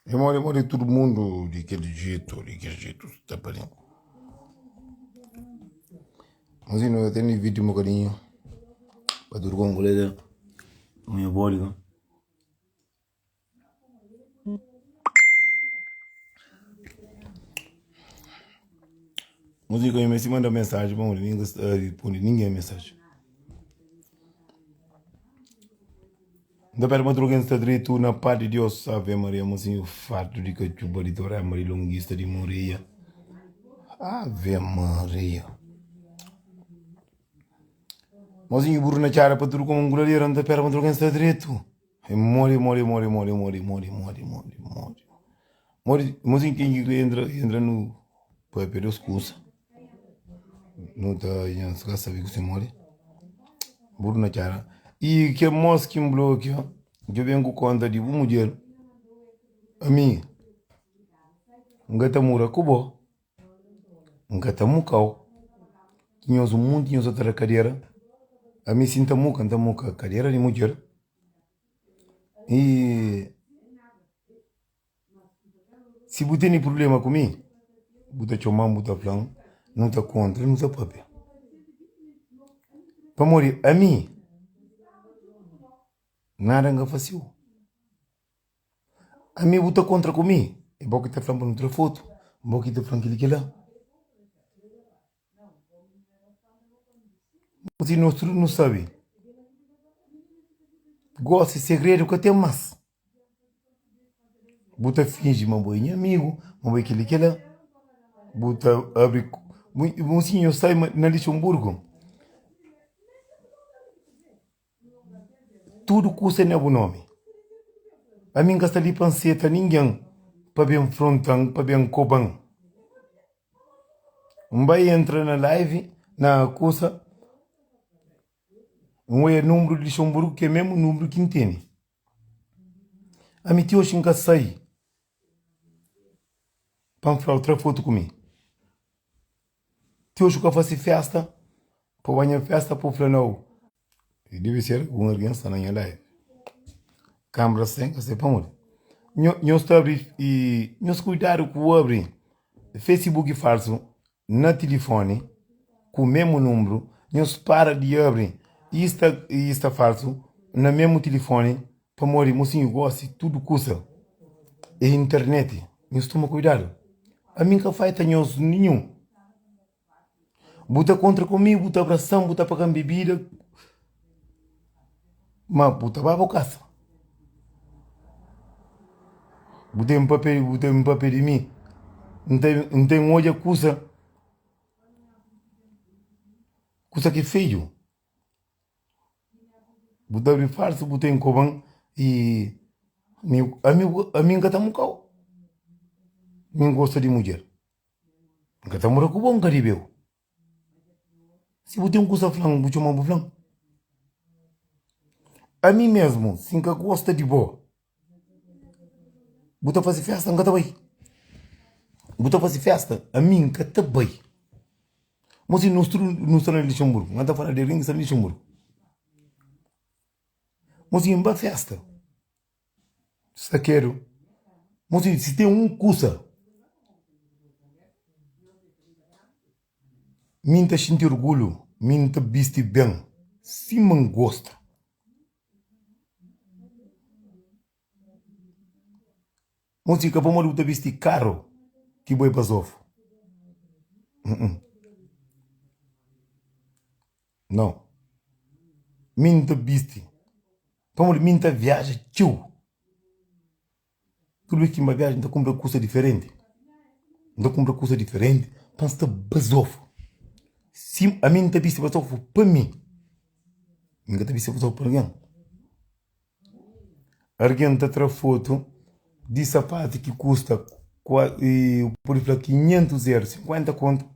Eu moro todo mundo daquele jeito, tá parecendo. Mas eu tenho vídeo um bocadinho para dormir com a mulher, minha bólica. Mas eu me manda mensagem, bom, ninguém responde ninguém mensagem. Da pera uma droga está direito na parte de Deus, sabe, Maria, mas o fato de que eu chupa de Torá, Maria Longuista de Moreia. Ave Maria. Mas o burro na cara para tudo como um goleiro, anda pera uma droga está direito. Morre. Mas quem entra no Pepe Deus cursa. Não tá, já sabe que você morre. Burro na cara. E que mosque um bloco, que vem com conta de uma mulher. A mim, mura cubo, mukau. Tinhos mundo, tinhos outra carreira. A mim sinta muca, carreira de mulher. E se você tem problema comigo, você chama, você fala, não está contra, não está papel. Para morrer, a mim, nada não fácil. A mim, você contra comigo. É bom que está falando para outra foto, é bom que está falando aquilo lá. Você não sabe. Gosta de segredo que tem mais. Você finge uma boa amigo, uma boa aquilo lá. Você abre. Mocinho sai na Luxemburgo. Tudo custa no nome. A mim gasta ali panceta ninguém para bem frontang, para bem coban. Vai entra na live, na coisa, é número de Luxemburgo que é mesmo número que tem. A mim tio xinga sai para falar outra foto comigo. Tio que faz festa, para banhar festa para falar não. Deve ser uma criança na minha live. Câmera sem, que você para morrer. Nós e nós cuidado com abrir Facebook falso na telefone com o mesmo número, nós para de abrir está falso no mesmo telefone para morrer, mocinho gosta, tudo custa. É internet, nós toma cuidado. A mim que faz nós nenhum. Buta contra comigo, buta abração, buta pagando bebida, mas buta para a casa. Botei um papel de mim. Não tem olho, coisa que feio. Botei falso, botei em coban e a mim gata mucau. Mim gosta de mulher. Gata mura com bom caribeu. Se botei coisa flan, botei uma flan. A mim mesmo, sim que gosta de boa. Bota fazer festa, não bem. Bota fazer festa, a mim que tá bem. Mas não estou na Luxemburgo, não está falando de ringue, está na Luxemburgo. Mas em uma festa, se quero. Mas se tem coisa, minta sentir orgulho, minta vestir bem, se me gosta. Mas se acabamos de vestir caro, que boi para sofrer. Não. Minta viste. Vamos minta viagem, tio. Tudo que uma viagem, não compra coisa diferente. Não compra coisa diferente, pensa basofo. Se a mim não viste basofo para mim, ninguém te viste basofo para alguém. Alguém te traz foto de sapato que custa por exemplo 500 euros, 50 conto.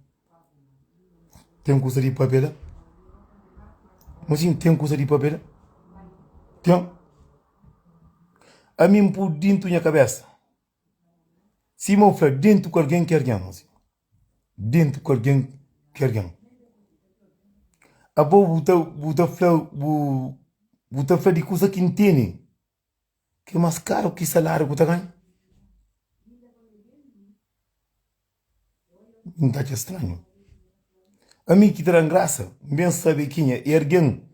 Tem coisa de papel? Mas sim, tem coisa de papel? Tem. A mim por dentro da minha cabeça. Se me oferecer dentro de alguém que alguém, dentro de alguém que alguém. A boa buta falar de coisa que entende. que é mais caro que salário que tu ganha. Não está estranho. A mim que terá graça, bem sabe quem é alguém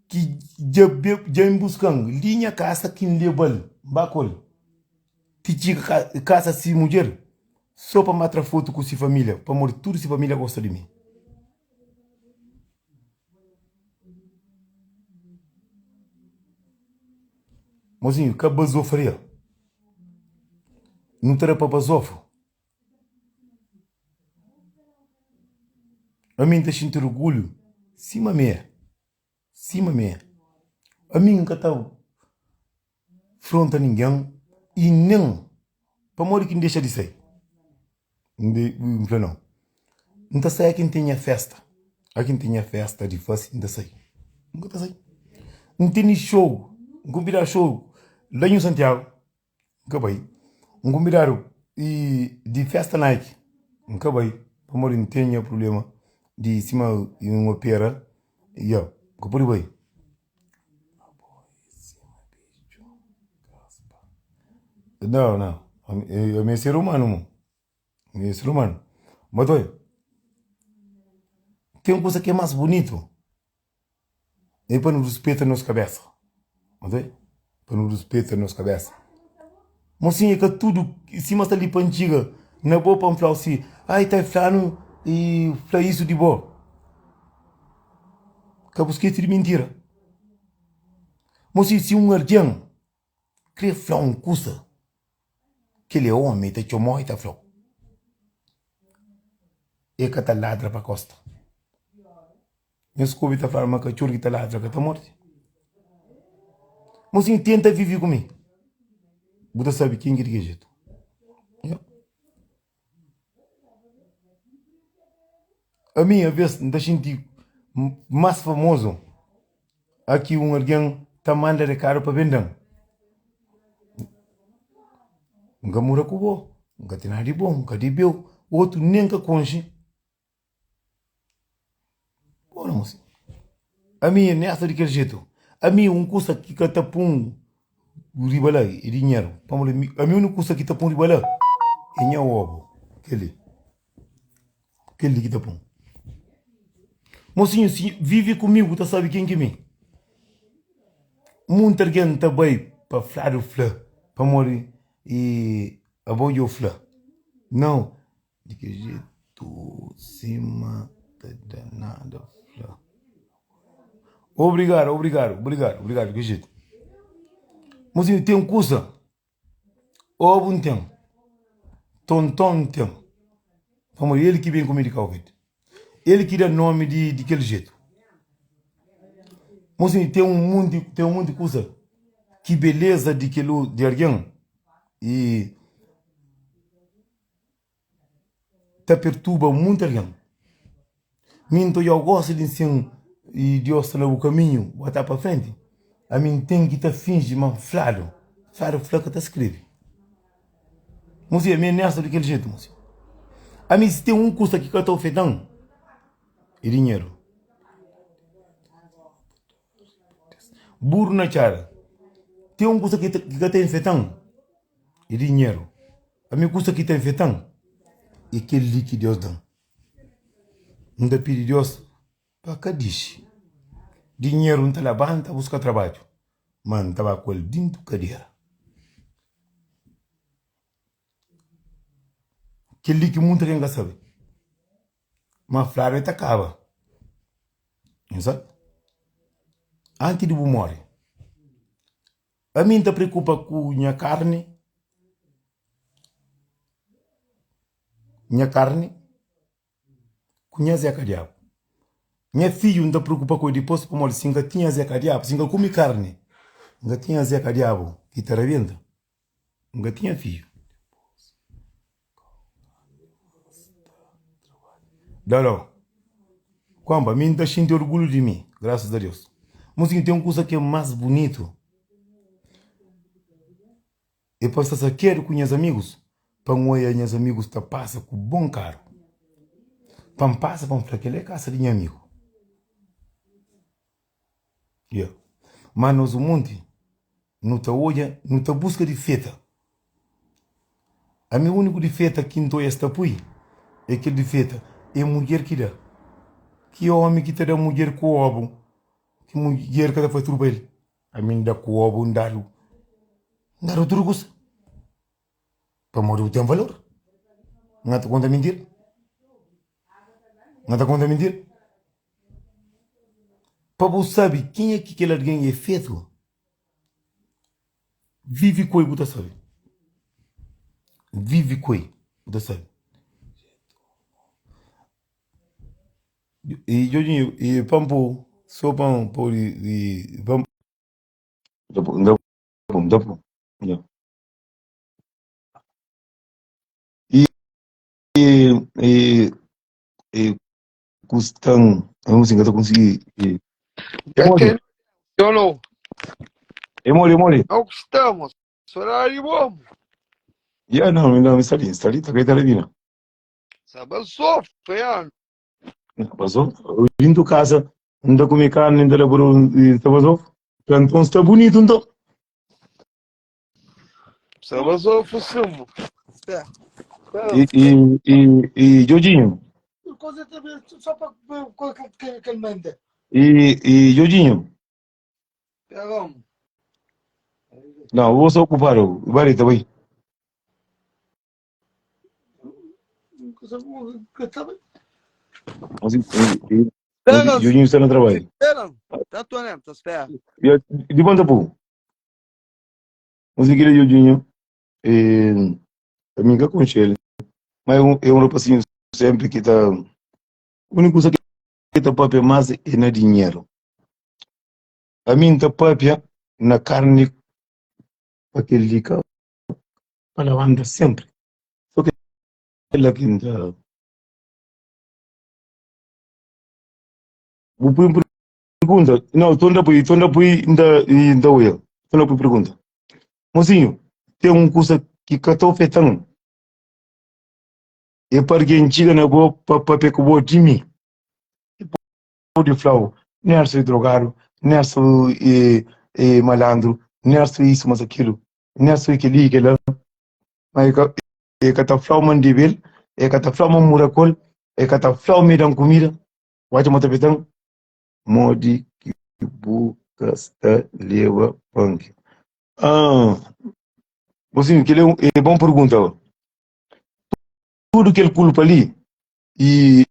que já buscando linha casa que lebal, bacol, tichica casa se mulher, só para mostrar foto com sua família, para morrer tudo se família gosta de mim. Mozinho, que bazofria. Não terá para bazofo. A mim está sentindo orgulho. Cima meia. Cima meia. A mim nunca está fronta ninguém. E não. Para morrer quem deixa de sair. Não. Não está saindo quem tenha festa. A quem tenha festa de fácil, não está saindo. Nunca está saindo. Não tem show. Não convidar show. Lá em Santiago. Nunca vai. Não convidar de festa Nike. Nunca vai. Para morrer não tenha problema. De cima de uma pera. E ó. Que por aí. Não. É meu ser humano, mano. É ser humano. Mas olha, tem uma coisa que é mais bonito. É para nos respeitar nas cabeças. Mas olha, para nos respeitar nas cabeças. Mas sim, é que tudo, em cima está ali para antiga. Não é bom para falar assim. Ai, está falando e fala isso de boa. Que busquei de mentira. Mas se um ardião quer falar uma coisa, que ele é homem, está chamando e está falando. É que está ladra para a costa. Esse Covid está falando uma cachorro que está ladra que está morto. Mas sim, tenta viver comigo. Você sabe quem é que é jeito. A minha vez, da gente mais famoso, aqui alguém está mandando caro para vender. Nunca mora com o bom, nunca tem nada de bom, nunca de bem, outro nem que conche. Ora, moço. A minha nessa daquele jeito. A minha custa que está pum ribalá e dinheiro. A minha não custa que está pum ribalá. E não é ovo. Aquele que está pum. Mocinho, se vive comigo, tu sabe quem que é mim? Muita gente está bem para falar o flã, para morrer e apoio o flã. Não, de que jeito, cima, da nada, flã. Obrigado, que jeito. Mocinho, tem coisa, ovo não tem, tonton não tem. Para morrer, ele que vem comigo de Covid. Ele que dá nome de aquele jeito. Mas tem um monte de coisa. Que beleza de alguém. E te perturba muito alguém. Minto eu gosto de ensinar e Deus está no caminho, botar para frente. A mim tem que te fingir, mas flado que te escreve. Mas é minha nessa daquele jeito, moço. A mim se tem um custo que eu estou ofertando, é dinheiro. Burro na cara. Tem um custo que está enfeitando, é dinheiro. A mim custa que está enfeitando, é aquele que Deus dá. Não te pede Deus para que diz. Dinheiro não te levanta, busca trabalho. Mano, estava com ele dentro da cadeira. Aquele que muita gente sabe. Mas flare te acaba. Exato? Antes de morrer. A mim te preocupa com minha carne. Com minha zeca diabo. Minha filho não te preocupa com depois para morrer. Se não tinha zeca diabo, se não come carne. Não tinha zeca diabo que te arrebenta. Não tinha filho. Não. Quamba, mim está cheio de orgulho de mim, graças a Deus. Mas tem uma coisa que é mais bonito. É para estar quero com meus amigos. Para meus amigos te passa com bom carro. Para passa para aquele casa de meu amigo. Yeah. Mas nós o monte não te olha, não te busca defeita. A minha única defeita que não esta pui é que defeita é mulher que dá. Que homem que te dá mulher com ovo, que mulher que dá foi tudo bem. A mim dá com ovo, não dá. Não dá outro gosto. Para morrer tem valor. Não te conta mentir. Não te conta mentir. Para você saber quem é que aquele alguém é feito, vive com ele, você sabe. Vive com ele, você sabe. E Jorginho, e Pampo, só Pampo, e Pampo. Dapo. Yeah. E, e, e custam, vamos engatar conseguir. Emole, Entendeu? emole. Não gostamos. Horário bom. Yeah, não, está ali, tá caída ali, não. Sabe, sofre, é. Passou? Vindo casa, anda comer carne, anda laborar, e tá passou? Então está bonito, então. Sabe, sofre, sumo. Jorginho, Coisa também, só para ver que ele manda. Jorginho, Pegamos. não, vou só ocupar o bar também. Mas, Jorginho está no trabalho. Esperam. Tá atuando, tá esperando. De quanto pouco? Mas aquele Jorginho, a mim que conhece. Mas é um rapazinho sempre que está. A única coisa que está papel mais é na dinheiro. A mim está papel na carne, aquele lica, para anda sempre. Só que ela que está. Vou pôr uma pergunta. Não, estou ainda ainda eu. Estou ainda por pergunta. Mozinho, tem um curso que estou fetando. É para quem chega na boa para pegar o boa de mim. De flow, nerso drogado, nerso malandro, nerso isso, mas aquilo, nerso aquele, mas é que flow mandível, é que flow muracol, é que flow me dão comida, vai mata betão, modi que bucasta leva punk. Você que é bom pergunta, ó. Tudo que ele culpa ali e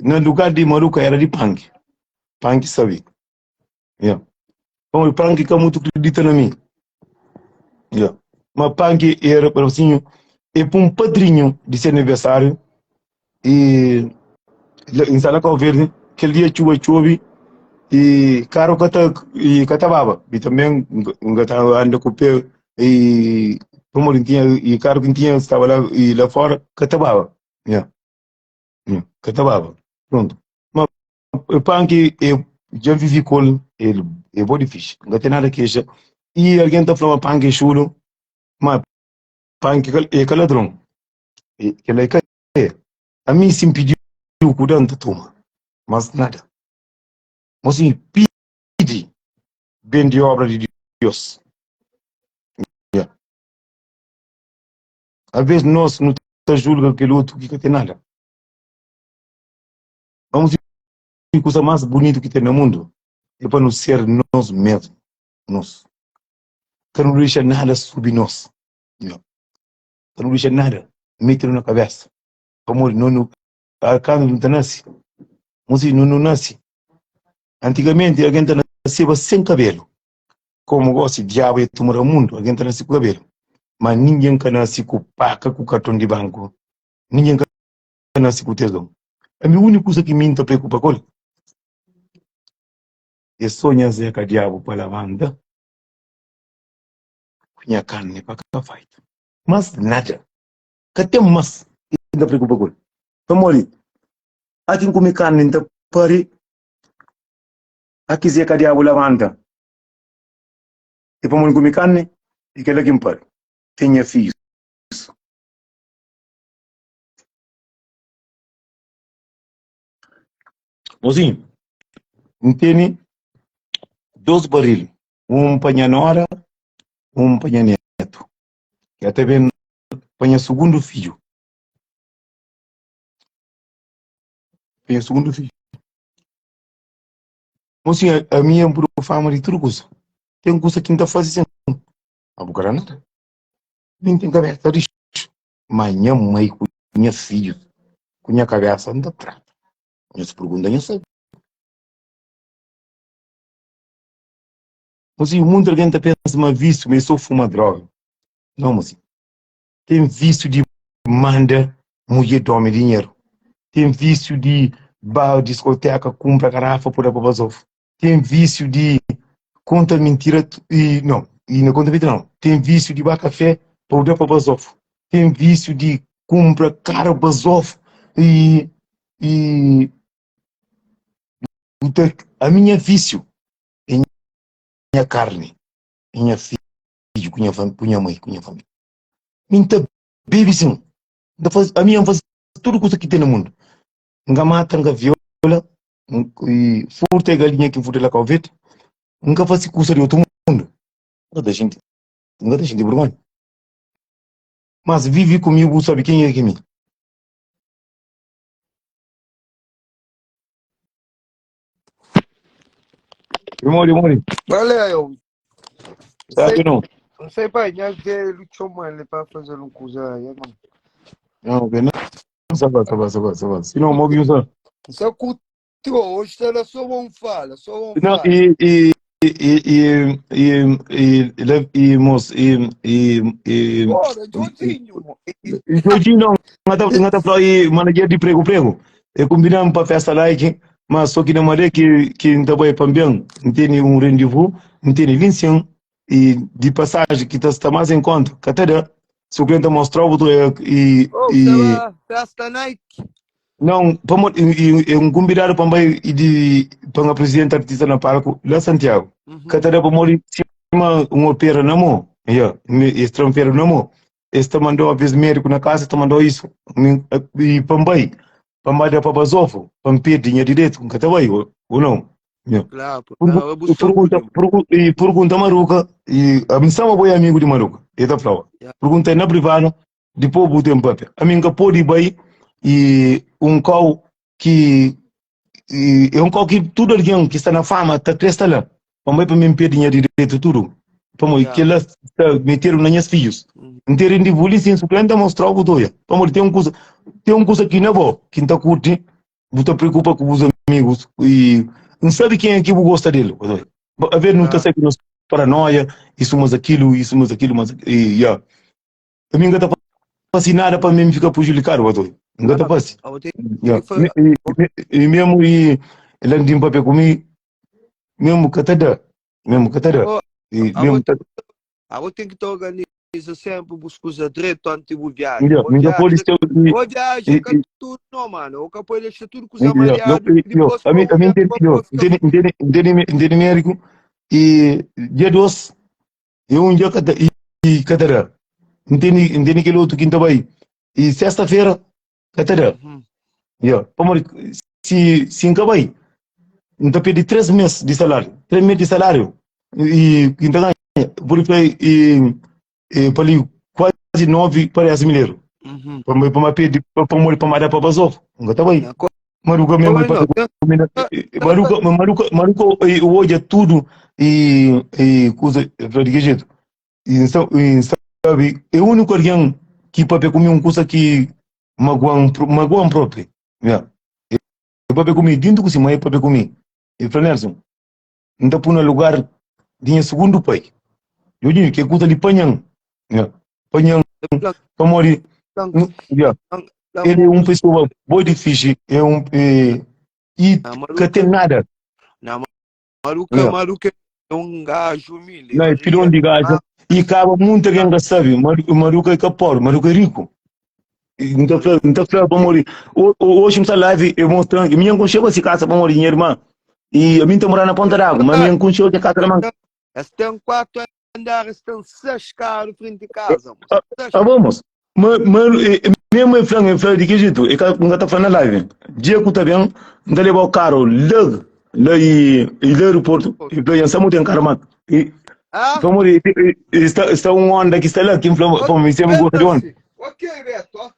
no lugar de maluca era de punk sabe, yeah. Então o punk que muito acredita na mim. Yeah. Mas Panque era para assim, é para um padrinho de seu aniversário e em Salacal Verde, aquele dia chove e caro e catababa e também anda com o pé e como ele tinha e caro que tinha estava lá e lá fora catababa, yeah. Yeah. Catababa, pronto. Mas o Panque eu já vivi com ele é bom difícil, não tem nada que queixa e alguém está falando Panque é chulo, mas Panque é ladrão. Que like a mim se impediu cuidando toma, mas nada. Mas sim, pedi bem de obra de Deus. Yeah. Às vezes nós não julga aquele outro que tem nada. Vamos ver a coisa mais bonita que tem no mundo é para nos ser nós mesmos. Nós. Que não deixa nada subir nós. Yeah. Que não deixa nada meter na cabeça. Amor, não, a carne não nasce. Mas não nasce. Antigamente alguém nascia sem cabelo. Como gosta de diabo e tomar o mundo, alguém está nascendo com cabelo. Mas ninguém can nascer com paca, com cartão de banco. Ninguém can nascer com tesão. A minha única coisa que me preocupa com é sonhar com o diabo para a banda, com a carne para a fight. Mas nada. Que tem mais ainda preocupa com ele. Então, olha, aqui comer carne, então, pare, aqui se é diabo para a banda. E para comer carne, e que ele aqui pare. Tenha filhos. Assim, entende? 2 barris. um para nora, um para neto. E até bem para segundo filho. Para segundo filho. Mas assim, a minha fama de tudo coisa. Tem coisa que não está fazendo. A Bucaranada. Nem tem cabeça de mas minha mãe, com minha filho, com minha cabeça, não está trata. Minha pergunta, não sei. Mas assim, o mundo alguém está pensando, mas vício, mas só fuma droga. Não, mas assim, tem vício de manda mulher dorme dinheiro. Tem vício de bar, discoteca, compra garrafa por a babazov. Tem vício de conta mentira e não, e não conta mentira não. Tem vício de bar café para o babazov. Tem vício de compra caro bazov e a minha vício é minha carne, minha filho, com minha mãe, com minha família. Minha baby sim. A minha faz tudo coisa que tem no mundo. Nga mata, nga viola, e furta a galinha que furta lá com a vete, nunca faz coisa de outro mundo. Não da gente vergonha. Mas vive comigo, sabe quem é que me? Mori. Valeu. Sabe não? Não sei, pai, tinha que ele chamou ele para fazer uma coisa aí, mano. Não, não. Sabe. Se não, mogi usa. Isso é cultura. Hoje era só um fala, só um Não, fala. Ora, Jotinho. Jorginho não, ngata fala aí, manager de prego. E combinamos para festa lá, mas só que na maneira que não vai para bem, não tem um rendezvous, não tem 21 e de passagem que está mais em conta. Catera, se o cliente mostrar o Oh, sei lá, festa Nike. não, e um convidado para vai de para a presidente artista na palco lá Santiago. Catera para morrer cima um opera na mão, estrangeiro na mão. Este mandou a vez médico na casa, este mandou isso. E Pambai, Pambai da Papazofo, Pampir, dinheiro direito, com Catabai, ou não? Claro, eu busco Pergunta Maruca, e a missão é boi amigo de Maruca, e da Flava. Pergunta na privada, depois o tempo papel. A minha pode ir e um cão que é um cão que tudo alguém que está na fama, está crescendo lá. Pambai para mim pedir dinheiro direito, tudo. Vamos, que elas meteram nas minhas filhos. Inteiro de polícia, isso que mostrar o doia. Vamos, tem um coisa que não é bom, que não curte, você preocupa com os amigos e não sabe quem é que gosta dele. A ver, não está sempre nos paranoia, isso mas aquilo, mas já. A minha gata faz nada para mim ficar pujulicado, o doia. Gata faz. E mesmo ela não tem papel comigo, mesmo catada. E mesmo eu tenho que te organizar sempre, buscar direito antes de viagem. Minha polícia Vou viajar, é tudo, não, mano. Eu capaz de deixar tudo com os amariados. A mim entende médico e dia 2 eu dia catara entende aquele outro quinta vai e sexta-feira catara vamos se encabai então pedi 3 meses de salário 3 meses de salário e quinta ganha por e para ali quase 9 parece mineiro para pedir para morrer para dar para bazov nunca tá bem Maruca mesmo Maruca hoje é tudo e coisa de que jeito e sabe é o único alguém que pode comer coisa que magoam próprio pode comer dentro do cima é pode comer e Fernelson não está por um lugar de segundo pai eu digo que coisa de panhang para morrer ele é uma pessoa boa difícil e que tem nada Maruca é um gajo humilde. Não, filho de gajo. E acaba muito quem sabe. Maruca é capor, Maruca é rico. Então, para morrer. Hoje, me live, eu mostrando. Minha conchega se casa para morrer, minha irmã. E a minha está morando na Ponta d'Água, mas minha conchega é casa da mãe. Tem 4 andares, tem 6 carros frente de casa. Vamos. Mas, mesmo em frango, de que jeito? E não está falando na live. Dia que está bem, não levar o carro, lá e aeroporto, e para ir a Samu tem carro, Ah? Vamos está um onda que está lá, que para mim sempre gosta de onda. Beto, ok, Beto. Ó.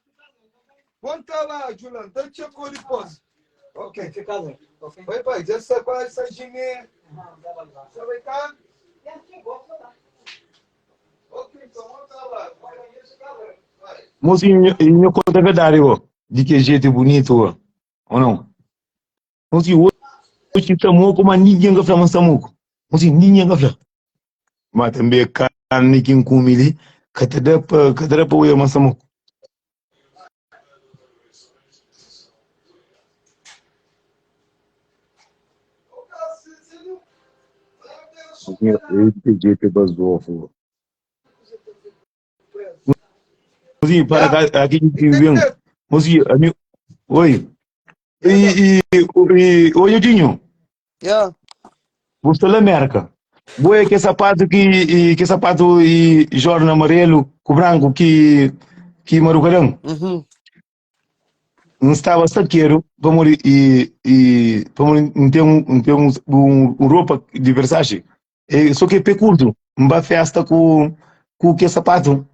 Quanto lá, Juliano? Deixa eu cor depois. Ok. Vai, pai. Já sabe essa gine. Você vai cá? Ok, então vamos lá. Vai. Moço, eu conto a verdade, ó. De que jeito bonito, ó. Ou não? Moço, hoje estamos como ninguém que fala, mas estamos. Moço, ninguém que fala. Mas também carne que comili, que te dá para o mas estamos. Esse jeito é basofo. Moço, para cá, aqui que vem. Moço, amigo, oi. Oi, Edinho. Yeah. Gostou da América? Boa que sapato e jorno amarelo com branco que marucarão. Uhum. Não estava saqueiro vamos ter um roupa de Versace. Só que é pé curto, uma festa com que sapato.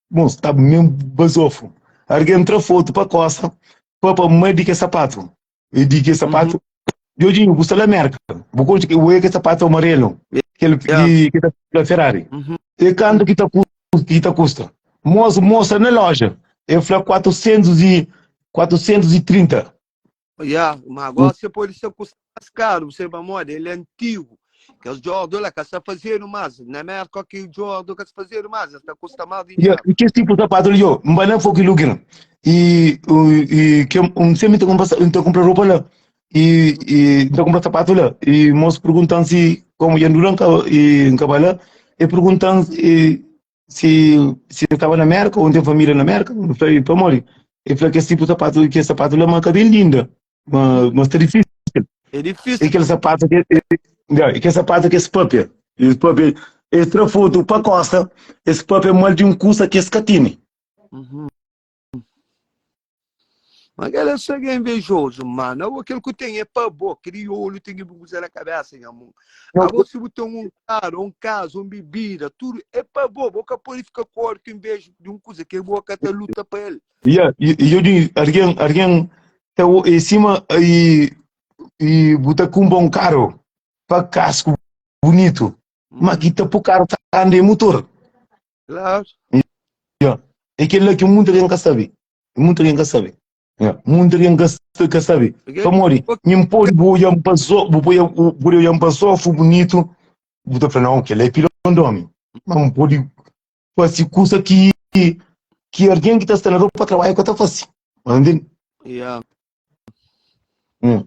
Bom, está mesmo basofo. Alguém entra foto para costa, para meio de que sapato. E de que sapato eu digo, gostou da América. Vou que o que sapato amarelo, Yeah. que tá da Ferrari. Uhum. E quanto que tá custa? Mostra na loja. Eu falei 430. Yeah. Mas agora você pode ser custa mais caro. Você vai moda, ele é antigo. Que os Jordan lá que está fazendo mais. Na América que o Jordan que está fazendo mais. Está custa mais dinheiro. E que tipo de sapato eu? Mbana foi que lugar. E que sempre te comprar roupa lá. Te comprar sapato lá. E moço perguntam se como ia durante em cabala e perguntam se estava na América ou tem família na América. Eu falei para morrer. Eu falei que sapato lá mas bem linda. Mas está difícil. É E difícil. aquele sapato que sapato que esse papel. Esse papel esse foto para costa. Esse papel mal de custa que esse catine. Uhum. Mas ele é só invejoso, mano. Aquilo que tem é para boa, crioulo, tem que usar na cabeça, meu amor. Agora, se você tem um carro, um caso, uma bebida, tudo é para boa. Boca pode ficar corto em vez de uma coisa que é boa que até luta para ele. E eu digo, alguém tá em cima e botar com um bom carro para casco bonito. Mas que tá pro carro tá andando em motor. Claro. Yeah. É aquele que muita gente sabe. Muita gente sabe. Yeah. Muita gente sabe. Famori, nem pode boiar um passo bonito. Botar para não, que ele é pilão. Mas não pode fazer coisa que alguém que está na roupa trabalha com a fácil. Entende? Yeah. Hum.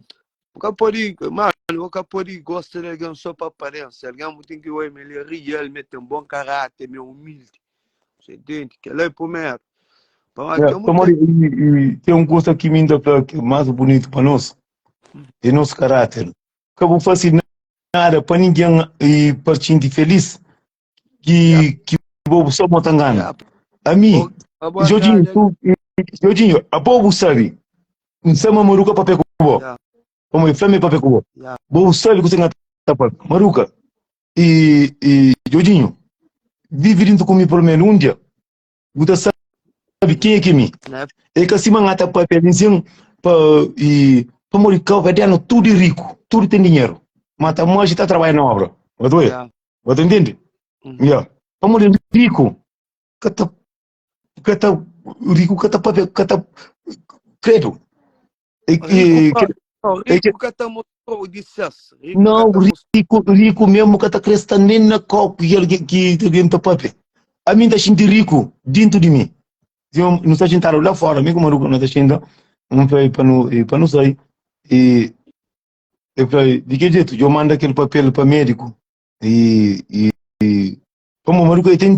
Nunca pode, mano, nunca pode gostar de alguém só para aparência. Alguém tem que ver ele é real, ele tem um bom caráter, meio humilde. Você entende? Que ele é primeiro. Famori, tem um coisa que me dá que é mais bonito para nós. É nosso caráter. Que eu vou fazer nada para ninguém e para gente feliz. Que vou só botar engano. A mim, Jorginho, a povo sabe. Não sei uma maruca para pegar o bo. Como é flame para pegar o bo. Vou sabe que você não está maruca. Jorginho, vive dentro comigo por menos um dia. Você sabe quem é que me? É que assim mangata para pensão para morrer vai tudo rico, tudo tem dinheiro. Mas a mãe está trabalhando na obra. Você entende? Yeah. Para morrer rico, kata rico kata papel kata credo. Rico que está mostrando de sucesso. Não, rico mesmo que está crescendo nem na copa que tem papel. A mim está sentindo rico dentro de mim. Não está sentindo lá fora, mesmo maluco não está sentindo. Não foi para não sair. E de que jeito? Eu mando aquele papel para médico. Como o maluco tem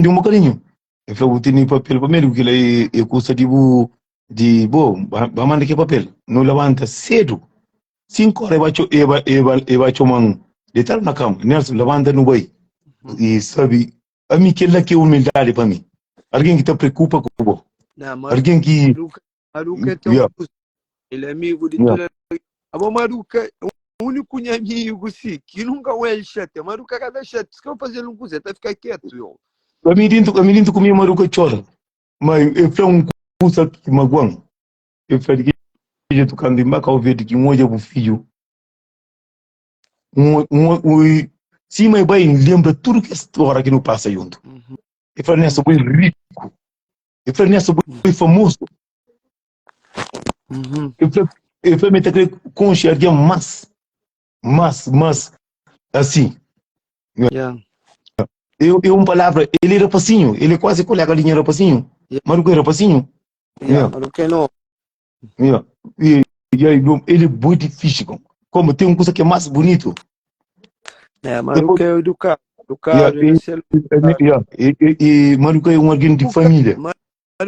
um bocadinho. Eu falei, tenho papel para médico, que ele custa bom, vai mandar aquele papel. Não levanta cedo. 5 horas vai chamar de estar na cama. Nelson, levanta no boi. E sabe, a mim que é humildade para mim. Alguém que te preocupa com o alguém que... Maruca tem ele é amigo de tudo. A Maruca único amigo, sim, que nunca é ele chato, mas o cara dá chato, se eu fazer um coisa, até ficar quieto, eu. A mim comia maruca chora. Mas eu fui curso que magoam. Eu fui de que tu candimba ka ouvir que um hoje é o filho. Se mãe bem lembra tudo que essa hora que não passa junto. Eu falei nessa boi rico. Eu falei nessa boi famoso. Eu falei meter aquele conchê mas assim. Yeah. Uma palavra, ele era passinho, ele quase colega a linha era passinho. Mas o que era passinho? Yeah, mas o que não. E aí, ele é muito difícil. Como tem uma coisa que é mais bonito. É, mas o que é educado, ele é ser Mas o que é um alguém de família. Mas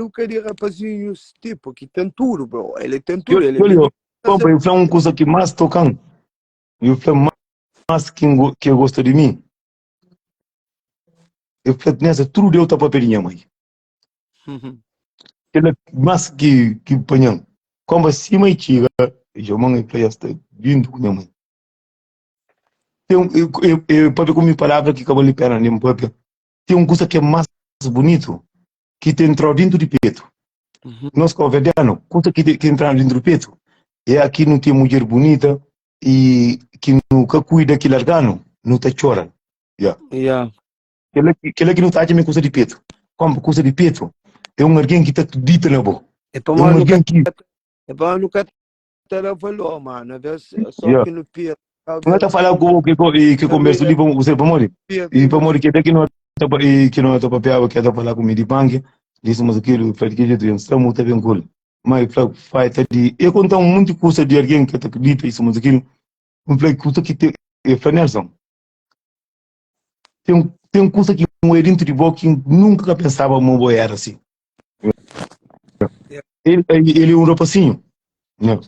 o que é rapazinho, tipo, que tem tudo, bro. Ele tem tudo, ele é como eu falo uma coisa que mais tocam. Eu falo mais que eu gosto de mim. Eu falo nessa, tudo deu para pelinha, mãe. Ele mais que panhão. Como assim, mãe, tira, eu mãe, para esta, vindo com minha mãe. Eu papai com minha palavra que acabou de pena, nem papai. Tem uma coisa que é mais bonito, que te entrou dentro de peito. Nós converdiano, coisa que entra dentro do peito. É aqui não tem mulher bonita e que nunca cuida que largano, não te chora. Yeah. Aquela que não está de coisa de peito. Como coisa de peito, é um alguém que está dito na boca. É para um alguém que... É para nunca ter valor, mano. Só que no peito. Não está falando que conversa ali para você para morrer. E para morrer que daqui não está papel que está falando comigo de banque. Disse mas aquilo foi que jeito estamos muito bem com ele. Mas faz de eu contar um monte de coisa de alguém que acredita isso mas aquilo um coisa que tem Nelson. Tem coisa que um dentro de boca que nunca pensava uma boa era assim. Ele é um rapacinho. Não.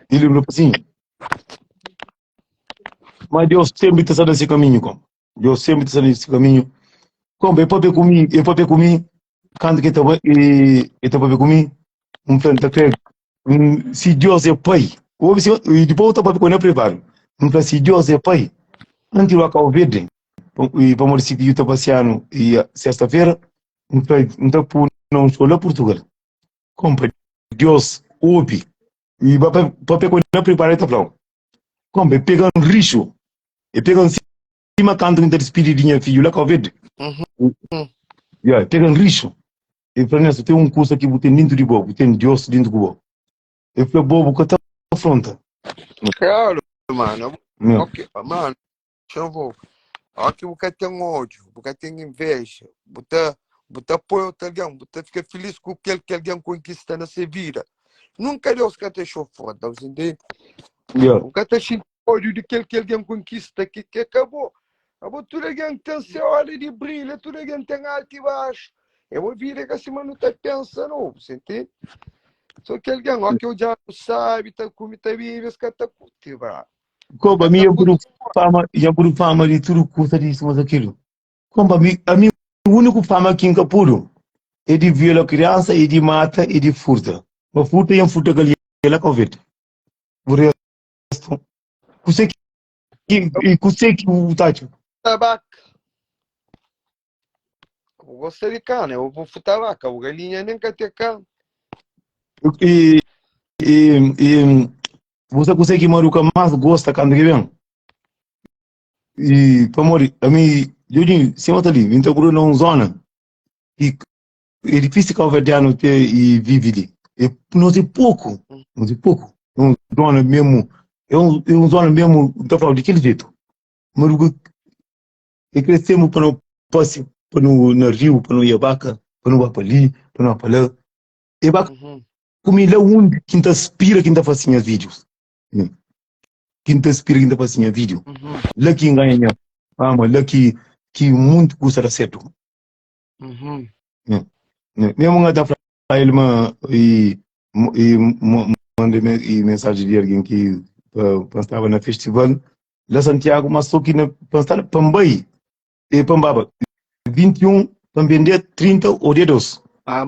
Ele é um rapacinho. Mas Deus sempre está nesse caminho, como. Deus sempre está nesse caminho. Como eu papai comigo, quando que estava comigo, um planta que se Deus é pai, e depois eu estava com ele preparo. Então se Deus é pai, antes do acabo verde, e para morrer se eu estava passeando e sexta-feira, então por não escolher Portugal. Como Deus ouve e papai com ele preparo está falando. Como pega um richo, e pega um cima canto entre espírito filho lá com verde. Pega um richo. E para nós tem um curso aqui tem dentro de bobo, tem Deus dentro do bobo. E para bobo que está afronta. Claro, mano. Ok, mano, eu vou. Aqui o cara tem ódio, o cara tem inveja, botar apoio a alguém, botar fica feliz com aquele que alguém conquista na sua vida. Nunca Deus que te achou foda, você entende? O cara tem ódio de aquele que alguém conquista que acabou. Acabou tudo alguém tem seu hora de brilho, tudo alguém tem alto e baixo. Eu vou vir que assim, mas não está pensando, você entende? Só que alguém ó, que eu já sabe, está com está vivo, esse cara está cultivado. Como a minha por fama de tudo custa disso, mas aquilo. Como a mim, o único fama aqui em Capuro é de viola criança, e de mata, e de furta. Mas furta e furta que ela converte. Por resto, você que o Tacho. Tabaco. Eu gosto de carne, eu vou futar vaca, o galinha nem quer ter carne. E você consegue maruca mais gosta quando que vem? E para morrer, a mim, eu digo, se eu ali, então por uma zona e é difícil que o verdiano ter e vive ali. Não tem pouco, não tem pouco. É uma zona mesmo, é uma zona mesmo, tá falando de aquele jeito. Mas e crescemos para não passe para no rio, para não ir a vaca, para não ir para ali, para não ir para lá. E vaca comida onde quem aspira quem está fazendo os vídeos. Quem aspira quem está fazendo vídeo. Lá quem ganha, mas lá que muito custa certo. Mesmo nga tá falando ele mandei mensagem de alguém que estava na festival lá Santiago, mas só que na estava Pambai e Pambaba 21 para vender 30 ou dia 2 para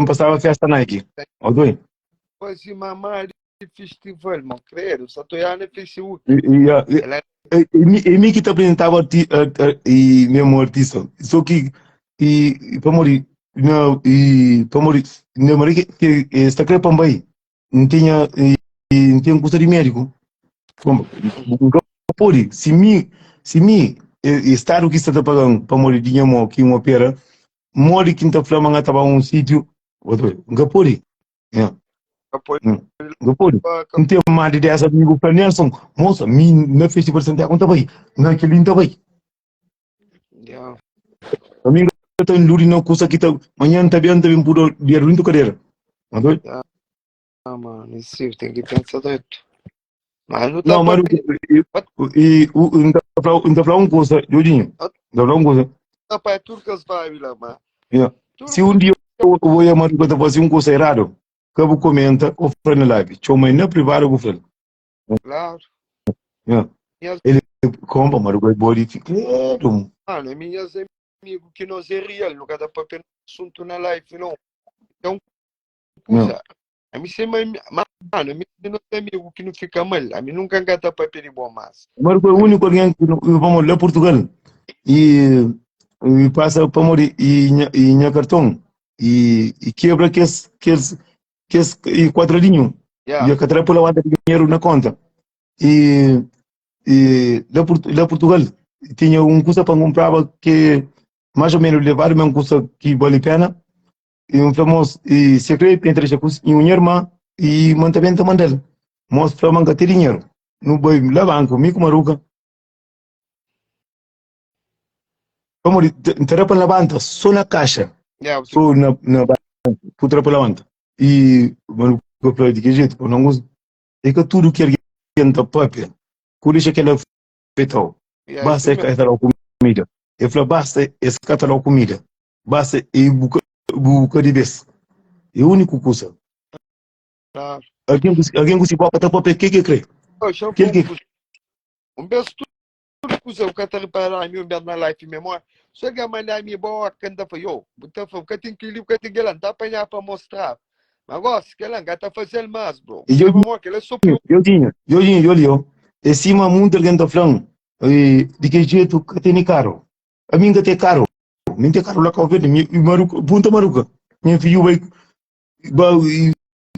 passar a festa Nike. Oi. Pois mamãe festival, mano, credo, só tô indo no Facebook. Ela E me que te apresentava e mesmo artista. Só que e para morrer não morrer que está creio também não tinha custo de médico. Como nunca pode se me estado que está pagando para morrer dinheiro que uma opera morre quinta flama nga tava sítio outro nunca pode. apoia Nunca pode. Não tem uma de dessa amigo para Nelson. Moça, na festival Santiago tá bem. Naquele não tá bem. Yeah. Amigo, eu tô em Luri não custa que tá. Amanhã tá bem por dia muito cadeira. Mandou? Ah, mano, isso tem que pensar dentro. Mas não tá Não, mas ainda para coisa, Jodinho. Ainda para coisa. tá para turcas vai lá, mano. Se dia eu vou chamar que eu fazer coisa errado, que eu comenta, ofrendo live. Chama na privado, eu vou Claro. Ele compra, mas o body fica. Mano, minhas amigos que não é real, nunca dá para pensar assunto na live, não. Então, a mim sempre, mano, a mim não tem amigo que não fica mal, a mim nunca gata para pedir bom mas. Mas o único alguém que vamos lá Portugal e passa para morrer e nha cartão e quebra que e quadradinho e a catara por lá dinheiro na conta e lá Portugal tinha custo para comprar que mais ou menos levar um custo que vale a pena e famoso e secreto entre os e um irmã e mantamento mandel mostra manga ter dinheiro no boi lá banco mico maruca como entrar para levanta só na caixa só na putra para levanta e mano para de que jeito por não uso é que tudo que alguém tá papel por isso que ela feito basta escatar a comida e fala basta escatar a comida basta e buca de vez é o único coisa alguém que se pode para papel que crê Um beijo tudo que o cara para mim na live memória só que a mulher me boa canta foi eu então foi que tem que ir que tem que lá tá para mostrar mas agora se ela gata fazer mais bro e eu e cima muito alguém tá falando de que jeito que tem caro a mim que tem caro nem tem caro lá com verde me maruca punta maruca minha filho vai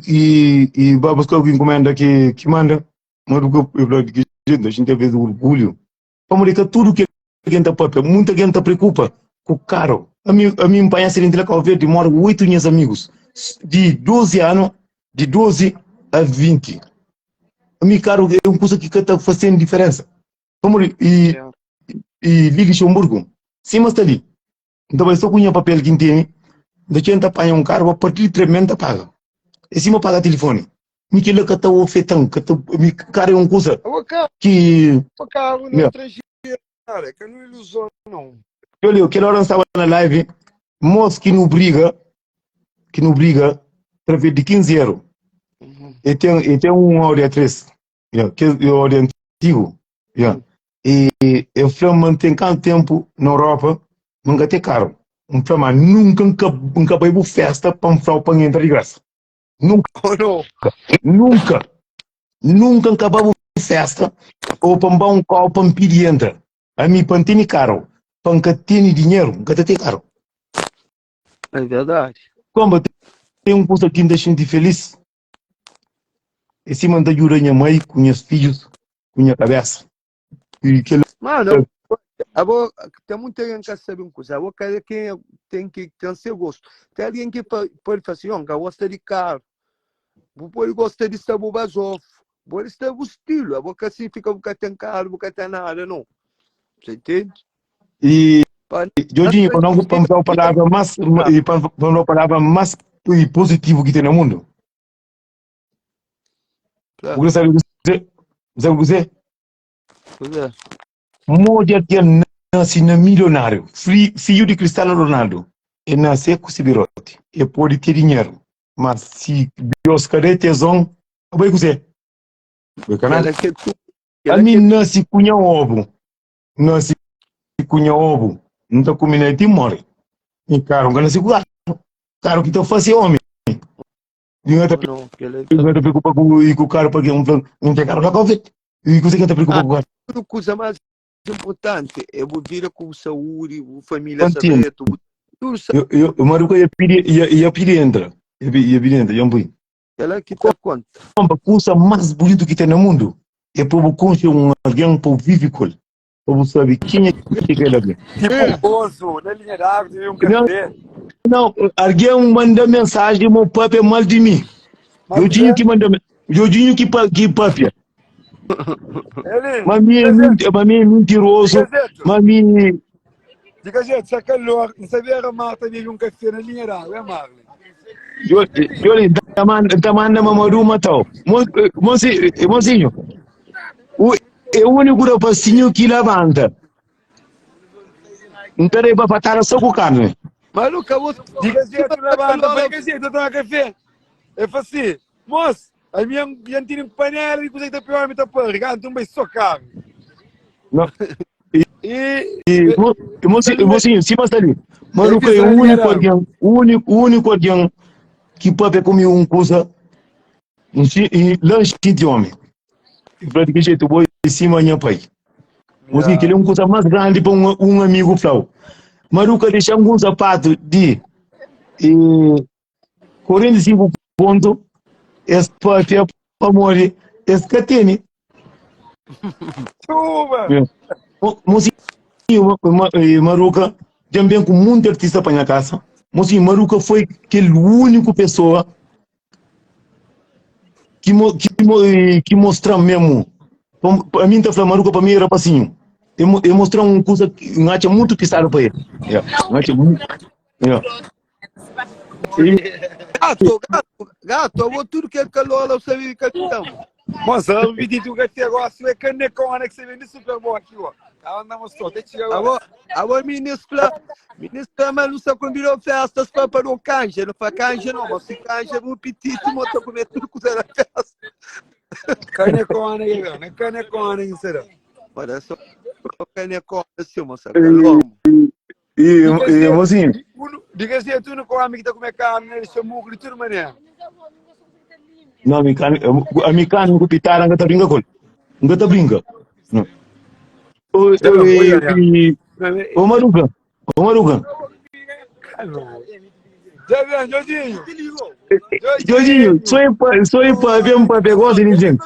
e vai buscar alguém encomenda que manda maruca de que jeito a gente vê o orgulho vamos dizer tudo que alguém tá papel muita gente tá preocupa com caro a mim pai assim de lá com verde mora 8 minhas amigos de 12 anos de 12 a 20 a mim caro é coisa que está fazendo diferença vamos e Liga Xamburgo cima está ali então vai só com o papel que tem da gente apanha carro a partir de tremenda paga e cima paga telefone me que ele que está ofertando que me cara é coisa que o carro no estrangeiro cara que não é ilusão não eu que hora estava na live moço que não briga através de 15 euros e tem Audi A3 que é o Audi antigo e eu falo mantém quanto tempo na Europa nunca tem caro flama nunca vai para festa para entrar de graça nunca acabava festa ou para um carro para pedir entra a mim para ter caro para ter dinheiro nunca tem caro é verdade como tem coisa que me deixa feliz e se manda jura minha mãe com meus filhos com minha cabeça e que mano tem muita gente que sabe uma coisa o cara que tem que ter seu gosto tem alguém que pode fazer que gosta de carro pode gostar de estar bobazov pode estar o estilo a boca assim fica um bocadinho caro um bocadinho nada não você entende e Jorginho para não pensar a palavra mais e para a palavra mais positivo que tem no mundo você sabe dizer Moja que nasce na milionário, filho de Cristiano Ronaldo, e nasce com Sibirote, e pode ter dinheiro, mas se Deus cadê tesão, vai dizer, a mim nasce cunha ovo, não está comendo e morre, e caro, nasce caro que está fazendo homem, Ninguém está Não, aquele... preocupado com o cara porque não tem carro da Covid. E você que está preocupado com o cara? A coisa mais importante é o vir com saúde, a família Quantinho? saber, tudo sabe. Eu moro com ia pedir entra. Ia pedir entra, ia um Ela que te conta. A coisa mais bonita que tem no mundo é para você conhecer alguém para viver com ele. Para você saber quem é aquele alguém. Tipo um poço, na linha d'água, e um Não, café. não, alguém manda mensagem, meu papo é mal de mim. Eu tinha que mandar, eu tinha que papo. Ele, Mami é mentiroso, mami... diga gente, se aquele lugar, não sabia que a Marta vive um café na linha d'água, é Marley. Eu lhe manda Mamadou Matau. Mozinho, é o único rapacinho que levanta. Não tem para patar só com carne. Maluca, você... Diga gente, levanta, diga gente, eu estou a café. É fácil. Moço, a minha tem panela e coisa que está pior, me está para regar, um beijo só carne. Não. E... Mozinho, se você ali. Maluco é o único alguém que pode comer coisa lanche de homem. Para que jeito vou em cima minha pai. Mozinho, que ele é uma coisa mais grande para um amigo flau. Maluco deixa um sapato de 45 pontos, esse papel para morrer, esse que tem. Chuva! Mozinho, Maruca, também com muito artista para minha casa. Mozinho, Maruca foi aquele único pessoa que mostra mesmo. Para mim, tá falando, Maruca, para mim era passinho. Eu mostrar uma coisa que não acha muito pisado para ele. Não acha muito. Gato, eu vou tudo que é calor, eu sei que estamos. Moça, eu vi que o café agora se é canecona que você vende super bom aqui, ó. Ela não mostrou, até tira agora. Agora, ministro, mas não se convidou festas para o canja, não faz canja não, mas se canja, vou pedir, moto comer tudo que você na festa. Canecona aí, velho, não é canecona, hein, será? Parece uma canecona assim, moça, calor. Mozinho. Diga assim, tu não come que está comer carne, ele chamou de tudo, mané. Não, a minha carne não pitaram, não está brincando. Não está brincando. Ô Maruca. Já viu, Jodinho? Jodinho, sou para ver um papel igual de ninguém.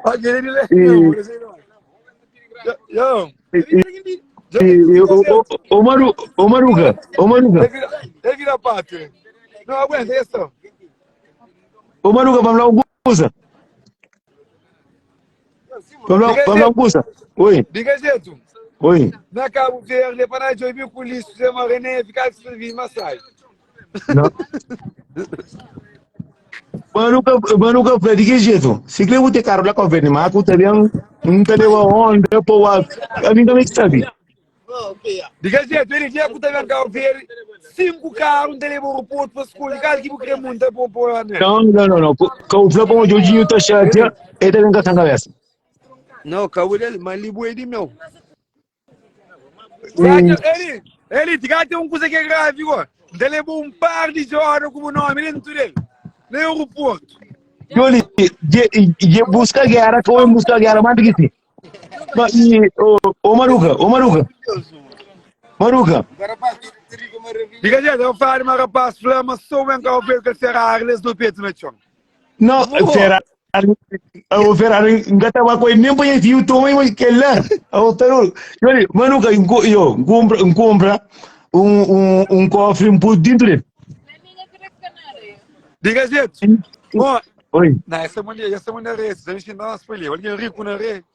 Olha ele legal, Ô Maruca. Ele vira pátria. Não aguenta, é só. Ô Maruca, vamos lá alguma coisa. Vamos lá alguma coisa. Oi. Diga jeito. Oi. Na Cabo Verde, para de ouvir com lixo, você morre nem ficar escrevendo massagem. Não. Maruca, de que jeito? Se quer ter carro lá com a verde, mas tu não te leva onda, pô, a mim também sabe. Diga jeito, ele dia que tu vem Cabo Verde, 5 carros, não te leva o ponto para escolher, cara que você quer muito, é bom, né? Não. Com o flapa, o Jodinho tá chateado, ele tá vendo com a cabeça. Não, calma ele, mas ele é de meu. Ele, tem uma coisa que é grave, ó. Ele levou um par de horas como nome dentro dele, no aeroporto. Joli, busca guerra, como busca guerra, mas que sim. Ô Maruca. Diga jeito, eu falo, mas rapaz, flama, sou bem que eu vejo que será a Arles do Pedro, meu chão. Não, Ferrari, não estava com ele, nem para ele, eu tomei mais que lá. Joli, Maruca, eu compra cofre por dentro dele. Diga jeito. Oi. Não, essa mulher é essa, a gente não se pode alguém rico na rede.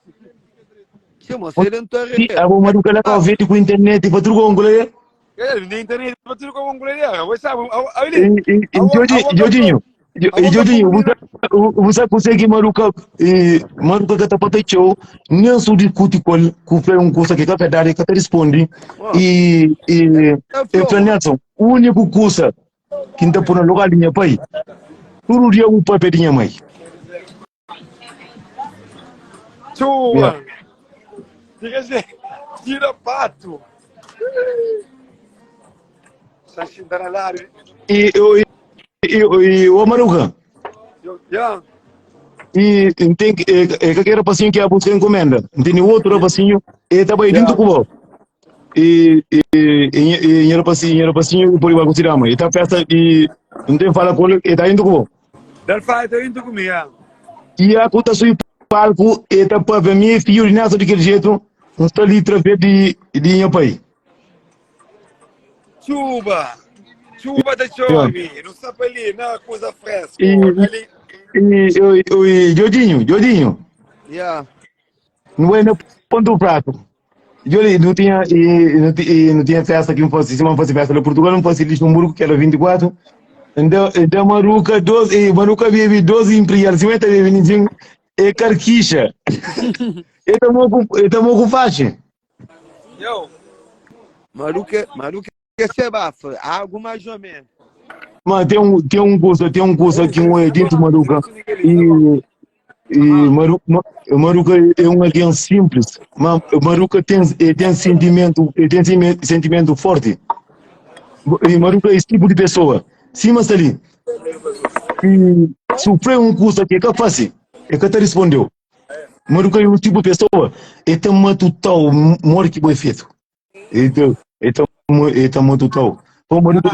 Chama, você não está A Maruca lá com a verde com a internet, para tudo com o Ele nem internet, para tudo com o mulher, você sabe, Jodinho, você consegue Maruca que está para show, nem se discute com um coisa que está verdade, que está responde, e Fernando, o único coisa que está por um lugar de minha pai, tudo dia um papel de minha mãe. Chuva! Diga assim, tira pato! Sta scendendo all'aria. Ô Maruca, Yeah. e tem que aquele rapazinho que é a buscar encomenda, tem outro rapazinho, e tá bem dentro do Yeah. cubo. Rapazinho por igual com tirama, e tá festa e não tem fala com ele, e tá indo com cubo. Dal fare indo comigo, yeah. E a puta sui palco, e tá para mim, filho de nessa daquele jeito, não está ali através de minha pai. Chuva! Chuva da chove! Não sabe ali, não, coisa fresca. Ali. Jodinho, Yeah. não é no ponto do prato. Eu não tinha festa que não fosse, se não fosse festa no Portugal, não fosse Luxemburgo, que era 24. Então, Maruca, 12, Maruca vive 12 imperial, 50 vive ninguém, é carquicha. Estamos com faixa. Yo! Maruca é sebafa. Água mais ou menos. Mas tem um curso aqui dentro do Maruca. Maruca é um alguém simples, mas Maruca tem sentimento forte. E Maruca é esse tipo de pessoa. Sim, mas ali, sofreu um curso aqui, é que é fácil, é que te respondeu. Maruca é um tipo de pessoa, é tão matutal, morre que foi feito. É tão matutal.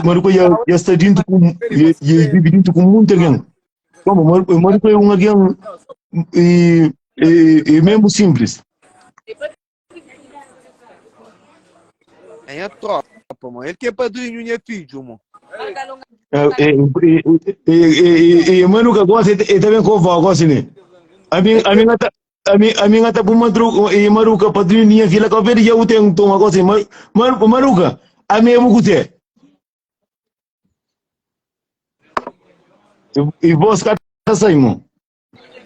Maruca já está dentro vive dentro com muita gente. Maruca é um alguém e mesmo simples. É a tropa, mano. Ele que é padrinho e é filho, mano. Maruca gosta e também com a gosta, né? A minha tá por Maruca, padrinho, filha, que eu vejo já o tenho uma coisa. Maruca, a minha é muito ter. E vos cá sai, mano.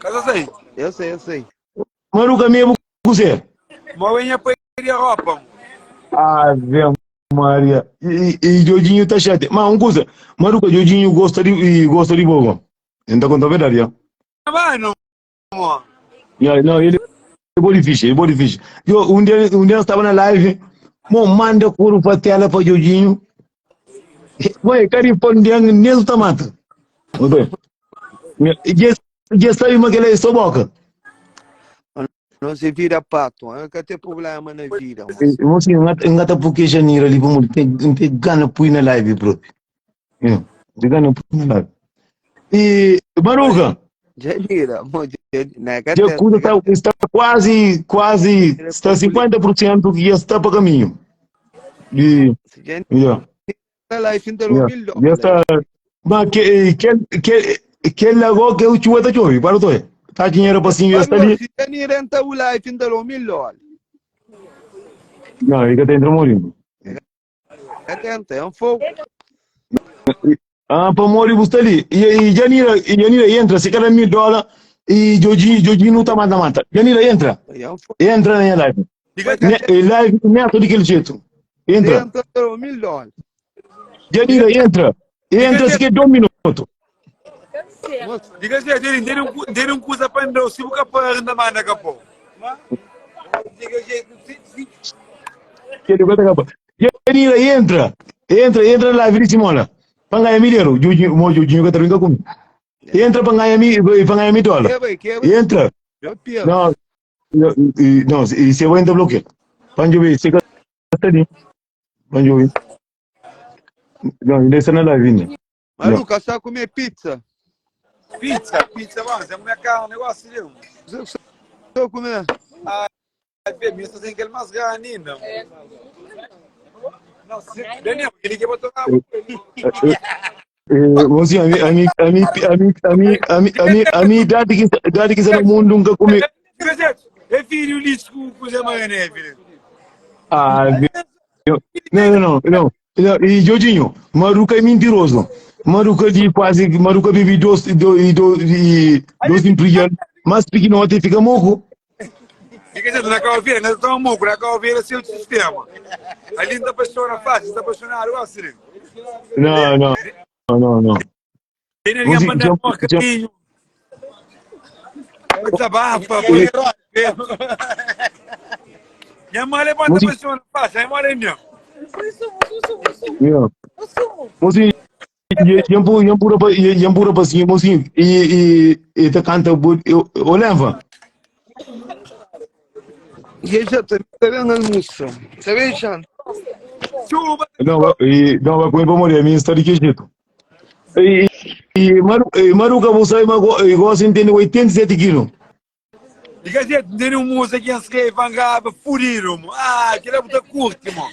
Casa sei. Eu sei. Maruca, a minha é muito ter. Mas venha para ir a roupa. Ave Maria. E Jodinho tá chato. Mas uma coisa, Maruca, Jodinho gosta de bogo. Então, conta a verdade, já. Vai, não, mano. Não, ele é bom difícil. Um dia eu estava na live, manda coro para tela para Jodinho. Ué, cara, respondendo nesse tomate. Já sabe uma que ele é só boca. Não se vira pato. Eu não tem problema na vida, mano. Você engata porque janeiro ali, vamos ter gana pui na live, bro. Tem gana pui na live. E, Maruca, Janira, mano. já cuida, está quase, está 50% que já está para caminho. E, já está, mas que lago que o chuva está chovendo, para tu tá dinheiro para sim, já está ali. Janira entra o life ainda lo melhor. Não, ele está dentro morrendo. É um fogo. Para morrer você ali. E Janira entra, se cada $1.000 e Joji não está mata. Janira entra. Entra na live. Live neto daquele jeito. Entra. Entra o melhor. Janira entra. Entra se que 2 minutos. Diga se dele um coisa para andar, se buka para andar mais na capô. Diga Que ele vai acabar. Janira entra na live de Simona. Panga Emiliano, Joji que tá brincando comigo. Entra para ganhar $1.000. Entra. Não, e se vai entrar bloqueio. Panjovi, se está ali. Panjovi. Não, ele está na live, né? Maruca, só comer pizza. Pizza, mano, é minha cara, um negócio de Só comer. Minha está sem aquele mais grande ainda. Não, Daniel, ele que botou na Você, a minha idade que está no mundo nunca comi. É filho liso com Zé Mané, filho. Não. E Jodinho, Maruca é mentiroso. Maruca vive dois empregos, mas pequeno até fica moco. Fica dizendo, na calveira, nós estamos moco, na calveira é o sistema. Ali não está apaixonado fácil, está apaixonado, eu acho. Não. Tem ninguém mandando um bocadinho. Desabafa, minha mãe levanta a pessoa fácil, aí mora em mim. Mozinho, Yampura Passinho, Mozinho, e te canta o leva. E já tá vendo a moça. Você vê, Jean? Chuva! Não, vai comer para morrer, a minha história que é jeito. Maruca, você gosta de 87 quilos. E quer dizer, tem música que se vangava, furiram, ah, que era muito curto, mano.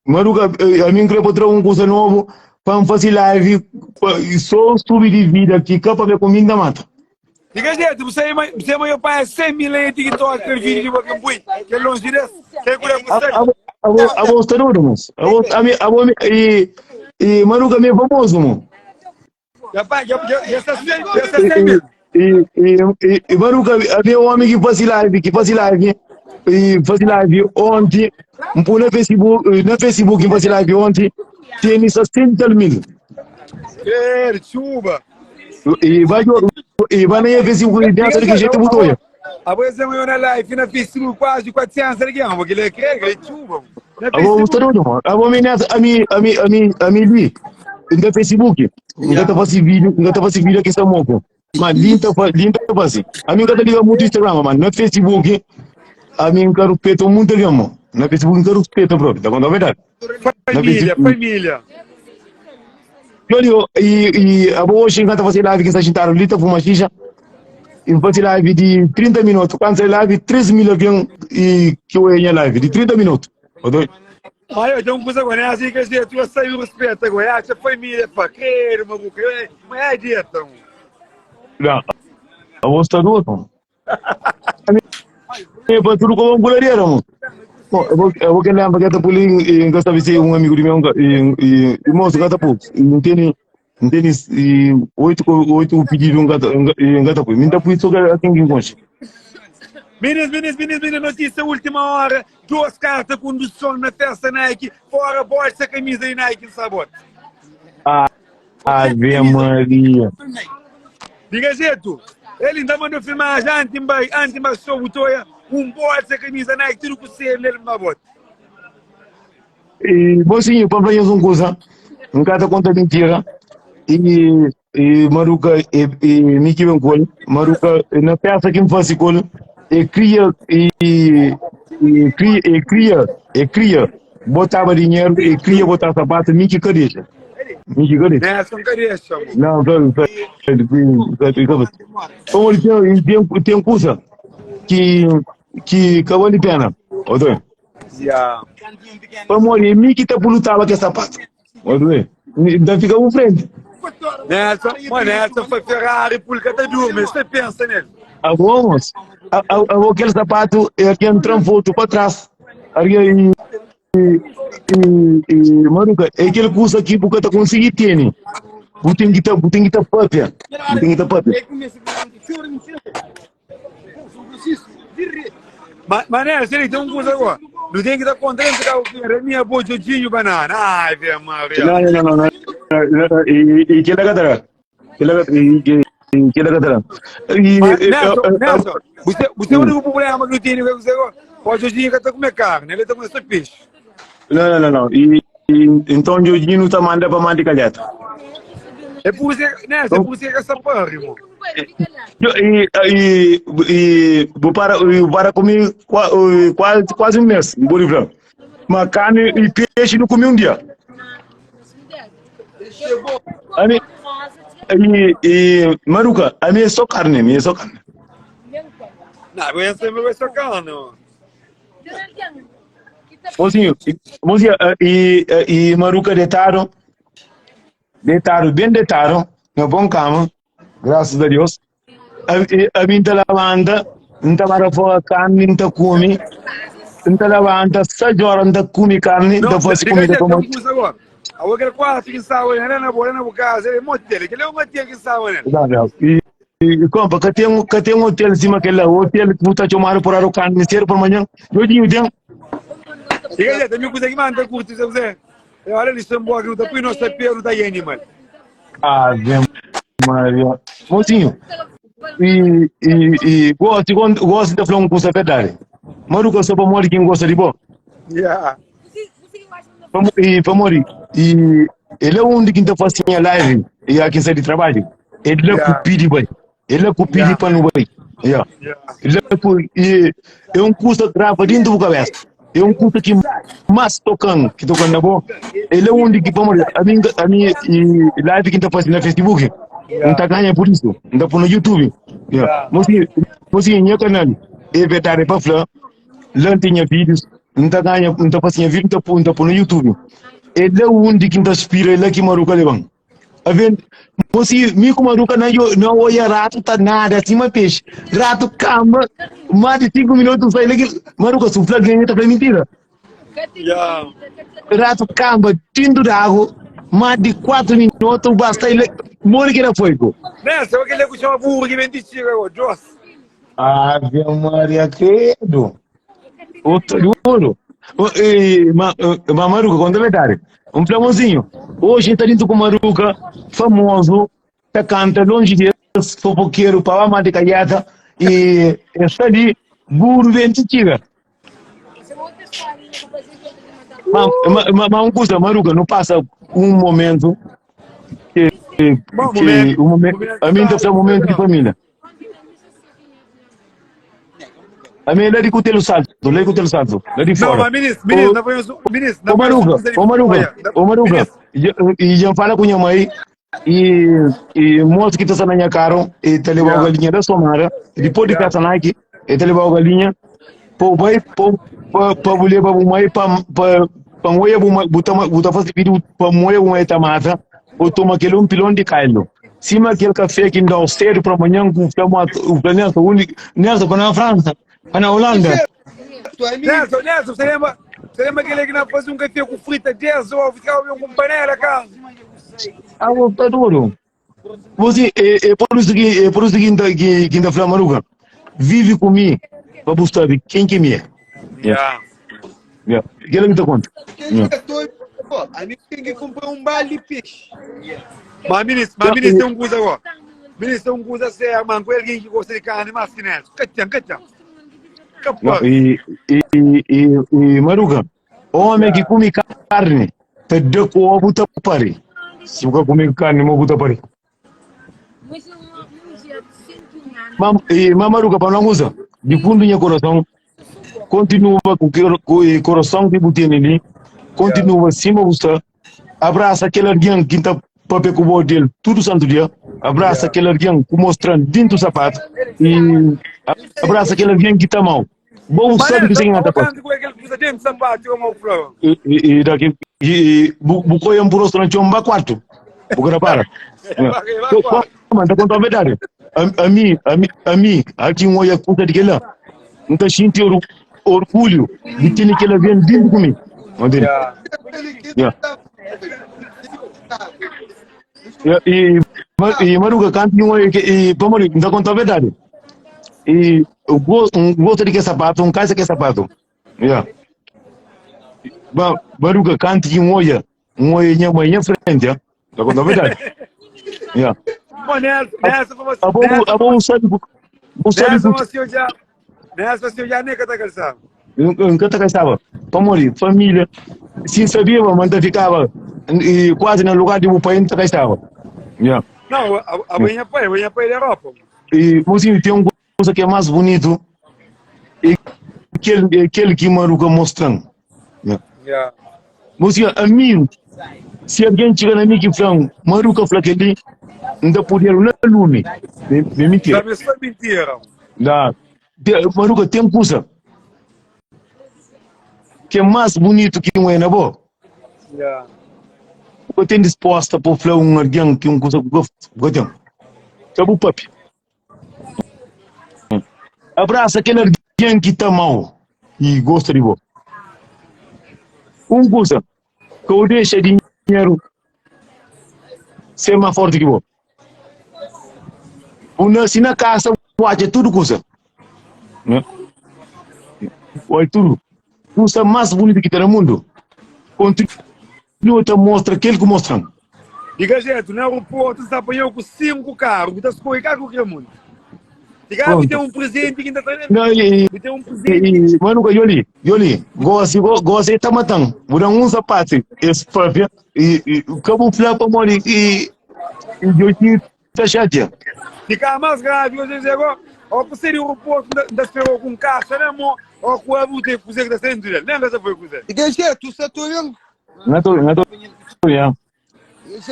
Maruca, a mim queria botar coisa novo para fazer live, só subir de vida aqui, capa de comida mata. E quer dizer, você é meu pai, 100 mil em TikTok, aquele vídeo de Bacambuí, que é longe desse, que é cura você. A voz está doida, moço. E Maruca, é famoso, mano. Rapaz, já está 100 mil. E Maruca, havia um homem que fazia live, ontem, no Facebook, que fazia live ontem, tinha 60 mil. Chuva. E vai na Facebook, dentro que jeito mudou. A voz é uma live na Facebook, quase 400 reais, porque ele é chuva. A voz está doida, mano. A voz a mim, no Facebook, ainda tá fazendo vídeo aqui está moco. Mas linda fazendo. A mim, cada liga muito Instagram, mano. No Facebook, a mim, quero peito muito, mano. No Facebook, quero peito próprio, tá contando a verdade? Família. Eu digo, e a boa hoje encanta fazer live que está sentado ali, tá fumando xixa. E fazer live de 30 minutos. Quando sai live, 3 mil aviões e que eu ia live, de 30 minutos. Mas eu tenho uma coisa agora, assim, quer dizer, tu saiu respeito agora, a família, faqueiro, maluco, mas é dieta. Não, a voz está doida, mano. É para tudo como angularia, mano. Eu vou querer lembrar que tá por ali, em casa de um amigo de meu, e moço, gata pouco. Não tem 8 pedidos em gata pouco. Me dá por isso que eu tenho que encontrar. Meninas, notícia última hora, 2 cartas com condução na festa Nike, fora bolsa, camisa e Nike, sabor. Ave Maria. Diga jeito, ele ainda mandou filmagem, antes só botou bolsa, camisa Nike, tudo que você lê no sabor. E, mocinho, para fazer uma coisa, não quero contar mentira. E Maruca, e Miki Bencol, Maruca, na peça que me faz colo, cria, botava dinheiro, e cria, botava sapato, Miki Cadeja. Nessa, não queria, chamo. Não, como tem coisa que acabou de pena, odoi. Vamos ali, Miki tá lutava com sapato, odoi. Ainda fica um frente. Nessa foi Ferrari, pulca tá dorme, você pensa nele. Vamos, aquele sapato é que entra um foto para trás. Maruca, é aquele curso aqui porque tá conseguindo ter. Butem que tá papia. Mas né, se ele tem coisa agora, não tem que estar contente que a minha bojodinho banana. Ai, velho, Maria. Não. E que é gadara? Que é gadara? Nelson, você é o único problema que não tem, bojodinho que tá com carne, ele tá com esse peixe. Não. Então o Jodinho tá mandando para mandar calhado. É por você que essa porra, irmão. E para comer quase um mês, em Bolívia. Mas carne e peixe não comi um dia. E Maruca, a minha é só carne, Não, eu sempre vou só carne. Mozinho, e Maruca deitaram, no bom cama, graças a Deus. A mim tá lavando, não tá para fora carne, não tá come, não tá lavando, 6 horas não tá come carne, não faz comida como. Agora quarto que sabe, né? Na boa, na casa, é motel, que é um motel que sabe, né? E como, que tem um hotel em cima que é o hotel que você chamar por a carne, ser por manhã, eu digo, E aí, tem coisa que manda curto, você. Olha, eles são boas, não tá por nossa pé, não tá aí, animal. Ave Maria. Mocinho, e gosto de falar uma coisa verdade. Maruca só para morrer quem gosta de bom. Yeah. Famori, e ele é um de quem tá fazendo live e aqui sai de trabalho. Ele é cupido, boy. Ele é cupido para no boy. Yeah. Ele é um curso grava dentro do cabeça. É um curso que mais tocando na boa. Ele é um de que vamos a mim live que tá fazendo no Facebook. Não tá ganhando por isso. Não tá por no YouTube. Yeah. Mas em meu canal é verdade para falar. Lá tinha vídeos. Não tá ganhando, não tá fazendo vídeo, não tá por no YouTube. Ele é um de que tá aspira ele que maruca levando. A ver, você me como maruca não olha rato tá nada assim mas peixe. Rato cama mais de 5 minutos sai ele maruca sufla ganha tá para mentira. Rato cama tindo da água mais de 4 minutos basta ele morre que era fogo. Nessa, eu queria que chama burro que vem de tira, Joss. Ave Maria credo. Outro duro. Maruca, quando é verdade? Um flamozinho. Hoje está dentro com Maruca, famoso, tá canta longe de fofoqueiro, para a de calhada, e está ali, burro vento tira. Mas uma coisa, Maruca, não passa um momento a mim está um momento de família. A minha lei com o telo salto, lei com o telo salto, lei de fora. Não, mas ministro, Maruga, e já fala com a minha mãe, e mostra que está na minha cara, e te levou a galinha da Somara, depois de casa aqui, e te levou a galinha, para mulher, para mãe, para mulher, botar fazer vídeo, para mulher, uma tomata, ou toma aquele pilão de cailo. Cima aquele café que dá o cedo para amanhã, com o planeta único, nessa para na França. Na Holanda. Nelson, você lembra aquele que nós fazíamos um café com frita 10 ovos, ficava com panela, cara? Ah, tá duro. Você, é por isso que ainda fala Maruca, vive comigo, para buscar quem que me é. Aquele que te conta. A gente tem que comprar um balde de peixe. Mas ministro, tem um coisa agora. Ministro, tem um coisa sério, mano, com alguém que gosta de carne, mas que Nelson. Catcham. E Maruca, homem que come carne, te dá com o buta pari. Se você comer carne, não buta pari. Mas Maruca, para não usar, de fundo do coração, continua com o coração que você tem ali, continua cima você, abraça aquele alguém que está para com o dele, tudo santo dia, abraça aquele alguém que mostrando dentro do sapato, e abraça aquele alguém que está mal. Bom, sabe que você ainda está e daqui bucoia um puro restaurante um quarto bucura para mas tá contando a verdade a mim aqui um olha conta de que lá não tá sentindo orgulho de ter que ela vem dentro comigo entende e Maruca canto um olha e vamos não tá contando a verdade e gosto de que sapato, casa que sapato. Maruca canta um olha minha mãe em frente, tá com verdade. Nessa foi você já nem que tá cansado. Nunca tá cansado. Família, se sabia, mas não ficava quase no lugar de um pai, não tá cansado. Não, a minha pai da Europa. E você tem um coisa que é mais bonito é aquele que Maruca mostrando. Mas a mim, se alguém chega na minha que fala, Maruca fala que ele não podia não lume. É mentira. Sabe, isso é mentira. Maruca tem coisa que é mais bonito que um enabo. Eu tenho disposta para falar alguém que coisa que eu tenho. Sabe o papi? Abraça aquele alguém que está mal e gosta de você. Coisa que eu deixo dinheiro ser mais forte que você. Se na casa, pode tudo coisa. Olha tudo. Coisa mais bonita que tem no mundo. Continua a mostrar aquele que mostram. Diga, gente, no aeroporto você apanhou com 5 carros, você escolhe carro que é muito. Diga, me tem um presente que ainda tá dentro. Não, Me tem um presente. Manuka, Yoli, gosta tá matando. Buran um sapato, esse próprio, e camuflar para morrer, e Joji tá chateado. Diga, mais grave, eu dizer agora, ó, por ser o posto da esperou com caixa, né, amor? Ó, com a luta que você está sendo, lembra essa foi coisa? Diga, tu saturando. Não tô, yeah.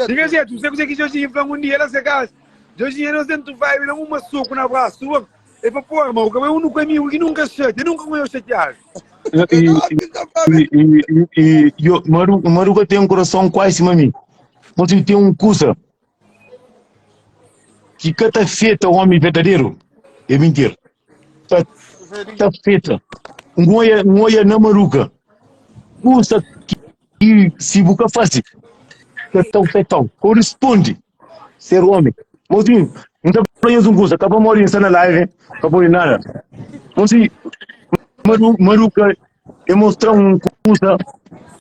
Diga, tu sei que Jorginho foi um dia, ela se casa. Jorginho não sente vai, ele uma soco na braço, é para pôr, irmão, que eu nunca me que nunca chate, nunca conheço chatear. Maruca tem um coração quase mami. Mas ele tem um curso que cada feita o homem verdadeiro é mentira. Tá feita. Ngoia na Maruca. Curso que se busca fácil. Tão feitão. Corresponde ser homem. Mas não tá falando um curso. Acaba morrendo na live. Acabou de nada. Mas Maruca é mostrar um curso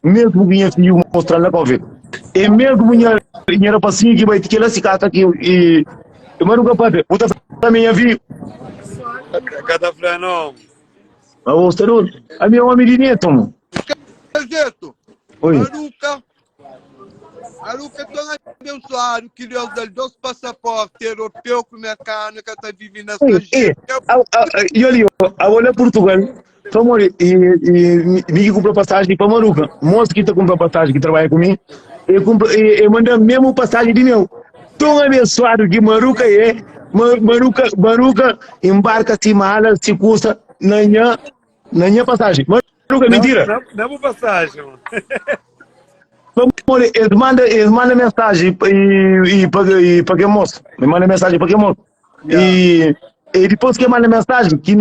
mesmo que minha filha mostrar na Covid. E mesmo minha rapazinha que vai ter que ela se cata aqui e Maruca padre, puta pra minha filha. Cada frano. A você não, a minha homem de neto. Jeito. Oi. Maruca é tão abençoado que Deus dá 2 passaportes europeus com americano que está vivendo na sua gente. Yoli, a olha Portugal. Vamos e me comprou passagem para Maruca. Moço que tá comprando passagem que trabalha comigo. E manda mesmo passagem de meu. Tão abençoado que Maruca é. Maruca embarca-se mala, se custa na minha passagem. Maruca, mentira. Não passagem. Vamos, eles mandam mensagem e para moço. Me manda mensagem para moço. E depois que manda mensagem, que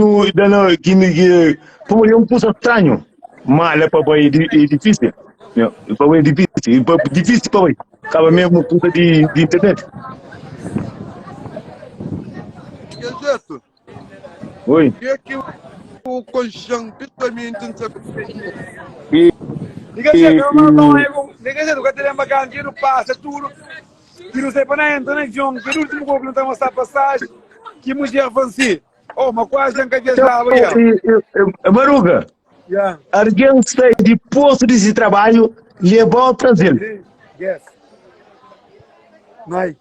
como é um curso estranho. Mal é para é difícil. Para é difícil. Difícil para acaba mesmo curso de internet. Jeito. Oi. E aqui o colchão, principalmente não E Diga, tu que tem bacana, que não passa tudo. Que não sei para nem entrar na John, que no último gol não tem uma passagem, que mulher avanci. Oh, mas quase não quer viajar. Maruca, alguém sai de posto desse trabalho levou ao Brasil. Yes. Vai.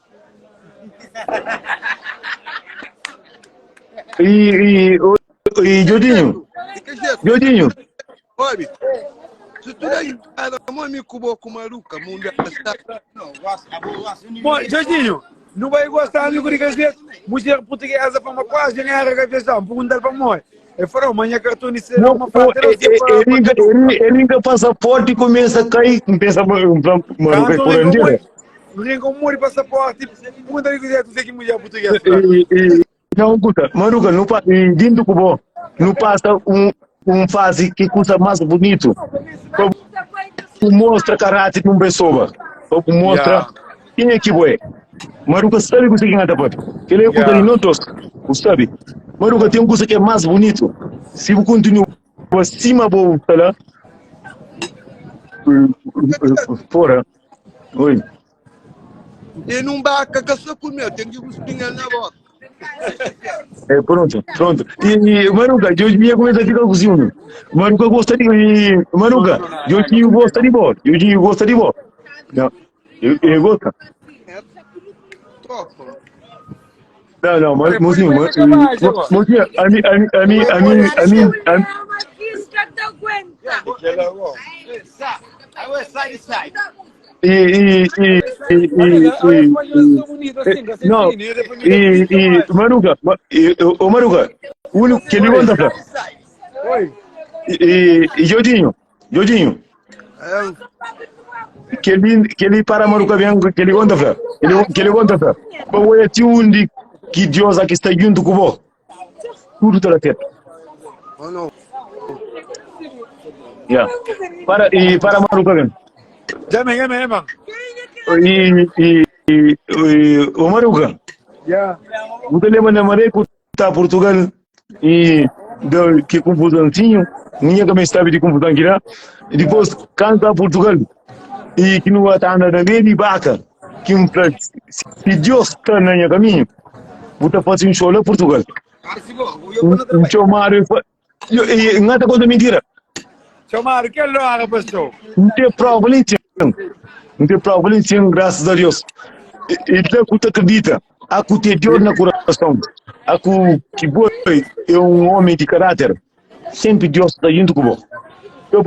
E Jodinho. Olha, se tu daí, cara, mami cubo com Maruca, mundo Bom, Jorginho, não vai gostar de dizer mulher portuguesa para uma quase ganhar a cabeça, perguntar para nós. É fora amanhã cartão de ser uma parte. Ele ainda passaporte e começa a cair, começa a Maruca por onde? Não como morre passaporte, pergunta de dizer tu sei que mulher portuguesa. Não, escuta, Maruca, dentro do cubo, não passa um fase que custa mais bonito. Mostra caráter de uma pessoa. Mostra quem é que é. Maruca sabe o que é que pode. Ele é o que não toca. Sabe? Maruca tem um curso que é mais bonito. Se você continua acima do lá, fora. Oi. E não baca que só comer, tem que cuspinhar na boca. É, pronto. E Maruca, eu ia começar a ficar cozinhando. Maruca gosta de. Maruca, eu gosto de boa. Eu gosto de boa. Eu gosto. Não, mas mozinho, a mim. Não, Maruca, o único que ele conta. Oi. Jodinho, que ele para Maruca bem, que ele conta, que ele conta, para o etiundi que Deus aqui está junto com você, tudo está certo. Oh não. Yeah. Para Maruca bem. Já me mano. O Maruca. Yeah. Você lembra na maré que está Portugal e que confusãozinho, ninguém também estava de confusão aqui lá. E depois canta Portugal e que não está andando bem de vaca, que se Deus está no caminho, você faz um show lá Portugal. Tio Mário, ngata coisa mentira. Tio Mário, que loja, pessoal? Não tem prova, não tem prova, graças a Deus. Ele acredita. Aku tem Deus na coração. Aku que boi é homem de caráter. Sempre Deus está junto com você. Eu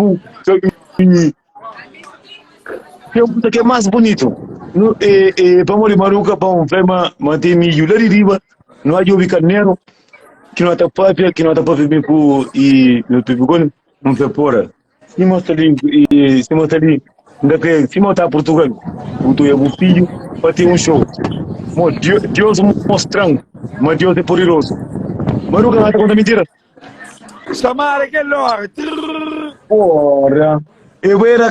que é mais bonito. Para morrer maruca, para um flema, manter milho lá de riba, não há de ouvir carneiro, que não está papel, que não está papel bem por e no tubigão, não foi fora. Se mostra ali, se mostra Portugal, o teu é o filho, para ter um show. Deus mostrando, mas Deus é poderoso. Maruca, não está contando mentira. Samara, que loja? Porra. Eu era a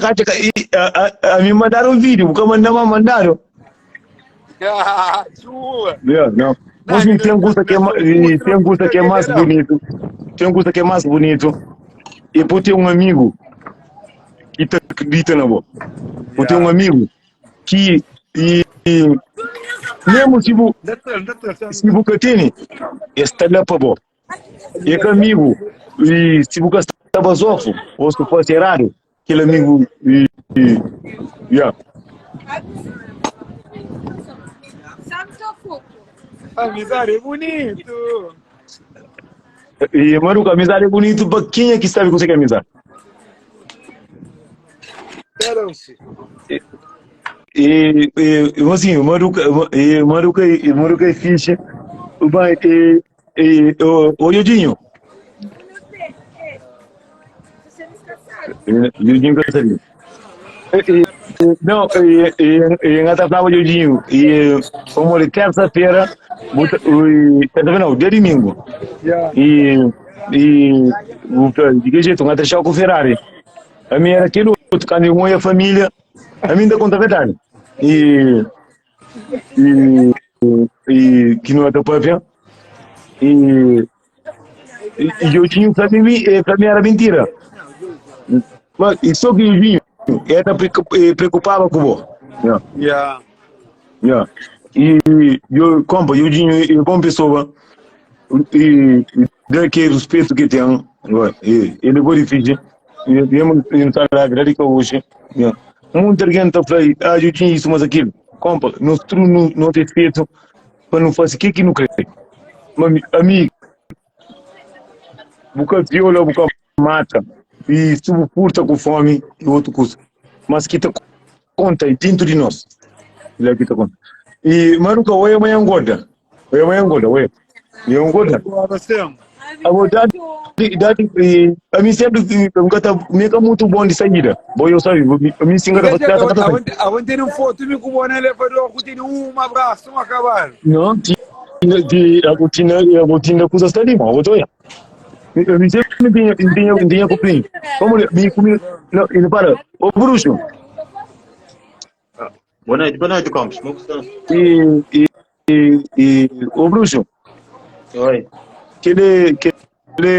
me mandaram um vídeo, porque mandaram. Sua. Não. Mas tem um curso que é mais bonito. Tem um curso que é mais bonito. E por ter um amigo que te acredita na boa. Por ter um amigo que mesmo se você tem, está lá para boa. E que amigo, e se você estava sofro, ou se fosse errado, aquele amigo, Amizade é bonito. E, mano, amizade é bonito para quem é que sabe que você quer amizade. Espera-se. Assim, o Maruca é ficha. O Yudinho. Yudinho Casarinho. Não, engata estava Yudinho. E como de terça-feira, não, de domingo. De que jeito? Engata chá com Ferrari. A minha era aquilo, quando eu ia a família, a minha ainda conta a verdade. E que não é tão papel. E eu tinha para mim era mentira. Mas só que eu vinha, era preocupava com o E eu compro, eu tinha bom pessoa e daquele respeito que tem, ele é difícil. Eu não sei grande que hoje. Muita gente fala, eu tinha isso, mas aquilo. Compra, não respeito para não fazer o que não crê. Amigo, boca viola, boca mata, e se você furta com fome, e outro coisa. Mas que te conta dentro de nós. Ele aqui te conta. E Maruca, oi, amanhã engorda. Oi, amanhã engorda, oi. E engorda. A mim sempre me muito bom de saída. Bom, eu sei, a mim sim, aonde tem foto, me com o boné levador, que tem um abraço, um acabar. Não, a rotina coisa está ali, mas eu me sempre tinha cupim. Vamos não, ele para. O bruxo. Boa noite, Campos. O bruxo. Oi. Ele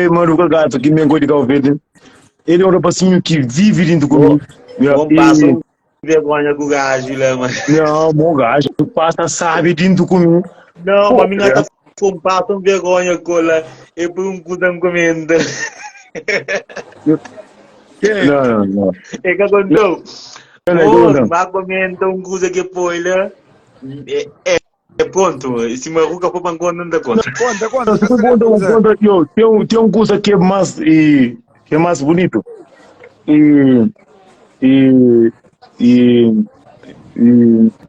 Maruca gato que me engorde de verde. Ele é um rapazinho que vive dentro comigo. Não passa vergonha com o gajo, né, mano? Não, bom gajo, passa, sabe, dentro comigo. Não, mas minha tá com passa vergonha com ela. É por um cudão comendo. Não. É que aconteceu. Não. Mas comenta um coisa que foi lá. É pronto. Se Maruca for para conta, não dá conta. Conta, tem um coisa que é mais bonito.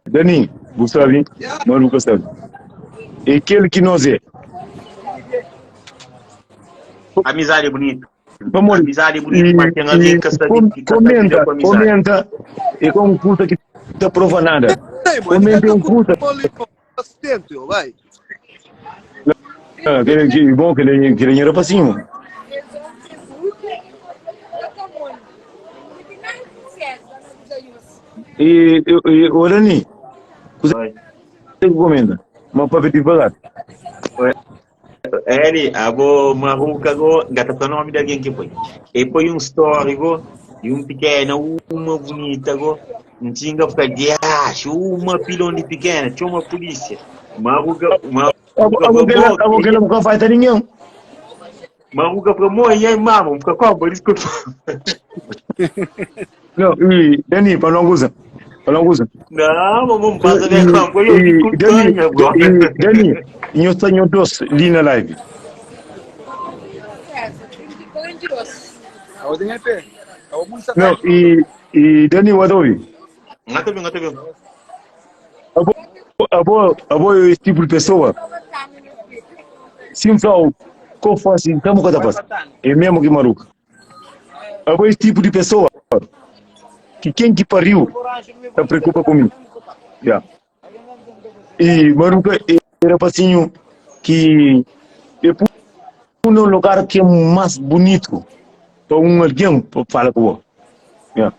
Dani, você sabe? Maruca sabe. É aquele que nós é. Amizade é bonito. Vamos, amizade é bonito, mas tem alguém que está comenta. É com um curso que não prova nada. Comenta um curso. Vai. Que bom que ele era para cima. O Dani, você comenta. Mas para ver devagar. Ele, agora Maruca agora gata para nome de alguém que foi. E foi um histórico de um pequeno, uma bonita agora. Não tinha para guiar, uma pilão de pequena, tinha uma polícia. Maruga Abo que não faz ninguém. Maruga para morrer, mamo, fica com a boa desculpa. Não, Dani, para não usar. Para não usar. Não, vamos passar de campo, eu desculpanha, bro. Dani, eu tenho dois ali na live. A ordem é pé. A ordem está Não, Dani, o Adobe. Não tá bem. Abo esse tipo de pessoa. Se um flau, como faz assim, como que faz? É mesmo que maluco. Abo esse tipo de pessoa que quem que pariu se preocupa comigo. Yeah. E maluca era passinho que é um lugar que é mais bonito para alguém para falar com você. Yeah.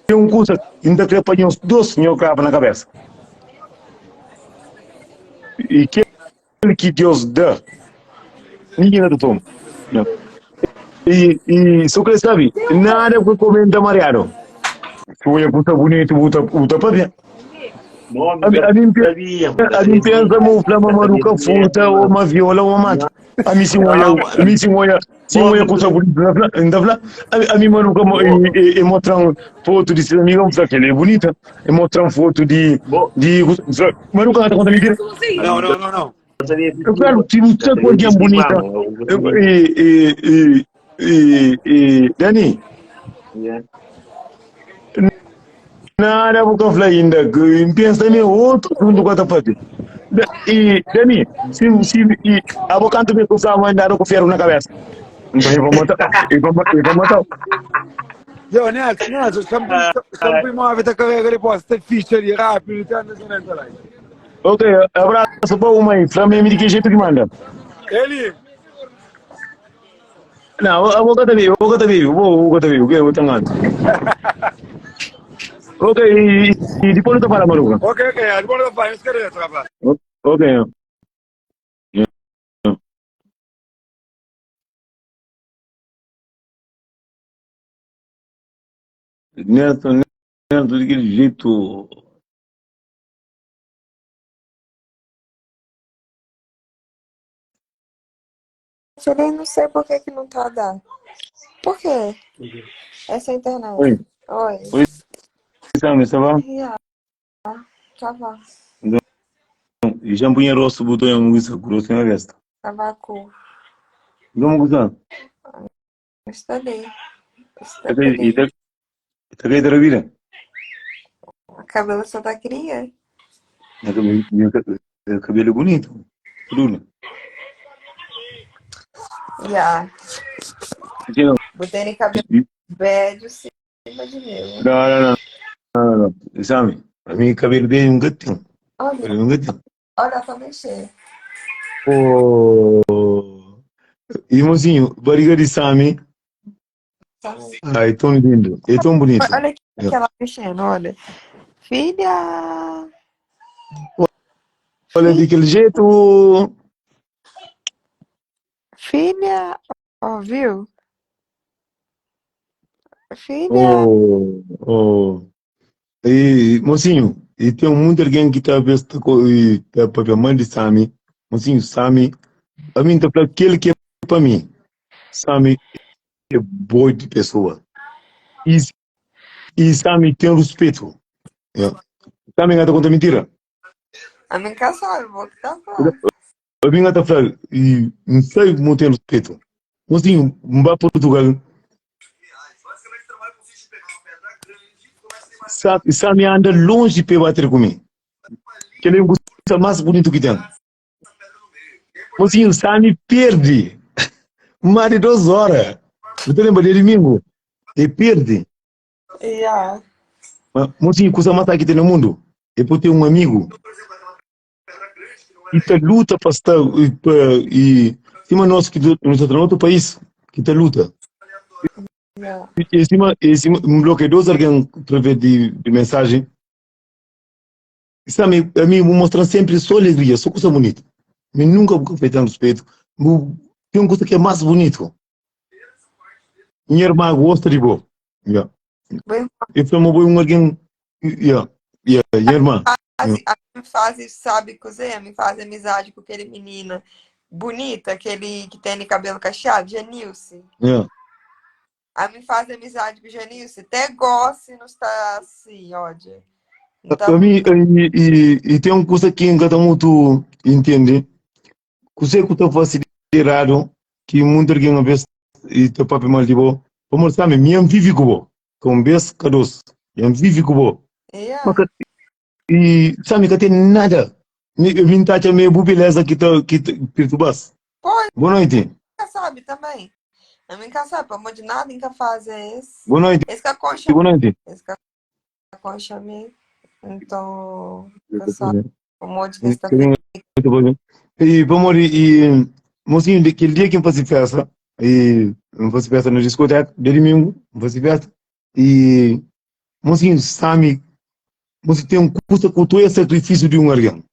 Tem coisa ainda que apanhou os dois senhor cravo na cabeça. E que Deus dá, ninguém é do tom. Yeah. E só que sabe, nada que comenta Mariano. Foi a puta bonito, puta papia. A mim pensa mo flama maruca futa ou uma viola ou uma mata. A mim se moia puta bonito, ainda fala. A mim maruca e mostram foto de sua amiga, mostra que ela é bonita. E mostram foto de maruca tá contando mentira. Não. Eu quero que você com alguém bonita. Dani. Nada vou falar ainda. Pensa em outro mundo que está fazendo. E Dani, se a boca não me custa mais dar o ferro na cabeça. Então eu vou matar. Yo, Nelson, sempre uma vez que eu reposto, tem ficha ali rápido, tem andando lá. Ok, abraço para o mãe. Para mim, de que jeito que manda? Ele. Não, eu vou catar vivo, ok, eu vou tangar. Ok, e depois eu falo, maluca. Ok, agora eu faço, quero trabalhar. Ok. Neto, daquele jeito. Eu nem não sei por que não tá dando. Por quê? Essa internet. Oi, Oi. Sam, ça va? Yeah, ça va. E já punha rosto botão em música, grosso na vesta. Ça va cool. Vamos gostar. Estudei. E tá aí da vida? A cabelo só tá cria. Cabelo bonito. Bruna. Yeah. Botei no cabelo médio, cima de meu. Não. Sam, a mim cabelo bem um gatinho. Olha, tá mexendo. Oh. E mocinho, barriga de Sami. Ai, tão lindo. É tão bonito. Olha aqui que ela mexendo, olha. Filha! Olha daquele jeito. Filha! Ó, viu? Filha! Oh. E, mocinho, e tem muita alguém que está vendo para a mãe de Sami. Mocinho, Sami, a mim está para aquele que é para mim. Sami é boa de pessoa. E Sami tem respeito. Yeah. Sami não está contando mentira. A minha casa sabe, vou que tá falando. A mim está falando, e não sei como tem respeito. Mocinho, vá para Portugal. Sami anda longe para bater comigo. Que ele é o mais bonito que tem. Mocinho, Sami perde. Mais de 2 horas. Você lembra de domingo? Ele perde. Yeah. Mocinho, coisa mais aqui no mundo. É por ter um amigo. E tá luta para estar. E cima nós que nós estamos em outro país. Que tá luta. Yeah. E cima bloqueadores alguém através de mensagem. Sabe, a mim me mostra sempre só alegria, só coisa bonita. Eu nunca vou feito respeito. Tem uma coisa que é mais bonito. Minha irmã gosta de boa. Yeah. Bem, Eu fui uma boa alguém. Yeah. Minha irmã. a me faz, sabe, cozer, me faz amizade com aquele menino bonito, aquele que tem cabelo cacheado, Janilce. Yeah. A me faz amizade com o Janilce, até gosta e não está assim, ódio. A mim, e tem uma coisa que engata muito, entende? Você que está considerado que muito alguém uma vez e teu papo mal de boa, como sabe, minha vive com vez cados, minha vive com Yeah. e sabe que tem nada, me tacha meio beleza que perturbas. Pois, Boa noite. nunca sabe também. Eu nunca sabe, pelo amor de nada, nunca faz esse. Boa noite. Esse que a concha. Boa noite. Esse que a concha me. Então, pessoal, o monte que está feliz. E vamos e mocinho aquele dia que eu faço festa e eu faço festa na discoteca de domingo, faço festa e mocinho sabe, você tem um custo com todo sacrifício de um alguém.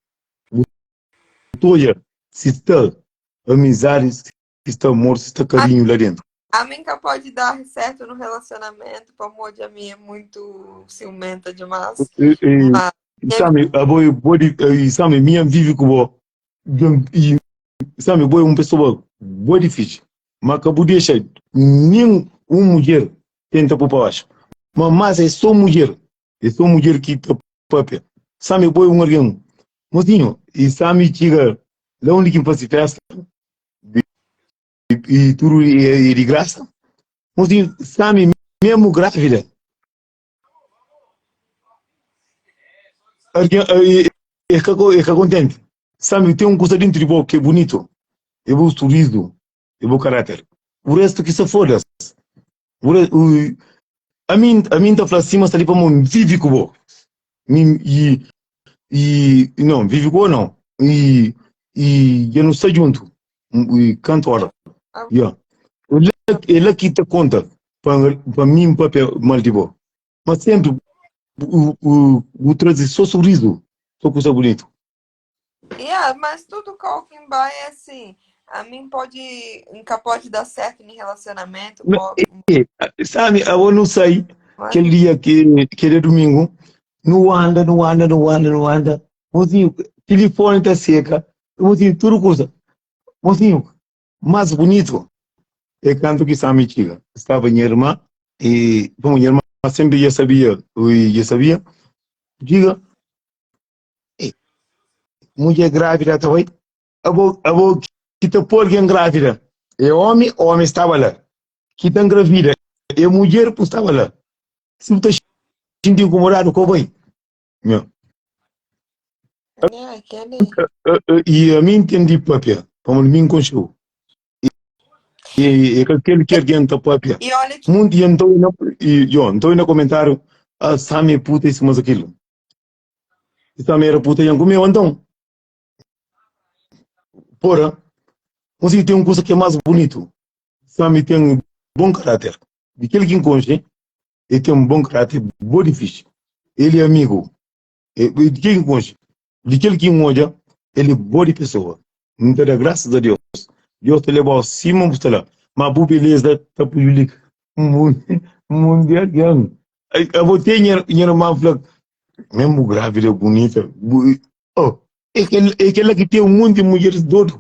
Toda se está amizade, se está amor, se está carinho lá dentro. A minha pode dar certo no relacionamento, pelo amor de mim é muito ciumenta demais. Sabe, a boy, sabe, minha vive com e sabe, boy, uma pessoa boa difícil, mas acabou de deixar nem uma mulher tenta por baixo, mas é só mulher que está papel, sabe, boy, um alguém, mocinho, e sabe, chega lá onde que faz festa e tudo é de graça, mocinho, sabe, mesmo grávida, é contente. Sabe, tem um coisa dentro de boa que é bonito. É bom sorriso, é bom caráter. O resto que se foda. A mim tá pra cima, está ali para mim, vive com o não, vive com não. E eu não sei junto. E canto hora. Yeah. Ele que te conta para mim, papel mal de boa. Mas sempre o trazer só sorriso, só coisa bonita. Yeah, mas tudo Coquimbo Bay é assim. A mim nunca pode dar certo em relacionamento. Sabe, eu não sei, aquele dia que é domingo, não anda. Mozinho, telefone está seca, mozinho, tudo coisa. Mozinho, mais bonito é quando que Sami chega. Estava minha irmã, e bom, minha irmã sempre já sabia, diga, mulher grávida também, abo que te pôr alguém grávida, é homem estava lá, que está grávida, é mulher que estava lá, se você sentir incomodado com bem, e a mim entendi papel, como mim conchou, e aquele que alguém está papel, muito e eu estou no comentário, a Sami puta isso mas aquilo, Sami era puta e comeu então. Porra, você tem uma coisa que é mais bonito. Sami tem um bom caráter. De aquele que encontra, ele tem um bom caráter, bom difícil. Ele é amigo. De quem encontra? De aquele que encontra, ele é boa de pessoa. Então, graças a Deus. Deus te levou acima, você lá. Mas a beleza está por ele. Mundial. Eu vou ter minha irmã falando, mesmo grávida, bonita. Oh, é aquela que tem um monte de mulheres doidas.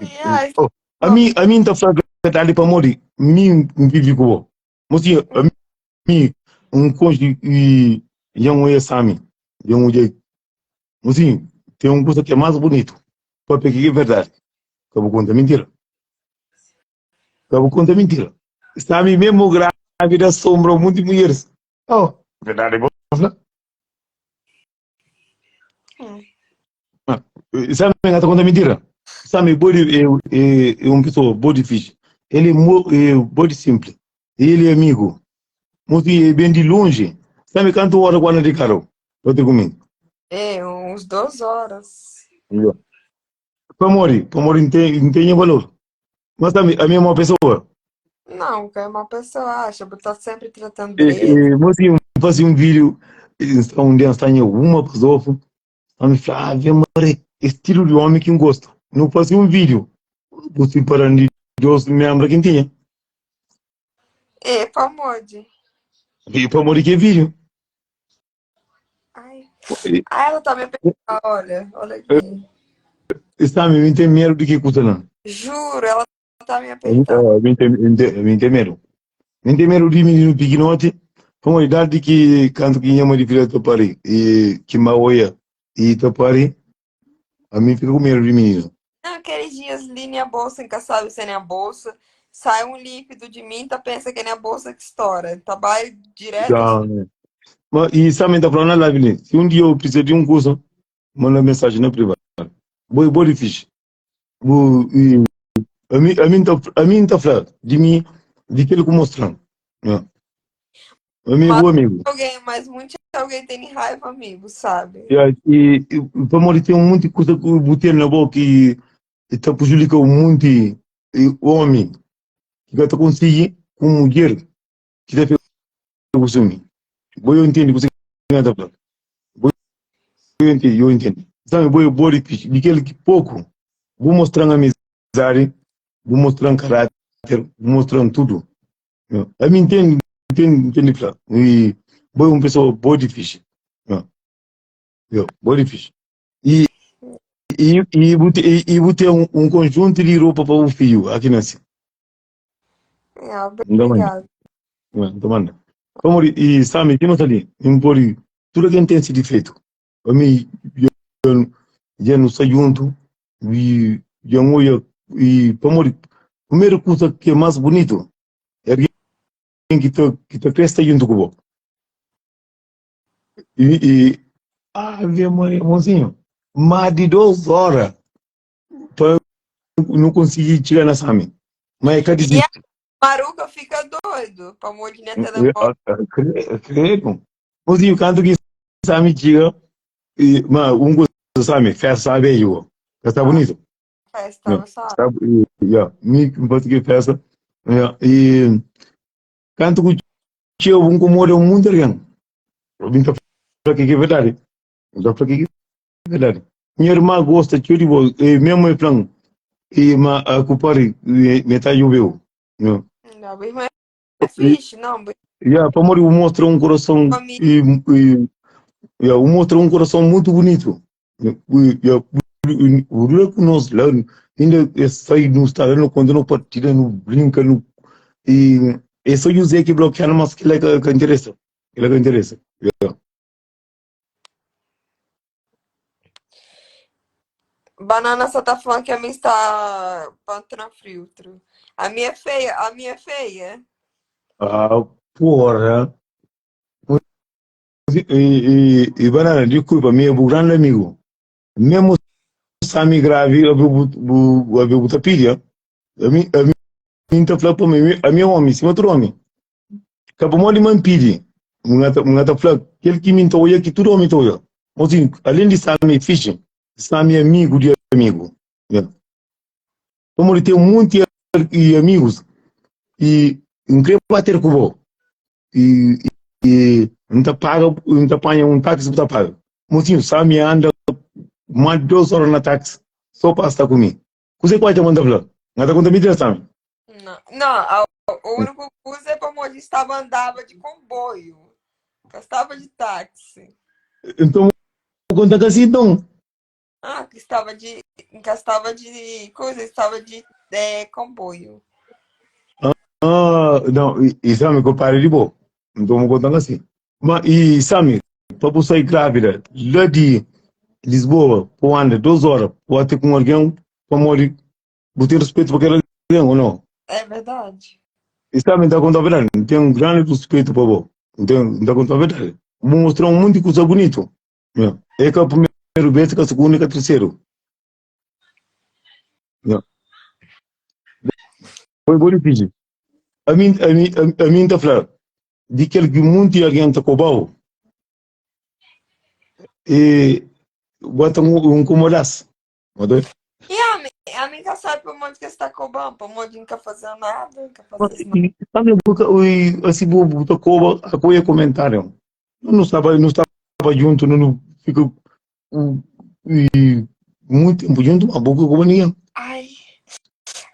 Yeah. Oh, a mim tá falando ali para morrer. Mim vive com mas a mim cônjuge e não é Sami. Não é. Mas tem uma coisa que é mais bonito. Para pegar é verdade. Acabou conta mentira. Sami mesmo grávida sombra um monte de mulheres. Oh, verdade é bom. Sami está conta mentira. Sami body é uma pessoa body fish. Ele é body simples. Ele é amigo. Mas é bem de longe. Sabe quanto hora quando de carro? Eu te comigo. É, uns 2 horas. Para morrer não tem valor. Mas sabe, a minha pessoa. Não, que é uma pessoa acha, tá sempre tratando dele. Mas eu faço um vídeo, um dia está uma pessoa, a me fala, estilo de homem que eu gosto. Não faço um vídeo. Você para de Deus me lembra quem tinha. É, Pamode. E para morrer que é vídeo. Ai. Ah, ela tá me apertando. Olha aqui. Sami, mim tem medo de que coisa não. Juro, ela tá me apertando. Mim tem medo. Mim tem medo de menino pequenote. Com a idade que canto que chama de filha de Topari. E que maoia. E Topari. A mim fica com medo de menino. Não, aqueles dias li minha bolsa, encaçava sem a bolsa, sai um líquido de mim, tá pensa que é minha bolsa que estoura. Trabalho direto Já, assim. mas e Sami tá falando na live, né? Se um dia eu precisar de um curso, manda mensagem na privada. Boa difícil. E a mim tá falando de mim, de que ele mostrando. Mas Amigo, amigo. mas muito alguém tem raiva, amigo, sabe? E para morrer tem um monte de coisa que eu botei na boca e está prejudicando muito homem que está conseguindo com mulher que está pegando o sumi. Eu entendo que você está falando. Eu entendo. Sabe, vou repetir. De aquele que pouco, vou mostrar a amizade, vou mostrar caráter, vou mostrar tudo. Eu me entendo, falar. E vou uma pessoa boa difícil. Boa difícil. E vou ter um conjunto de roupa para o filho aqui nesse. Obrigada. Não manda. Como e Sami, que não ali? Impori tudo que tem sido feito. A mim, já não sei junto e já moia e para primeira coisa que é mais bonito é alguém que te presta junto com você. Ave Maria, mozinho, mais de 2 horas para não conseguir chegar na Sami. Mas é que E a Maruca fica doido pra morrer na telefone. credo. Mozinho, canto que Sami chega, mas coisa, Sami, festa sabe aí, festa bonito. Festa, sabe? Me consegui festa. E canto que chega, incomoda muito alguém. Eu vim para que é verdade. Então, para que é verdade. Minha irmã gosta de tipo, mesmo em plan, e a culpar metade eu vejo. Não, minha irmã é fixe, não. Para morrer, mostra um coração mostra um coração muito bonito. O Lula que nós lá ainda sai no Instagram quando não partilha, não brinca, e é só dizer que bloquear, mas que é que interessa. Que é que interessa. Banana só tá falando que a minha está pantando filtro. A minha é feia, Ah, porra. E Banana, desculpa, meu grande amigo. Mesmo Sami grave, eu vou botar pilha. A mim tá falando para mim, a minha homem, se outro homem. Acabou de man pilha. Mungata falando, aquele que me entoia, que tudo homem entoia. Mas além de Sami fishing, Sami é amigo de amigo. Como ele tem um monte de amigos e não quer bater com o e não tá paga, não tá apanha um táxi, não tá paga. Mocinho, Sami anda mais de 2 horas na táxi só para estar comigo. Você pode mandar falar? Não tá contando mentira, Sami? Não, o único coisa é para onde estava andava de comboio. Gastava de táxi. Então, conta assim, então. Que estava de coisa, estava de comboio. Não, e Sami, que eu parei de boa. Então, vou contar assim. Mas, e Sami, para você ir grávida, lá de Lisboa, para anda 2 horas, pode ter com alguém, para morrer, botar respeito para aquele alguém ou não? É verdade. E Sami, está contando a verdade. Tem um grande respeito para você. Está contando a verdade. Vou mostrar um monte de coisa bonita. É que a primeira vez, que a segunda e que a terceira. Foi difícil. A mim está falando de que muito alguém está cobrando e bota incomodasse. E a minha sabe para onde que está cobrando, para onde não quer fazer nada, não quer fazer nada. Sabe, assim, botar cobra, a coisa comentário. Não estava junto, não fica muito tempo junto, uma boca com ninguém. Ai,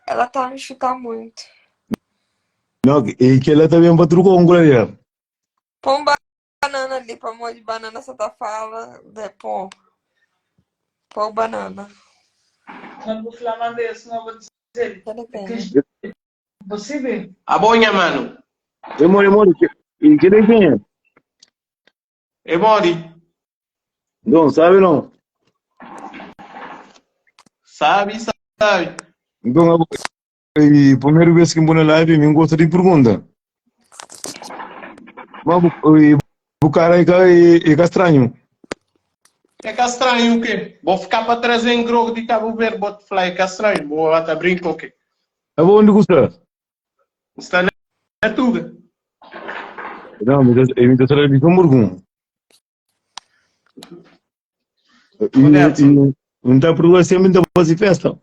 ela tá me chutando muito. Não, e que ela também bateu com a mulher. Põe banana ali para molho de banana, você tá fala, pô banana. Não vou falar desse, não vou dizer. Possível? A bonha, mano. Emori, que nem E mori. Não, sabe não? Sabe. Então, a primeira vez que eu vou na live, eu gosto de pergunta. Mas o cara é estranho. É que é estranho o quê? Vou ficar para trazer em grogo de Cabo Verde, vou te falar, é que é estranho. Vou até brincar o quê? É onde custa? Está na Tuga. Não, mas é muito estranho de Hamburgo. E não está por lá sempre a fazer festa.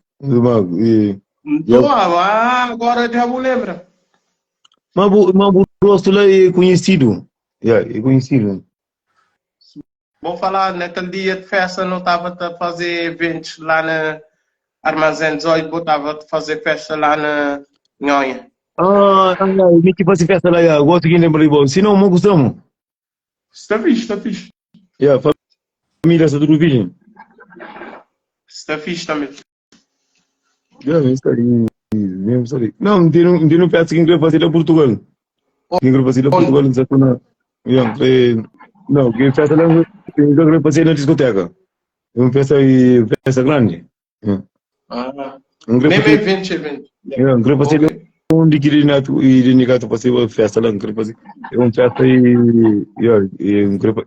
Então, agora já vou lembrar. Mas o rosto lá é conhecido. É conhecido. Vou falar, naquele dia de festa, não estava a fazer eventos lá na Armazém 18, vou estava a fazer festa lá na Nhonha. Me que fazer festa lá, eu gosto de lembrar de se não, não gostamos. Está fixe. Família, essa tudo bem. Está fixe também. Está aí. Não, não peço que fazer lá Portugal. Quem fazer lá Portugal, não sei como. Não, que festa lá, eu fazer na discoteca. É uma festa grande. Nem evento. Eu fazer onde queria ir na casa fazer uma festa lá, é uma festa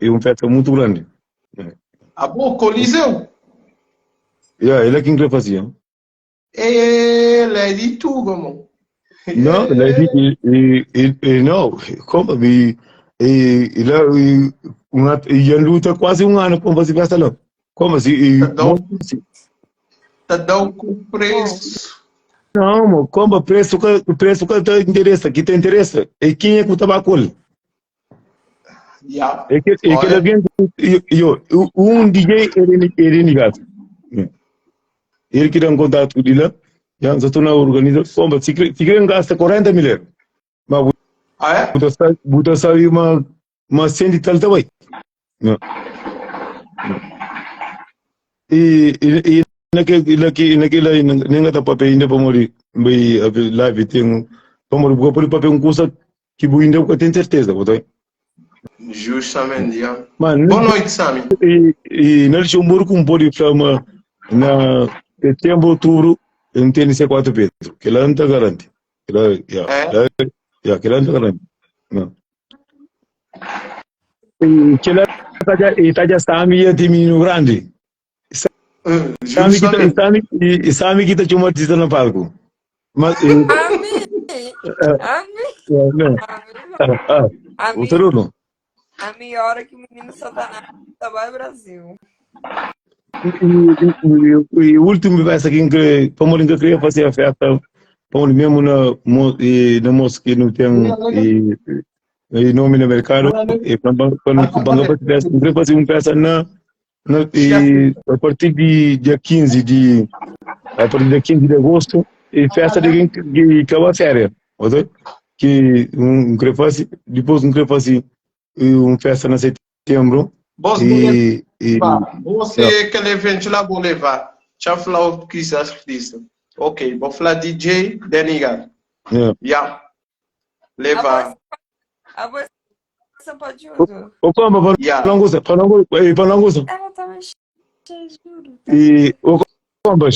é uma festa muito grande. Ah, bom, Coliseu? Ele é quem quer fazer. Ele é de Tuga, mano. Não, não, como ele luta quase ano para fazer festa lá. Como assim? Tá dando com preço. Não, mas como o preço que te interessa, é quem é que o tabaco? É que alguém, um DJ ele ligado. Ele que dá um contato com ele, já se torna organizado, como se querem gastar 40 mil, mas você sabe uma cento e tal também. E naquela nem ada papel ainda para morrer, bem live tem para morrer por papel custa que bu ainda eu tenho certeza, botai. Justamente, já. Boa noite, Sami. E na Luxemburgo pode falar na setembro, outubro, em tênis 4 Pedro, que lá não está garante. Que lá não está garante. E que lá está já Sami e Timino grande. Sami que está chamando artista no palco. Mas a minha hora que o menino Satanás vai Brasil. E o último vez que como ninguém queria fazer a festa, como mesmo na moça que não tem nome no mercado, e quando fazer uma festa a partir de dia 15 de agosto, e festa de que acaba a férias, que depois uma festa em setembro. Você aquele evento lá vou levar. Já falar o que quiser artista. Ok, vou falar DJ Denigar. Já. Levar. A voz pode tudo. O como para não gostar. Ela tá me juro. E o como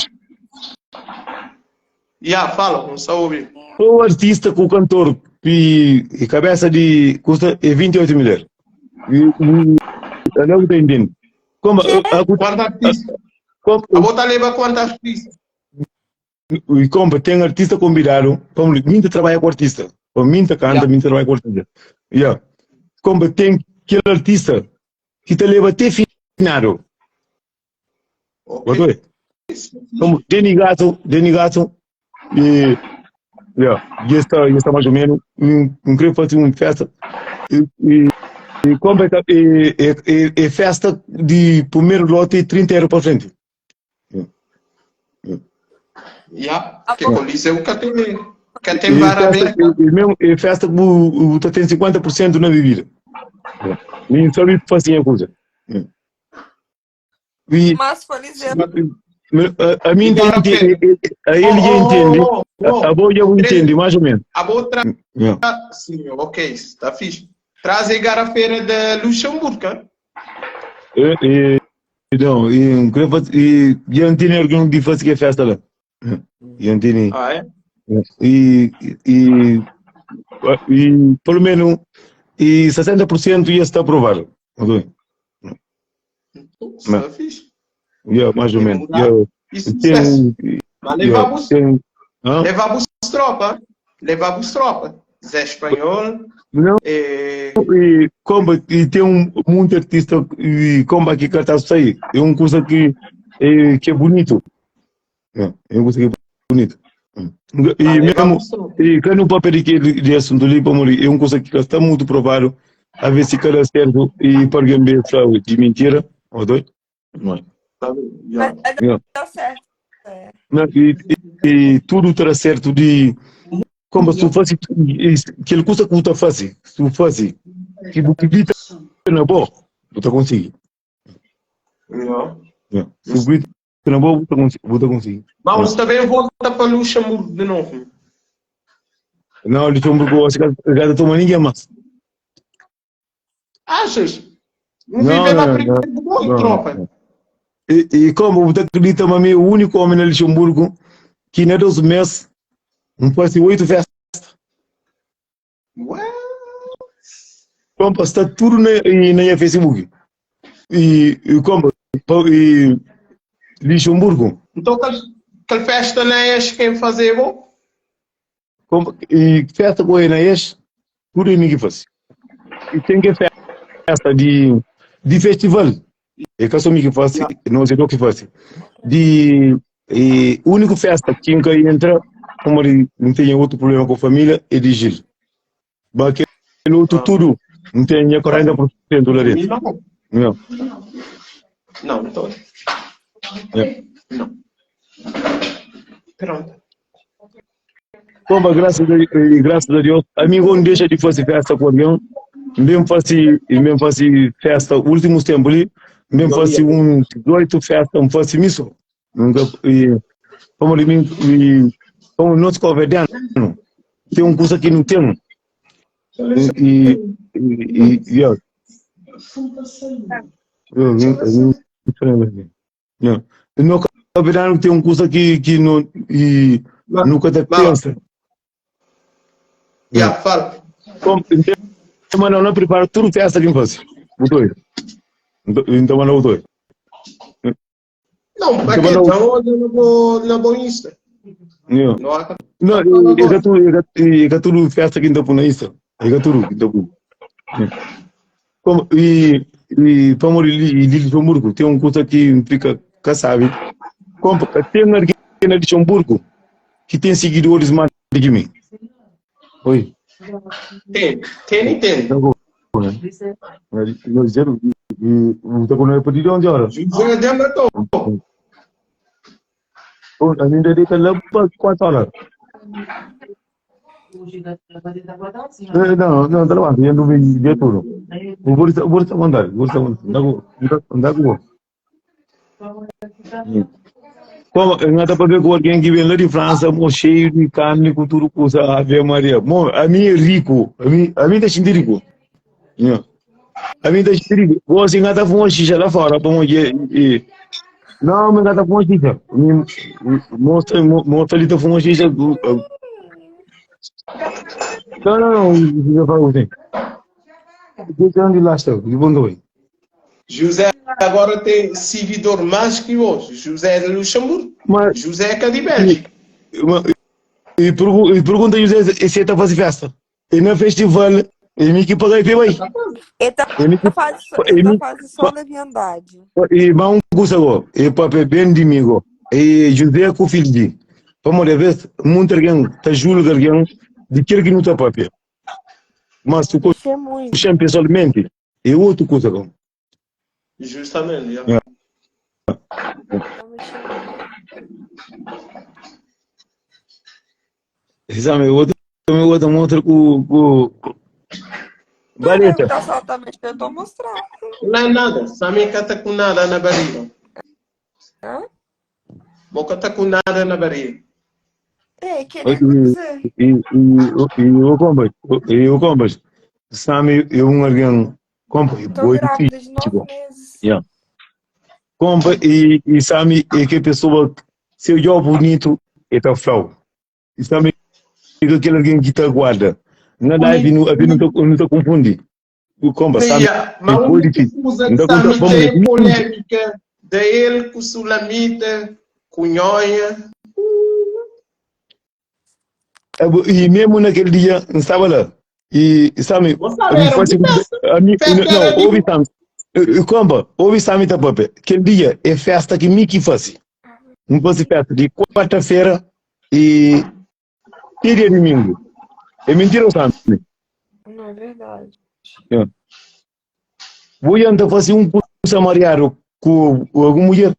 Já, fala, não só ouvir. o artista com o cantor e cabeça de custa 28 mil. Eu não estou entendendo. Como quantos artistas? Eu vou levar quantos artistas? E como tem artista convidado, como minta trabalha com artista, como minta canta, minta trabalha com artista. Como tem aquele artista que te leva até final. Okay. Como Denigato, e está mais ou menos, queria fazer uma festa, e como é festa de primeiro lote 30 euros para frente. Que Coliseu que tem vara aberta. E festa que tem 50% na bebida. Nem sabe fazer a coisa. E Mas Coliseu. a mim entende, a ele já entende, a boa já entende, mais ou menos. A outra, sim, ok, está fixe. Trazer a feira de Luxemburgo, hein? Não, já não tem alguém de fazer festa lá. Já não tem. Ah, é? E pelo menos 60% já está aprovado. Está fixe. Mais ou menos. Isso Tem, mas levamos tropa. Levamos tropa. Zé Espanhol. Não, e tem muito artista e como que canta isso aí. É uma coisa que é bonito. É uma coisa que é bonito. E mesmo quando o papel de assunto ali para morrer, é uma coisa que está muito provado. A ver se cada certo e para alguém ver de mentira. Ou dois? Não é? Tá certo. E tudo está certo de como se tu fosse aquele coisa que tu faz, se tu faz que tu acredita na boa, tu consegue. Se tu acredita na boa, tu consegue. Mas também volta para Luxemburgo de novo. Não, Luxemburgo, acho que já toma ninguém mais. Achas? Não vive na primeira tropa. E como você acredita, mas o único homem na Luxemburgo que nem 12 meses não pode ser 8 festas. Como está tudo na Facebook. E como Luxemburgo. Então, que festa não é quem fazer bom? E festa com ele é tudo é ninguém faz. E tem que festa de festival. É que só me faz, não sei o que faz. E único festa que quem entra, como ele não tem outro problema com a família, é de Gil. Mas aquele outro tudo, não tem 40% lá dentro. Não. Não, então. Não. Pronto. Como graças a Deus, a mim não deixa de fazer festa com alguém, mesmo fazer festa, últimos tempos ali, mesmo fazer 18 festas, fazer isso. Como nós convidamos, tem uma coisa que não tem. Não convidamos tem uma coisa que não nunca te pensa. Fala. Mas não prepara tudo festa que faz. Então, não o dois. Não, para que então na boa Insta. Não, é tudo festa que ainda põe isso. É tudo que ainda põe. Como e para morrer de Luxemburgo tem uma coisa que fica sabe. Como tem alguém na Luxemburgo que tem seguidores mais de mim. Oi. Tem. Eu zero e tá com para de onde hora? José Demato. A gente dedica lá para 4 horas. Não, tá lá, eu não vi tudo. Vou te mandar. Como não dá para ver com alguém que vem lá de França, cheio de carne, com tudo coisa, Ave Maria. A mim é rico, a mim tá sentindo rico. A mim tá sentindo rico. Você não tá fumando xixi lá fora, para não, mas não tá fumando xixi. Mostra ali tá fumando xixi. Não, eu falo assim. Deixa onde lá está, de bom doido. José agora tem seguidor mais que hoje. José de Luxemburgo. José é cá de Bélgica. E pergunta a José se está fazendo festa. E no festival, ele que paga IP aí. Ele faz só leviandade. E mas coisa agora, e papel bem de mim e José com filho de. Vamos ver, muito alguém está julgando alguém de que não está papel. Mas tu puxa pessoalmente, é outra coisa agora. Justamente, Exame, outra mostra com Não, Bareta. tá só tá mexendo, eu tô mostrando. Não é nada. Sami tá com nada na barriga. Hã? Boca tá com nada na barriga. É, queria dizer. O Combas. Sami, eu alguém compra Tô boi grávida de 9 tipo. meses. Yeah. Compra e Sami é que pessoa se eu jogo bonito é tá flau. E Sami é aquele alguém que tá guarda. Na live não tá confunde. O Combas Sami Mas é o boi que difícil. usa Não de tá conta Sami vamos é polêmica de ele com Sulamita, com Nhonha. e mesmo naquele dia estava lá e Sami Você a mim era faz de festa. a mim Festa não era de... ouve Sami Comba ouve Sami tá papai aquele dia é festa que me que faz não fosse festa de quarta-feira e dia de domingo é mentira Sami Não é verdade. vou andar fazer curso mariado com alguma mulher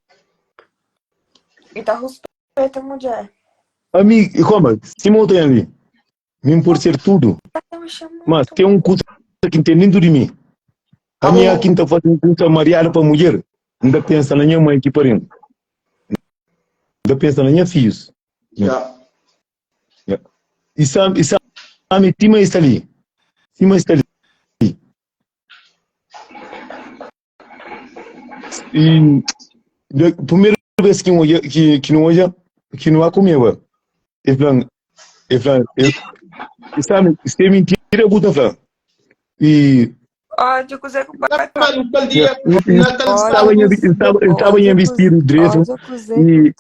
E tá respeita a mulher. a mim Comba se monta ali me por ser tudo Tá me chamando. mas tem curso que entendendo de mim a minha quinta faz curso mariado para mulher ainda pensa na minha mãe que parente ainda pensa na minha filhos Já. e Sami Tima está ali e a primeira vez que não olha que não há comida e plan Sami se é mentira buta flan e Ódio que usei com o pai. Mas naquele dia, naquele estava em vestir o dresso Ódio que usei.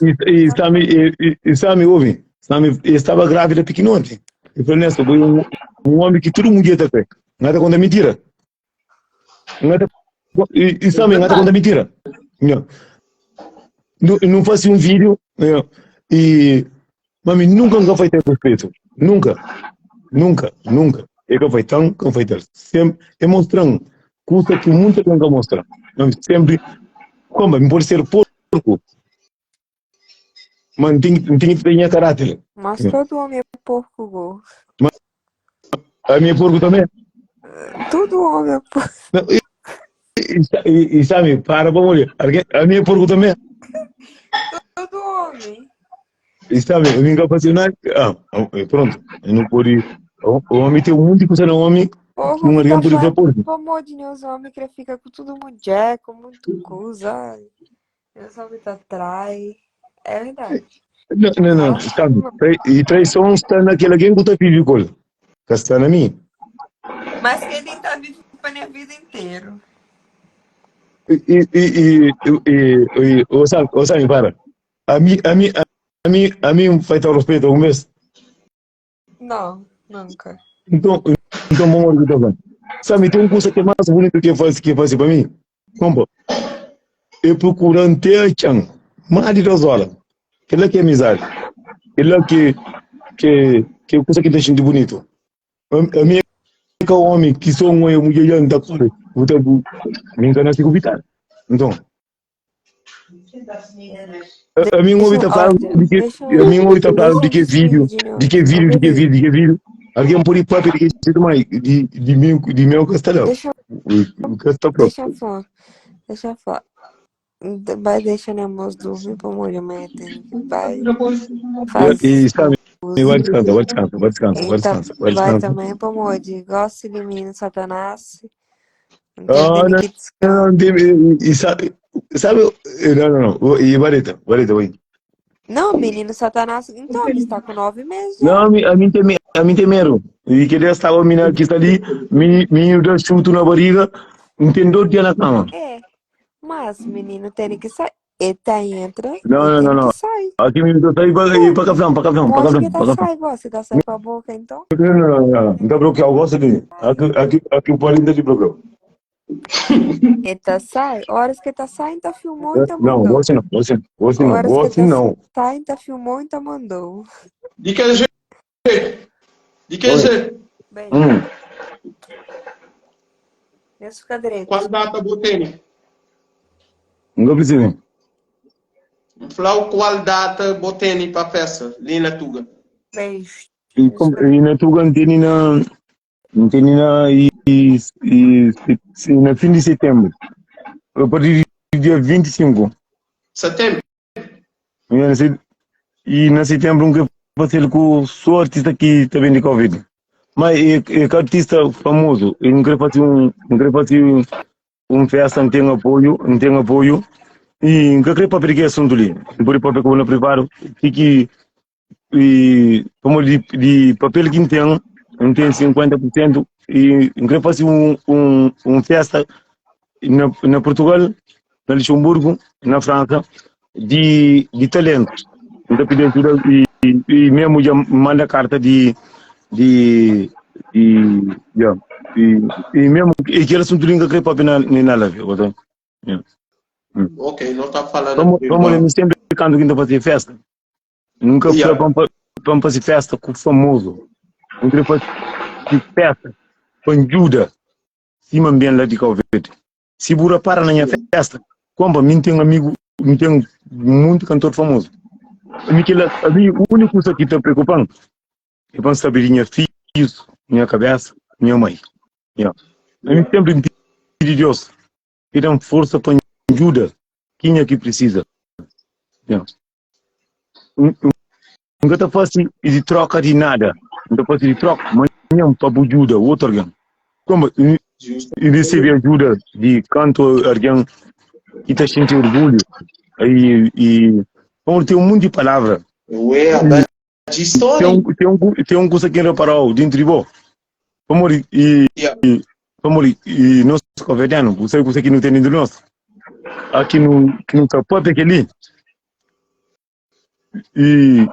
e Sami ouve Sami estava grávida pequenote e falou nessa foi um homem que todo mundo ia ter nada conta mentira nada e Sami nada conta mentira não fazia um vídeo e mami nunca foi ter respeito nunca é que foi tão que foi ter sempre é mostrando coisa que muita gente não mostra sempre como me pode ser porco mas tem que ter caráter Mas todo homem é porco, Gol. a minha porco também Todo homem é porco. e Sami para mulher a minha porco também Todo homem. e Sami eu nunca fazia nada pronto eu não pode o homem tem muita coisa no homem que Porra, um que alguém tá pode fazer porco falando amor de Deus, homem que fica com tudo mulher, com muito coisa. Deus homem tá trai. É verdade. não Sami e traição está naquele alguém que tá pedindo que está na minha Mas que ele tá vivo pra minha vida inteira. o Sami para a mim vai ter respeito um mês Não, nunca. então vamos ver também Sami tem uma coisa que é mais bonita que faz para mim como eu procurando ter chão mais de 2 horas aquilo que é amizade aquilo que coisa que deixa de bonito a minha que o homem que sou uma mulher da cor me engana se vital então a mim ouve tá falando a mim ouve tá falando de que vídeo alguém por aí para pedir que mais de meu castelo o castelo Deixa eu falar. Vai deixando a moça dormir pra mulher amanhã tem que vai. e sabe vai descansar Vai também pra mulher de gosta de mim, Satanás. não Que descansa. e sabe não e vareta oi Não, menino Satanás, então ele está com 9 meses já. não a mim tem medo e que ele estava a menina que está ali me dá chuto na barriga não tem dor na cama Mas menino tem que sair. Ele entra não que sair. aqui me dá sair para café Mostra que tá sai, você tá saindo pra boca então? não dá bloquear eu gosto de aqui o parente de bloqueio Ele tá sai? Horas que tá saindo, tá filmou e tá não mandou. você não Horas que tá saindo, tá filmou e tá mandou. De que jeito? Bem. Nesse fica direito. Qual data botei? Não precisa. Falar qual data botei para festa ali na Tuga. Beijo. E na Tuga tem Entendi no fim de setembro. A partir do dia 25. Setembro. E na setembro nunca passei com só artista que também de Covid. Mas é artista famoso. Eu não quero fazer um festa, não tem apoio. E não quero para que assunto ali. Por papel que eu não preparo. Como de papel que não tem 50%. E não quero fazer um festa na Portugal, na Luxemburgo, na França, de talentos. Então, pedir ajuda e mesmo já manda carta e mesmo que eles não têm que para na live. Ok, não está falando. Vamos sempre quando ainda fazer festa. Nunca para fazer festa com famoso. Nunca fazer festa com ajuda. Se me bem lá de Covid. Se bura para na minha festa, como me tem amigo, me tem muito cantor famoso. A única coisa que está preocupando é para saber minha filhos, minha cabeça, minha mãe. A mim sempre me pedi Deus que dê força para ajuda quem é que precisa. Nunca está fácil de troca de nada. Não está fácil de troca, mas não para ajuda outro alguém. Como receber ajuda de canto alguém que está sentindo orgulho e como tem um monte de palavras. De história. Tem um curso aqui em Reparou, de Intribó. Como nós convertemos, você que não tem de nós. Aqui no Capote aquele. E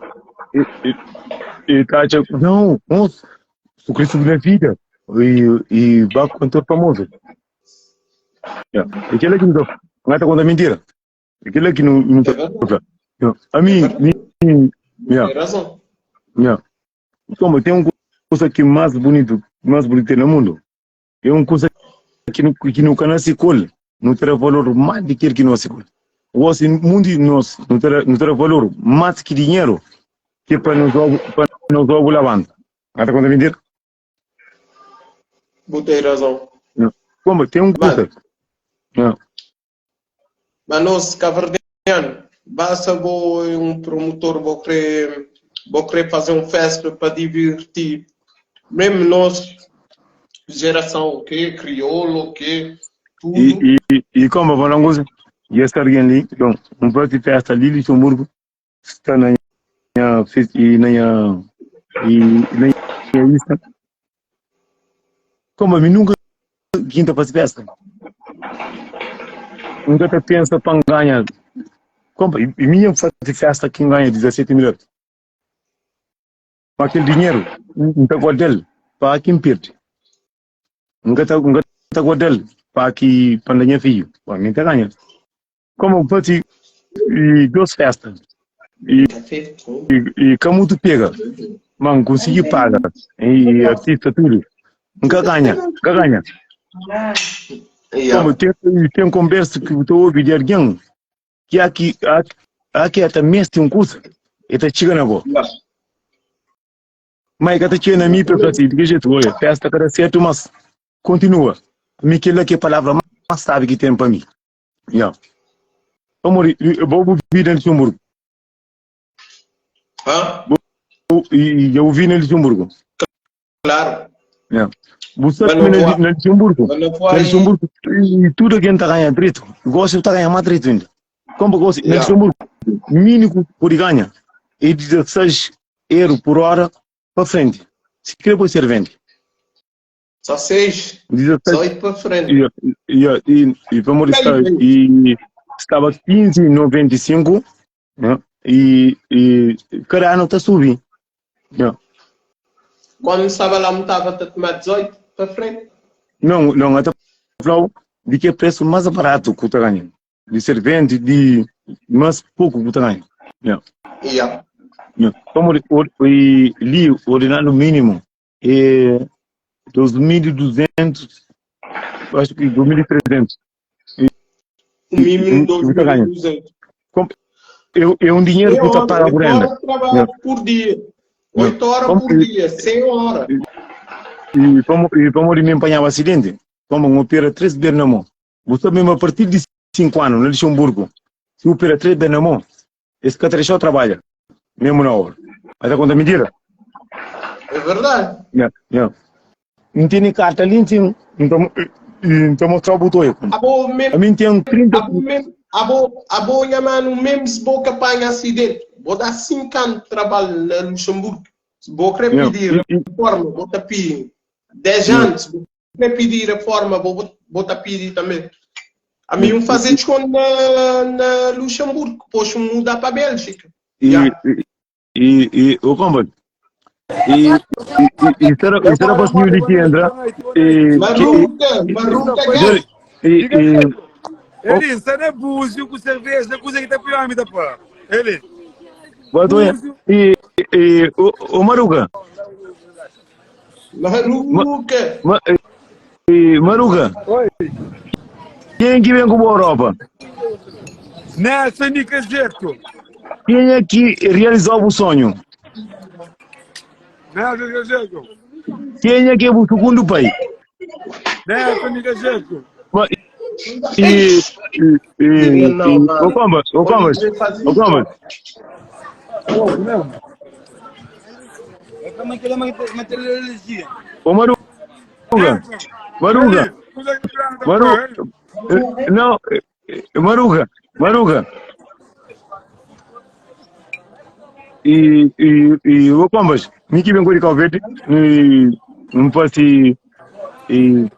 tá não, o Cristo da vida. E vai cantor famoso. Aquele que não está contando mentira. Aquele que não está. A mim, tem razão. Como tem uma coisa que mais bonito no mundo. É uma coisa que não canal cola, não terá valor mais do que não se cola. O mundo não terá valor mais que dinheiro que para nos jogos lavando. Está contando mentira? Tem razão. Como tem uma coisa. Mas nós, caverdiano, basta um promotor vou querer fazer uma festa para divertir. Mesmo nós, geração que crioulo, que tudo. E como vou não gosto? E esta alguém ali, então, um prato de festa ali em Luxemburgo, está na lista. Como eu nunca quinta faz festa. Nunca te pensa para ganhar. Como e minha festa quem ganha 17 mil. Para aquele dinheiro, não está guardado para quem perde. Nunca está guardado para que para minha filho, para mim está ganha. Como pode duas festas e como tu pega, mas consegui pagar e artista tudo, nunca ganha. Como tem conversa que tu ouve de alguém que aqui até mesmo tem um curso e está chegando agora. Mas que está chegando a mim para assim, de jeito olha, festa cada certo, mas continua. Me que a palavra mais sabe que tem para mim. Vamos vou ouvir no Luxemburgo. E eu ouvi no Luxemburgo. Claro. Você no Luxemburgo. E tudo que está ganhando preto. Gosto de estar ganhando mais preto ainda. Como gosto no Luxemburgo, mínimo por ganhar é 16 euros por hora para frente. Se quer pode ser vende. Só 6. 18 para frente. E vamos estar estava 15,95, e cada ano está subindo. Quando estava lá, não estava a tomar 18 para frente? Não, até falou de que é preço mais barato que está ganhando. De servente, de mais pouco que está ganhando. Como li o ordenado mínimo é 2.200, acho que 2.300. O mínimo 2.200. É um dinheiro que está para a grande. 8 horas por dia. 8 horas por dia, 100 horas. como ele me empanhava acidente, como um opera 3 vezes na mão. Você mesmo a partir de 5 anos, no Luxemburgo, se opera 3 vezes na mão, esse catrechão trabalha, mesmo na hora. Mas a conta mentira. É verdade. Yeah. Não tem nem carta ali, então mostrar o botão aí. A mim tem 30... A boa mano, mesmo se boca apanha acidente, vou dar 5 anos de trabalho no Luxemburgo. Se vou querer pedir reforma, vou te pedir. 10 anos, se vou querer pedir reforma, vou te pedir também. A mim fazer desconto na Luxemburgo, depois mudar para a Bélgica. O combat. Será para o senhor de que entra? Maruca, Ele, você não é búzio com cerveja, não é que tá pirâmide, pô. Ele. O Maruga. Maruga. Oi. Quem que vem com a Europa? Nelson Nicajeto. Quem é que realizou o sonho? Nelson Nicajeto. Quem é que é o segundo país? Nelson Nicajeto. O Combas. O Maruga. Não, Maruga. E o Combas, me que vem com o Calvete, não posso ir.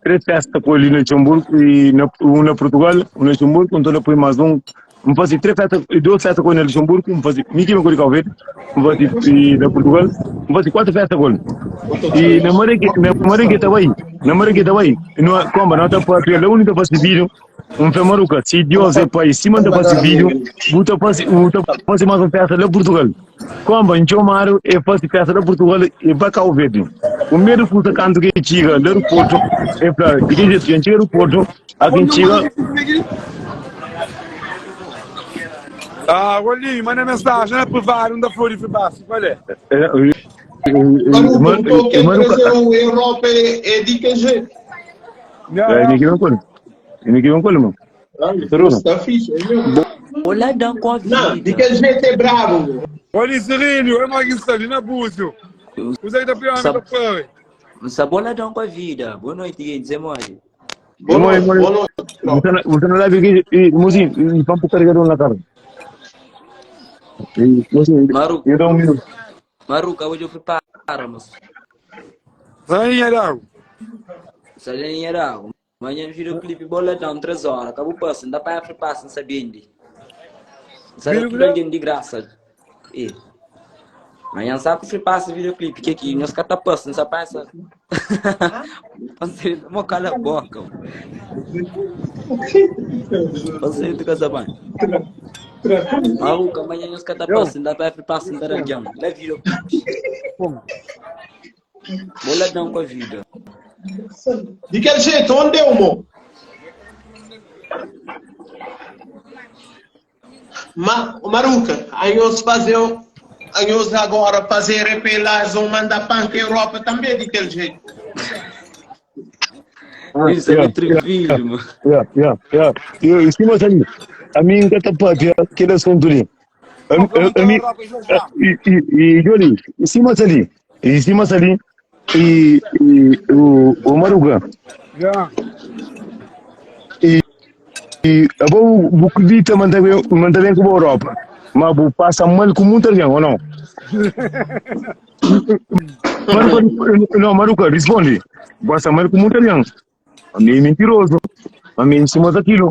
3 festas com ele no Luxemburgo e na Portugal, no Luxemburgo, então depois mais não faço 3 festas, 2 festas com ele no Luxemburgo, não faço Miki me com ele, não faço na Portugal, não faço 4 festas com ele. E na Marinha estava aí, como não está para ter, a única faz vídeo, Maruca, se Deus é pai, se manda faz vídeo, buta faz mais uma festa na Portugal. Como em Chomaro é faz festa na Portugal e vai cá o vídeo. O medo que canto que chega no aeroporto é para que chega no aeroporto, aqui chega. Olhinho, manda mensagem, não é por vários, não dá flor de baixo, qual é? Maruca, quem trazeu a Europa é de que jeito? Ninguém vão com ele, mano. Está fixe, é mesmo? Boladão com a vida. Não, de que jeito é bravo. Olha, Serínio, é mais isso ali, não é búzio. Os aí da pirâmide da pão. Você boladão com a vida. Boa noite, dizer mais. Boa noite. Você não leva aqui, mozinho, vamos para carregar na cara. Maruca, eu dou 1 minuto. Maruca, hoje eu preparo, moço. Sainha, Arau. Sainha, Arau. Amanhã vira o clipe boladão, 3 horas. Acabou passando, dá para ir passando, sabendo. Sabe que não de graça. Amanhã sabe que passa videoclipe, que aqui nós tá passando, só passa. Você não cala a boca. Você tu casa bem. Maluco, amanhã nós tá passando, dá para passando da região. Leva videoclipe. Boladão com a vida. De que jeito? Onde é o mo? Maruca, aí nós agora fazer repelas ou mandar pan para a Europa também de aquele jeito. Isso é trevilho, mano. Eu estima ali. A mim que tá pode que eles são tudo. A mim e Joli, estima ali. E o Maruga. E a boa bucdita mantém com a Europa. Mas vou passar mal com muita gente, ou não? Não, Maruca, responde. Passa mal com muita gente. A mim é mentiroso. A mim em cima daquilo.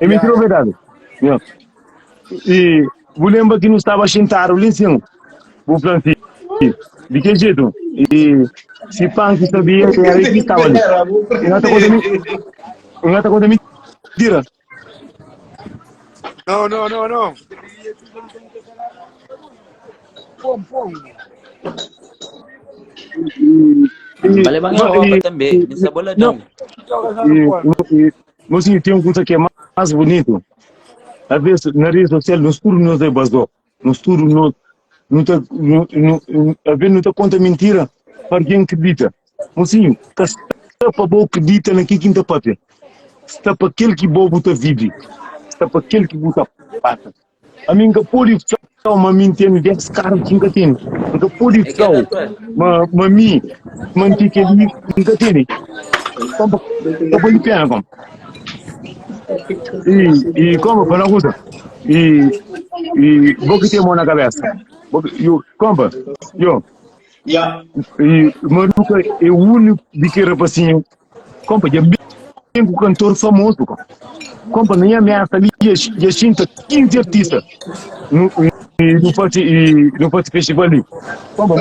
É mentira ou verdade? E vou lembrar que não estava sentado ali em cima. Vou plantar. De que jeito? E se Punk sabia que era que estava ali. Não está contando mentira. Não. Vale bem a Europa também, nessa boladão. Mas tem uma coisa que é mais bonito. Às vezes, na rede social, no escuro não se basou. No escuro não conta mentira. para quem acredita. Mocinho, que está para boa acredita na quinta papel. Está para aquele que bobo tá vive. Está para aquele que buta pata. A mim que pode ficar uma mentira de caras que nunca tem. Que pode É que é ficar uma mim manter que ele nunca tem. Como para lhe pena como. E como para não usa. E vou que ter mão na cabeça. Eu como eu e Maruca é o único de que rapazinho. Como já bem com cantor famoso. Como nem ameaça ali e a cinta 15 artistas. No parte festival ali. Como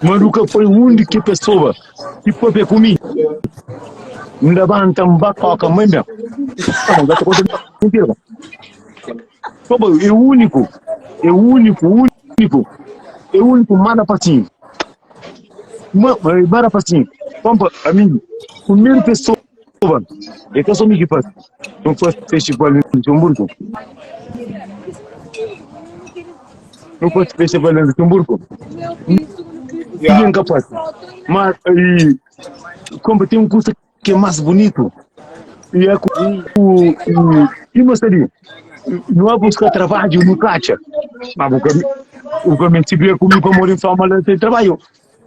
Maruca foi a única pessoa que foi comigo. Ainda levanta um baco com a mãe. Como gato coisa mentira. Como é o único. É o único manda patinho. Manda patinho. Como a mim, primeira pessoa é que eu sou que faz. Não faz festival em Luxemburgo. Não faz festival em Luxemburgo. Não é capaz. Mas como tem um curso que é mais bonito. E é e mostraria. Não é buscar trabalho no caixa. Mas o que me tiver comigo para morir em fama lá tem trabalho.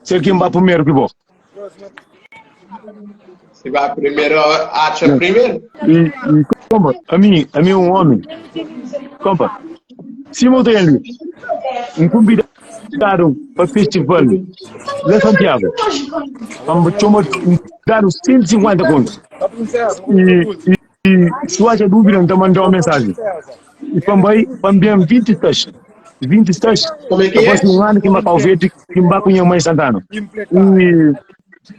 Se quem vai primeiro que vou. Se vai primeiro, acha primeiro. E como? A mim é um homem. Como? Se eu tenho ali, um convidado para o festival de Santiago, vamos dar os 150 contos. E se acha dúvida, então mandar uma mensagem. E também 20 testes. 20 testes. Depois de um ano que me calvete, que me vai com a mãe Santana.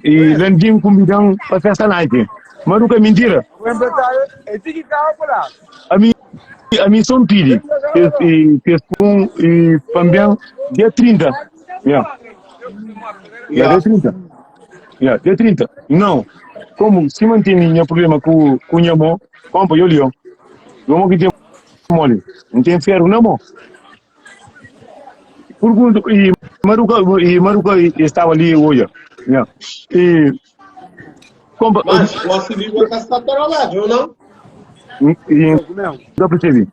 E Landim convidam para a festa night. Mas nunca é mentira. A mim são pedi. E também dia 30. Dia 30. Dia 30. Não. Como se mantém o problema com o Nhamo, como eu ligo. Vamos que tem mole. Não tem ferro, não, amor. E Maruca estava ali hoje. E como Mas você vive com essa trabalho, não? Não percebi.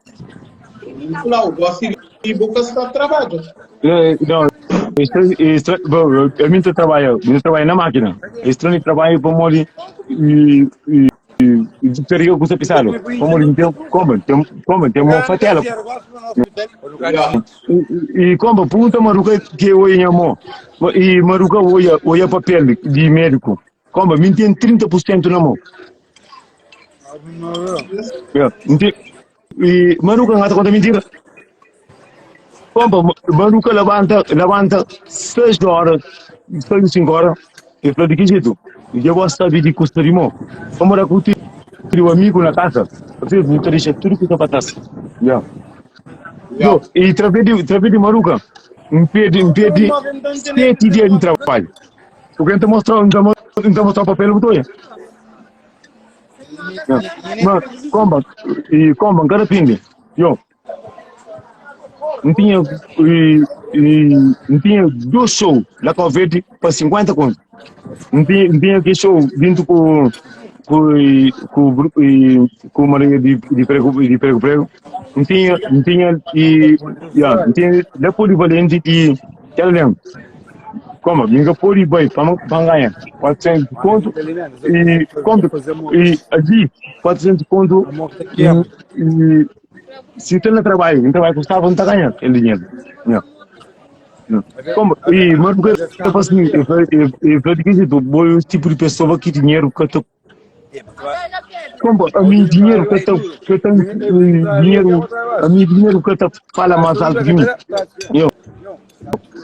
Não, você vive com essa trabalho. Não, eu trabalho na máquina. Estranho trabalho para mole e teria que ser pisado. Como tem uma fatela. E como puta Maruca que eu ia amor. E Maruca olha papel de médico. Como me tem 30% na mão. E Maruca não conta mentira. Como Maruca levanta 6 horas, 5 horas. E falou de que jeito? E eu gosto de custa de mão. Como era que o amigo na casa. Eu vou te deixar tudo que está para trás. E através de Maruca, impede 7 dias de trabalho. O que não mostra o papel do mas como cada fim não tinha 2 shows lá com a verde para 50 contos. Não tinha que show vindo com o Marinha de prego. Não tinha depois de valente e ela lembra. Como? Ninguém pode ir bem para ganhar 400 conto e ali 400 conto e se tem no trabalho, então vai custar não está ganhando aquele dinheiro. Como? E mas porque eu faço assim, eu o tipo de pessoa que dinheiro que eu como a mim dinheiro que eu tenho dinheiro a mim dinheiro que eu fala mais alto que mim.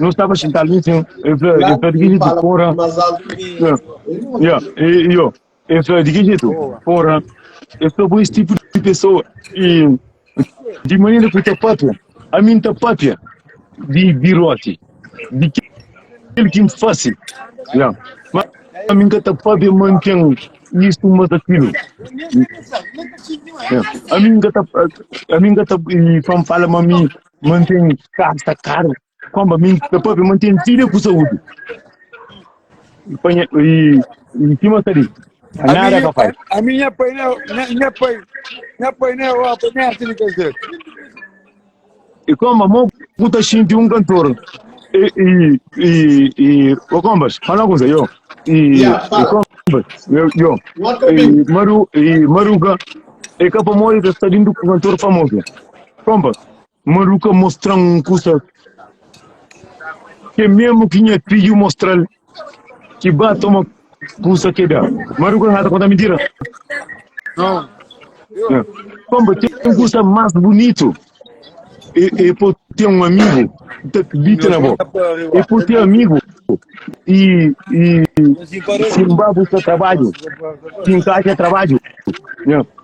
Não estava sentado ali, eu falei de fora. Eu falei de jeito fora. Eu sou esse tipo de pessoa e de maneira que eu papia, a mim tá papia de virote, de aquele que me fácil. Mas a mim tá papia mantém isso mas aquilo. A mim tá e fala mami mantém caro. Como a mim, depois eu mantenho filho com saúde. e cima ali. Nada capaz. A minha painel, minha painel, ó, painel, assim, quer dizer. E como a puta shinti cantor. O Combas, fala com você, eu. Combas, eu. Maruca, é capa mole que está dentro do cantor famoso. Combas, Maruca mostra coisa que mesmo que tinha filho mostrar que bate uma coisa que dá. Maruca não está contando mentira. Não. Combas, tem coisa mais bonito. E por ter amigo, bita na boca. E por ter amigo, e Zimbabwe está trabalho, se encaixa trabalho.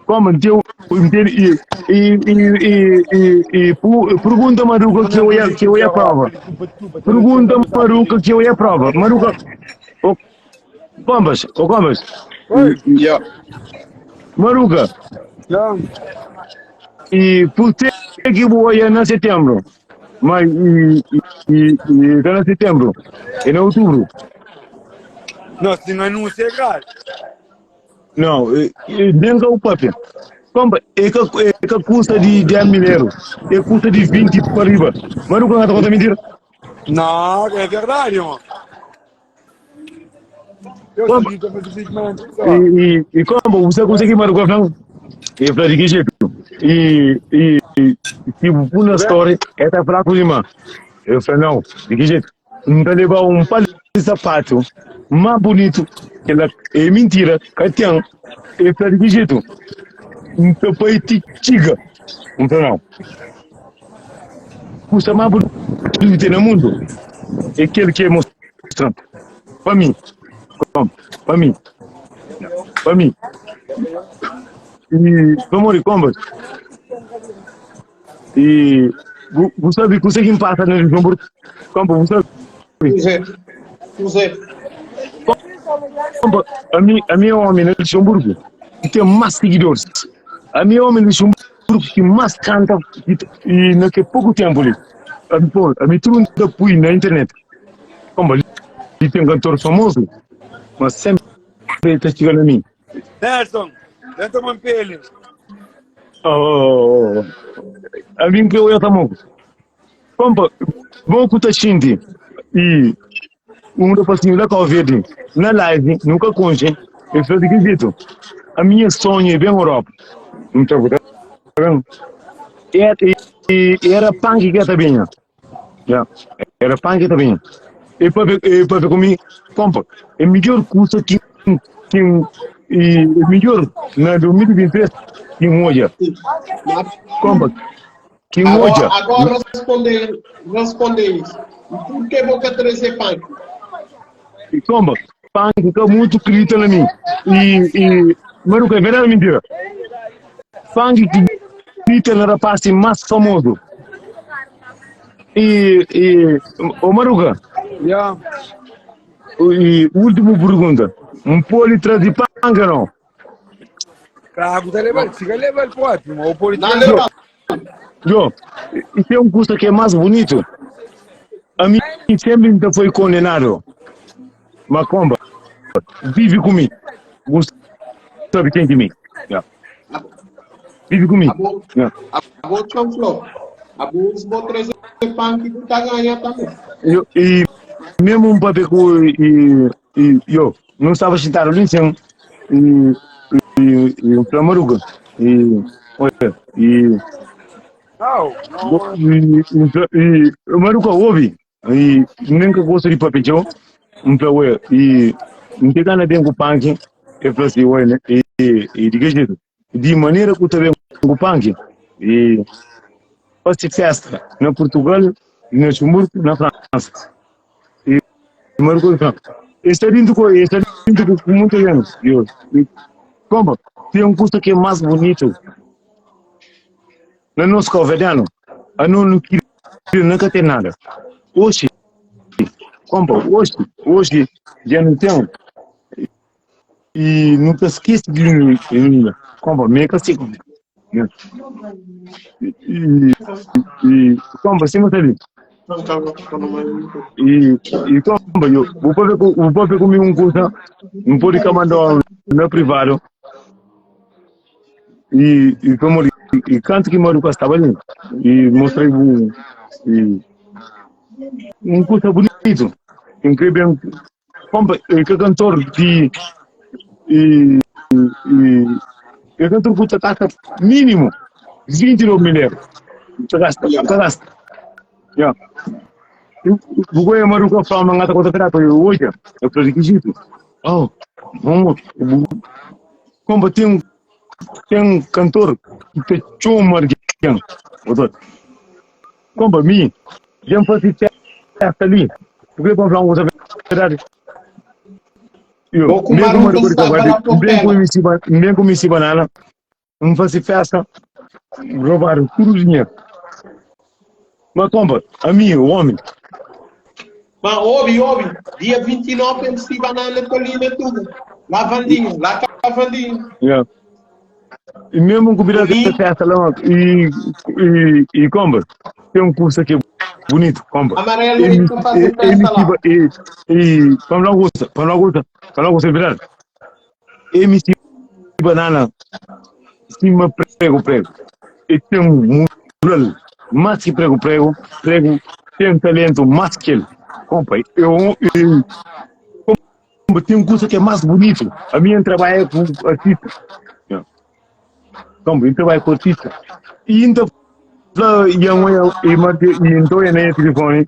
Como deu, pergunta Maruca que eu ia prova. Pergunta Maruca que eu ia prova. Maruca, Combas. Maruca, e por ter que vou em setembro, mas está em setembro, em outubro. Não, se não é chegar. Não, dentro do papel. Como é que custa de 10 mil euros? É custa de 20 para arriba. Mas não conta mentira? Não, é verdade, irmão. E como você consegue marcar não? E para que jeito? E tipo uma história é tá fraco demais. Eu falei não, de que jeito? Então levar par de sapato mais bonito que ela é mentira, Catião. E para que jeito? Então foi tiga. Então não. Custa mais bonito no mundo. É aquele que é mostrando. Para mim. Para mim. E vamos de combos. E você consegue passar no Luxemburgo? Como você? A minha homem no Luxemburgo tem mais seguidores. A minha homem no Luxemburgo que mais canta e naquele pouco tempo ali. A minha turma apoio na internet. Como ele tem um cantor famoso, mas sempre está chegando a mim. Nelson, dentro uma pele. A mim que eu ia tamanho. Como vou escutar Shindy e da passinho da Covid na live, nunca conche. Eu falei que jeito. A minha sonho é bem Europa. Não estou vendo. Era punk que está bem. Era punk que está bem. E para ver comigo, compa, é melhor custo que é melhor na 2023 que hoje. Compa, que hoje. Agora responde isso. Por que você trazer punk? E compa, punk que muito acredita na mim. Mas o que é verdade mentira? Punk que acredita na rapaz mais famoso. O Maruca. E última pergunta. Pode trazer panga não? Claro, você leva ele pode, mas o pode Jo, e tem custo que é mais bonito. A mim sempre foi condenado. Mas comba, vive comigo. Você sabe quem de mim. Vive comigo. Agora, Chanflo, agora vou trazer punk que está ganhando também. E mesmo papel e eu não estava sentado ali sem e o Flamaruga e o Maruca ouve e nem que gosto de papel e não tem nada dentro do punk é para se olha e de que jeito de maneira que eu também o punk e faz festa na Portugal na Luxemburgo na França. Está dentro com muita gente. Como? Tem custo que é mais bonito. No nosso coverano, a não queria nunca ter nada. Hoje, hoje já não tem. E nunca esquece de mim. Como? Me castigo. E como? Você não sabe? E comba, eu vou ver comigo um curso, não pode comandar na privado. E como e canto que moro com a trabalhando e mostrei um curso bonito, incrível. Comba, que cantor de que cantor com taxa mínimo 29 mil euros. Gasta. Yeah. Bugoy maru ka from mga takot tra to hoje é pré-requisito. Oh, vamos. Como tem cantor que te chomar gang. Odot. Como mim, já fazia testa ali. Porque para falar uma verdade. Eu, nem com misi banana, não fazia festa, roubaram tudo o dinheiro. Mas como, a mim, o homem. Mas ouve, dia 29 eles se vão na colina tudo. Lá Vandinho. Yeah. E mesmo com virada de festa lá, e como, tem um curso aqui bonito, como. Amarelo e tu faz festa lá. E para não gostar virar. MC Banana, cima prego. E tem um mural, mais que prego, tem talento mais que ele. Compa, tem um curso que é mais bonito. A minha trabalha com artista. Como, eu trabalho com artista. E então, então é na telefone.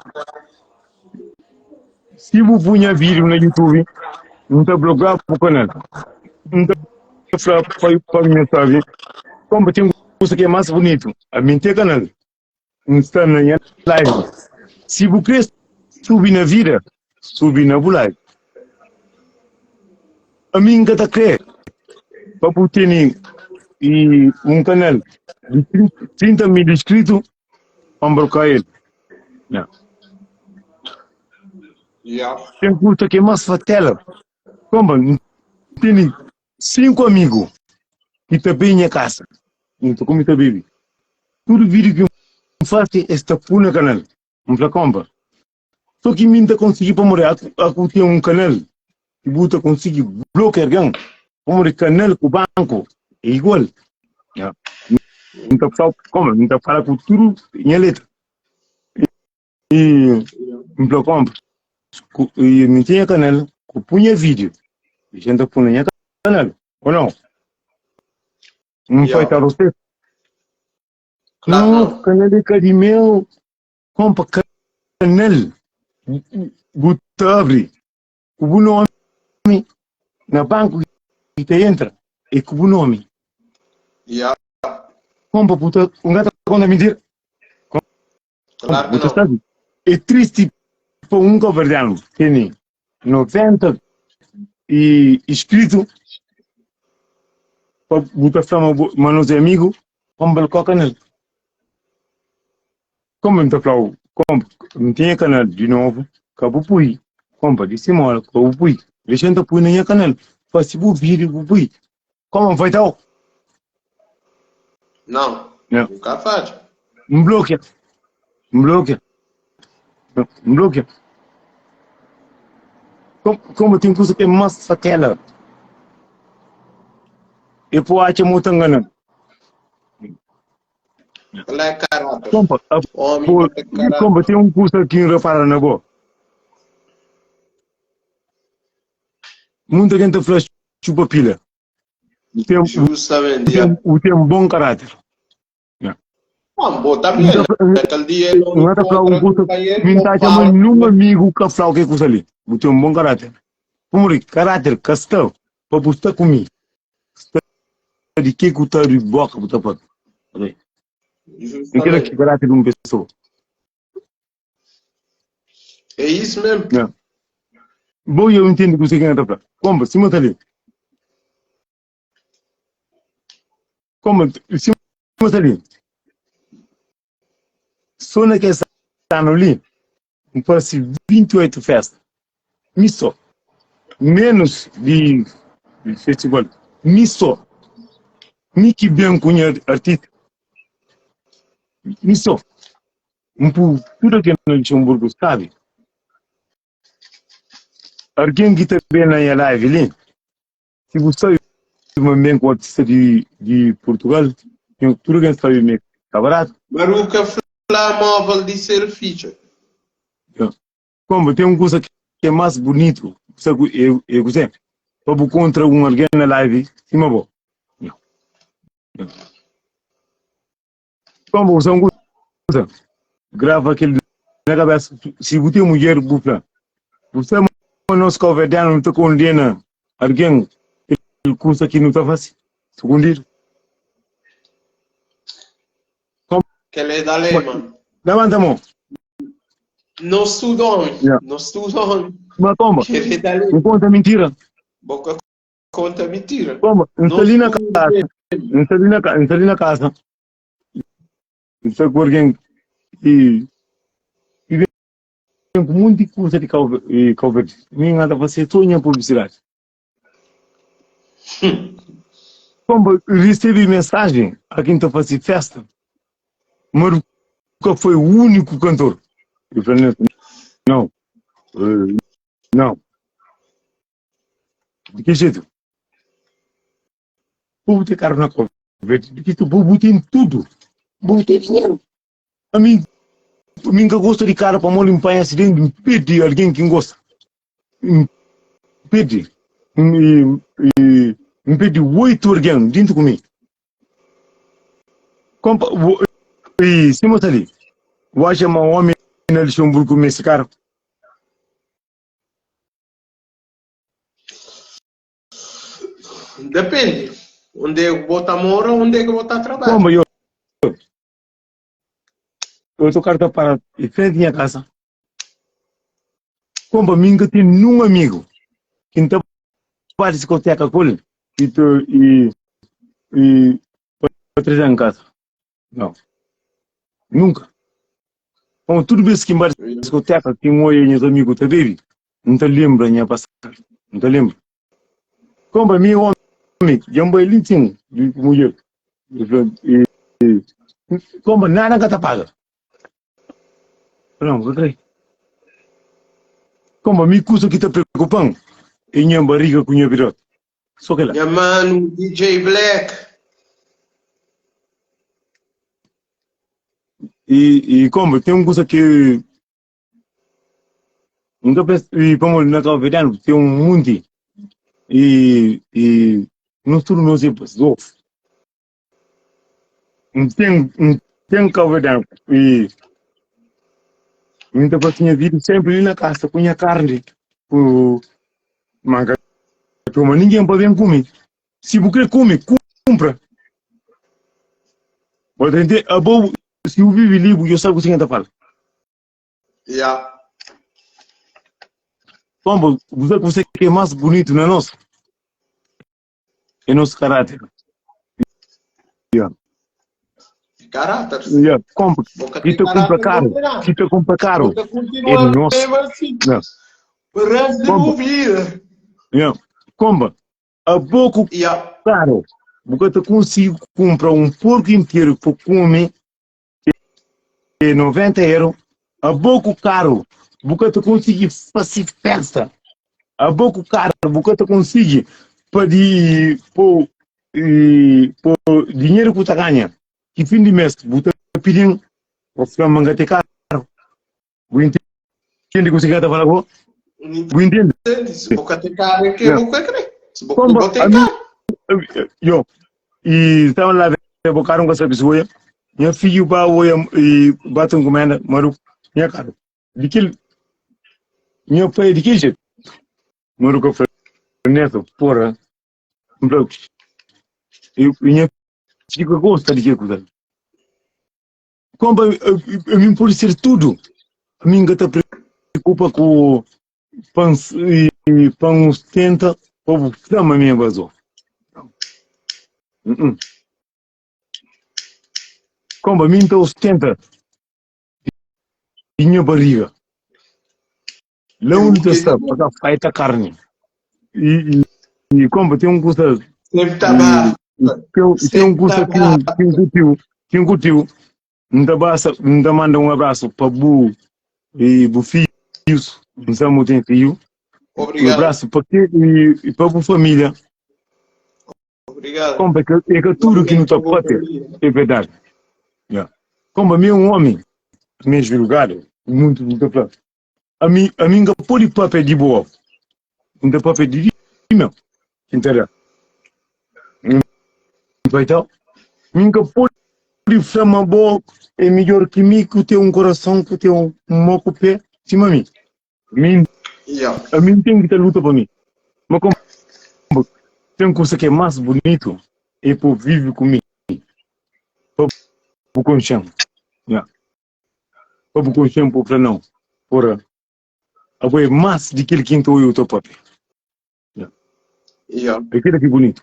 Se eu punha vídeo no YouTube, não está bloqueado para o canal. Não está para minha sabe. Como tem um curso que é mais bonito. A minha canal. Não está na live. Se eu querer subir na vida, subir na live. A mim que está crendo. Para ter um canal de 30 mil inscritos, vamos bloquear ele. Tem curta que é mais fatela. Como? Tem 5 amigos que estão bem na casa. Então, como está bem? Tudo vídeo que eu faço está por no canal. Não para compra. Só que eu consegui para morrer. Eu tenho um canal que eu consegui bloquear alguém. Para morrer canal com o banco. É igual. Então, como? Então, fala com tudo em letra. E não compra. E não tinha canal, que punha vídeo. E a gente punha canal, ou não? Não foi para você? Não, canal de Cadimeu, compra canal, abre, o nome, na banco que te entra, e com o nome. Compra, puta, gato conta mentira. Claro que não. Sabe? É triste. Para um governo tem 90 e inscrito para botar fama manos amigos, como bloquear canal. Como então falou, como não tinha canal de novo, acabou pui, como de cima, acabou pui, deixando pui na canal, faz o vídeo pui, como vai dar? Não, nunca faz. Bloqueia. Como tem coisa que é mais fatela. E por aí é muito engano. Como tem coisa que repara na boa. Muita gente faz chupa pila. Justamente. Tem um bom caráter. Também. Aquele dia não é para um curso. Minta chama num amigo que fala que coisa ali. Tem um bom caráter. Como caráter castelo para buscar comigo. De que custa de boca para tapar. Aquele que caráter de uma pessoa. É isso mesmo. Bom, eu entendo que você quer tapar. Como se mata ali. Como se mata ali. Só naquele ano ali, fosse 28 festas. Misso. Menos de festival. Misso. Me que bem conhece artista. Misso. tudo aqui no Luxemburgo, sabe? Alguém que está bem na minha live ali, se você também com artista de Portugal, tem tudo que está bem, tá barato? Maruca móvel de ser feature. Como tem coisa que é mais bonito, eu gostei. Para contra alguém na live, sim, mas bom. Como você coisa, grava aquele na cabeça, se você tem mulher bufla, você não se converter, não está condena alguém, ele curso aqui não está fácil, segundo Que ele é da Lema. Levanta a mão. Não estudam, não estudam. Mas como? Que ele é da Lema. Me conta mentira. Boca conta mentira. Como? Instalei na casa. Isso é com alguém e tem muita coisa de cover. Ninguém anda a fazer sonha publicidade. Como recebi mensagem a quem está fazendo festa, Maruca foi o único cantor. Eu falei, não. De que jeito? O povo tem caro na cover. O povo tem tudo. O povo tem dinheiro. A mim que gosto de cara para mal limpar acidente, impede alguém que gosta. Impede 8 alguém dentro comigo. E se mostra ali, eu acho que um homem na Luxemburgo com esse cara. Depende. Onde eu botar mora, onde é que eu botar trabalho. Como eu estou carta para em frente da minha casa. Como mim que tem um amigo que não para discoteca com ele e para trazer em casa. Não. Nunca. Como tudo bem que vai discoteca tem um olho meus amigos tá baby. Não te lembra minha passagem. Não te lembra. Como mim homem, jambo ele tem de mulher. Como nada que tá paga. Não, gostei. Como me custa que tá preocupando em minha barriga com minha virote. Só que lá. Minha mano, DJ Black. E como tem coisa que nunca pensei, como na tua vida tem monte e não tudo não se passou. Tem calvedão e muita coisa tinha vida sempre ali na casa com a carne o manga como ninguém pode comer. Se você come, compra. Pode entender a boa. Se eu vivo livre, eu sei o que você está falando. Yeah. Como você que é mais bonito na nossa? É nosso caráter. Yeah. Caráter. Yeah. Compra. Que te compra caro. Que te compra caro. É nosso. Assim. O resto da minha vida. Yeah. Compra. A pouco caro. Porque tu consigo comprar um porco inteiro para comer. 90 euros, a pouco caro, porque tu consegue fazer festa, a pouco caro, porque tu consegue pedir por dinheiro que tu ganha, que fim de mês, você pedindo, você vai mangar te caro, você entende o que você quer falar agora? Você entende? Se você tem caro, é que eu vou querer. Se você Como, não tem caro. Eu, e estava lá, eu vou com essa pessoa, minha filha vai e bate um comenda, Maruca, minha cara. De que minha pai de que jeito? Maruca foi neto, porra, um bloco. E minha filha gosta de que coisa. Como a mim pode ser tudo. A mim que está preocupa com pão e 70, povo chama minha vazou. Como a mim está 70 e minha barriga. Lá onde está para feita carne. E como tem custo. Sempre está tem custo que um tio Ainda manda um abraço para Bu e Bu Fios, não sei muito tem fio. Um Obrigado. abraço para que e para Bu família. Obrigado. Como é que tudo que não está pode é verdade. Yeah. Como a mim homem, mesmo lugar, muito para a mim ainda pode papel de boa. Ainda papel de meu. Entendeu? Então, ainda pode fama boa é melhor que mim que ter um coração que ter um moco pé cima de mim. A mim tem que ter luta para mim. Mas como tem coisa que é mais bonito é por viver comigo. Para consciência. Yeah. Para consciência para não. Por agora é mais de aquele que entrou eu tô papel. Yeah. É aquilo que é bonito.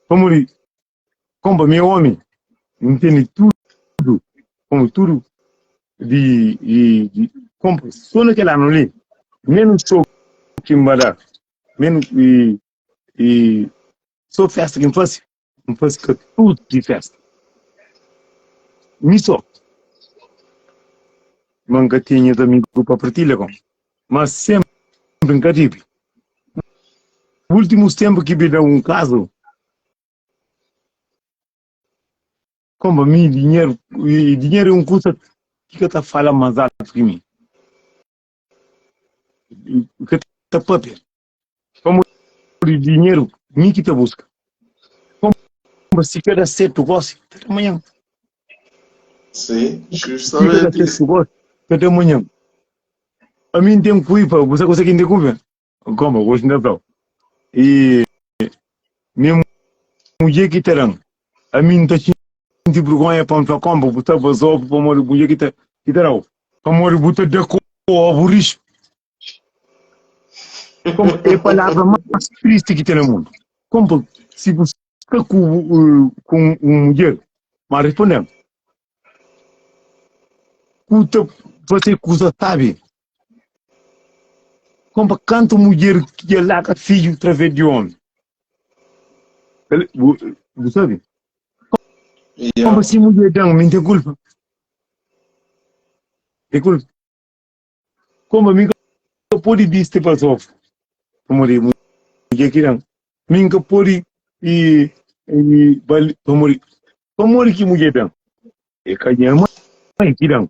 Como meu homem entende tudo, como tudo como só naquela não lê, menos só que me dá, menos e só festa que me faz que tudo de festa. Me só, manga tinha também para partilhar com, mas sempre nunca tive. Últimos tempos que me dá um caso, como a mim dinheiro é um custo que está falando mais alto que mim. Que está papel. Como o dinheiro, mim que te busca. Como se quer ser tu gosta, até amanhã. Sim, Se justamente quer ser isso. tu gosta, até amanhã. A mim tem cuipa, você consegue entender como? Como? Hoje não é e mesmo mulher que terão, a mim está de vergonha para um combo, você vazou para uma mulher que terão. Para uma mulher de cor, aburrido. Como é a palavra mais triste que tem no mundo. Como se você está com uma mulher, mas respondendo, você coisa sabe, como canto mulher que é lá filho através de homem. Você sabe? Como se mulher dá uma tem culpa. Tem culpa. Como a minha pode viste para sofrer. Como a mulher que não. Minha pode como que mulher dá. É que a minha mãe que não.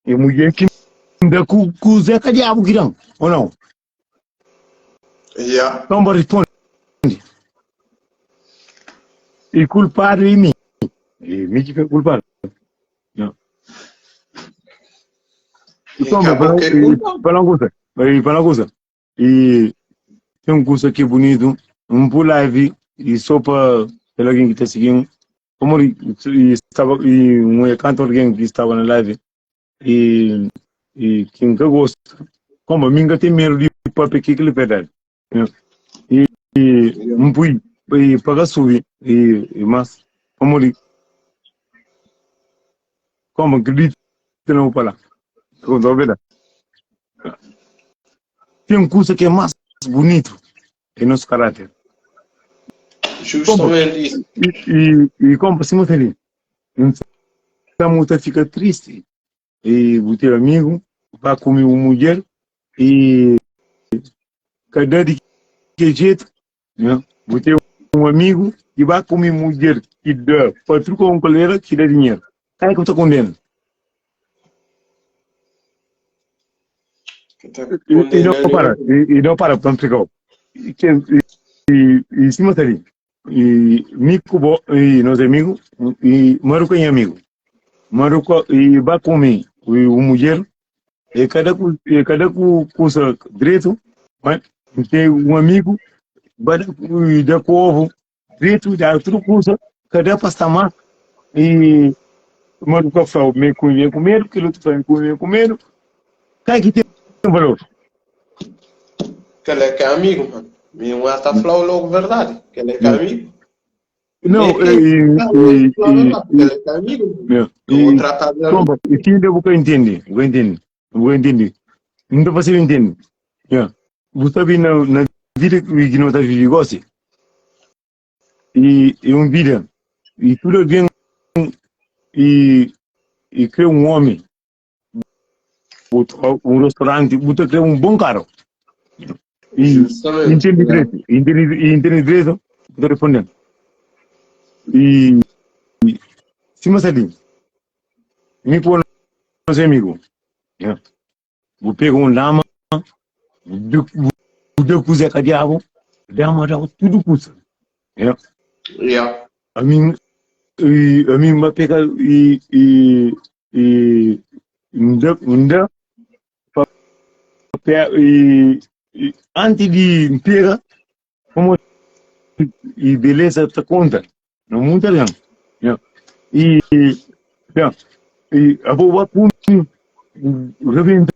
É mulher que ainda com o Zé Diabo que não. Ou não? Yeah. Então responde. E culpado é mim. E me que é culpado. Não. Então, Acabou que é culpado. para uma coisa. E tem um curso aqui bonito, um live, e só para alguém que está seguindo, como um cantor que estava na live, e quem que gosta, como a minha tem medo de papel que ele pede. E um pui, e paga subir, e mas, como acredito não para lá. Tem um curso que é mais bonito em nosso caráter. Justamente isso. E como se muito ali, estamos a ficar triste. E o teu amigo vai comer uma mulher e cada de que jeito, né? O teu um amigo e vai comer mulher que dá para trocar um colega que dá dinheiro. Quem é que eu estou condenando? E não para explicar. E cima dali. E Mico e nós amigos e Maruca é amigo. Maruca e vai comer uma mulher e cada coisa direito, mas tem um amigo vai dar ovo direito da outra coisa, cada pasta mais e Maruca fala me comer, que outro fala comer, cai que tem valor. Que ele é que é amigo, mano. Me um está falando logo verdade. Que ele é que é amigo. Não, ele é que é amigo. Como tratar de amigo. E quem deve entender? Vou entender. Não você entende. Você sabe na vida que não está vivendo gosta. E um vida. E tudo bem e e cria um homem, um restaurante, você cria um bom carro. E Justamente. entende direito, estou respondendo. E se você ali, me põe nos amigos, vou pegar um lama, vou cozer com a diabo, lama tudo custa. Yeah. A mim vai pegar e ainda antes de pegar, como e beleza tá conta, não muita grana. E a boa pum rebenta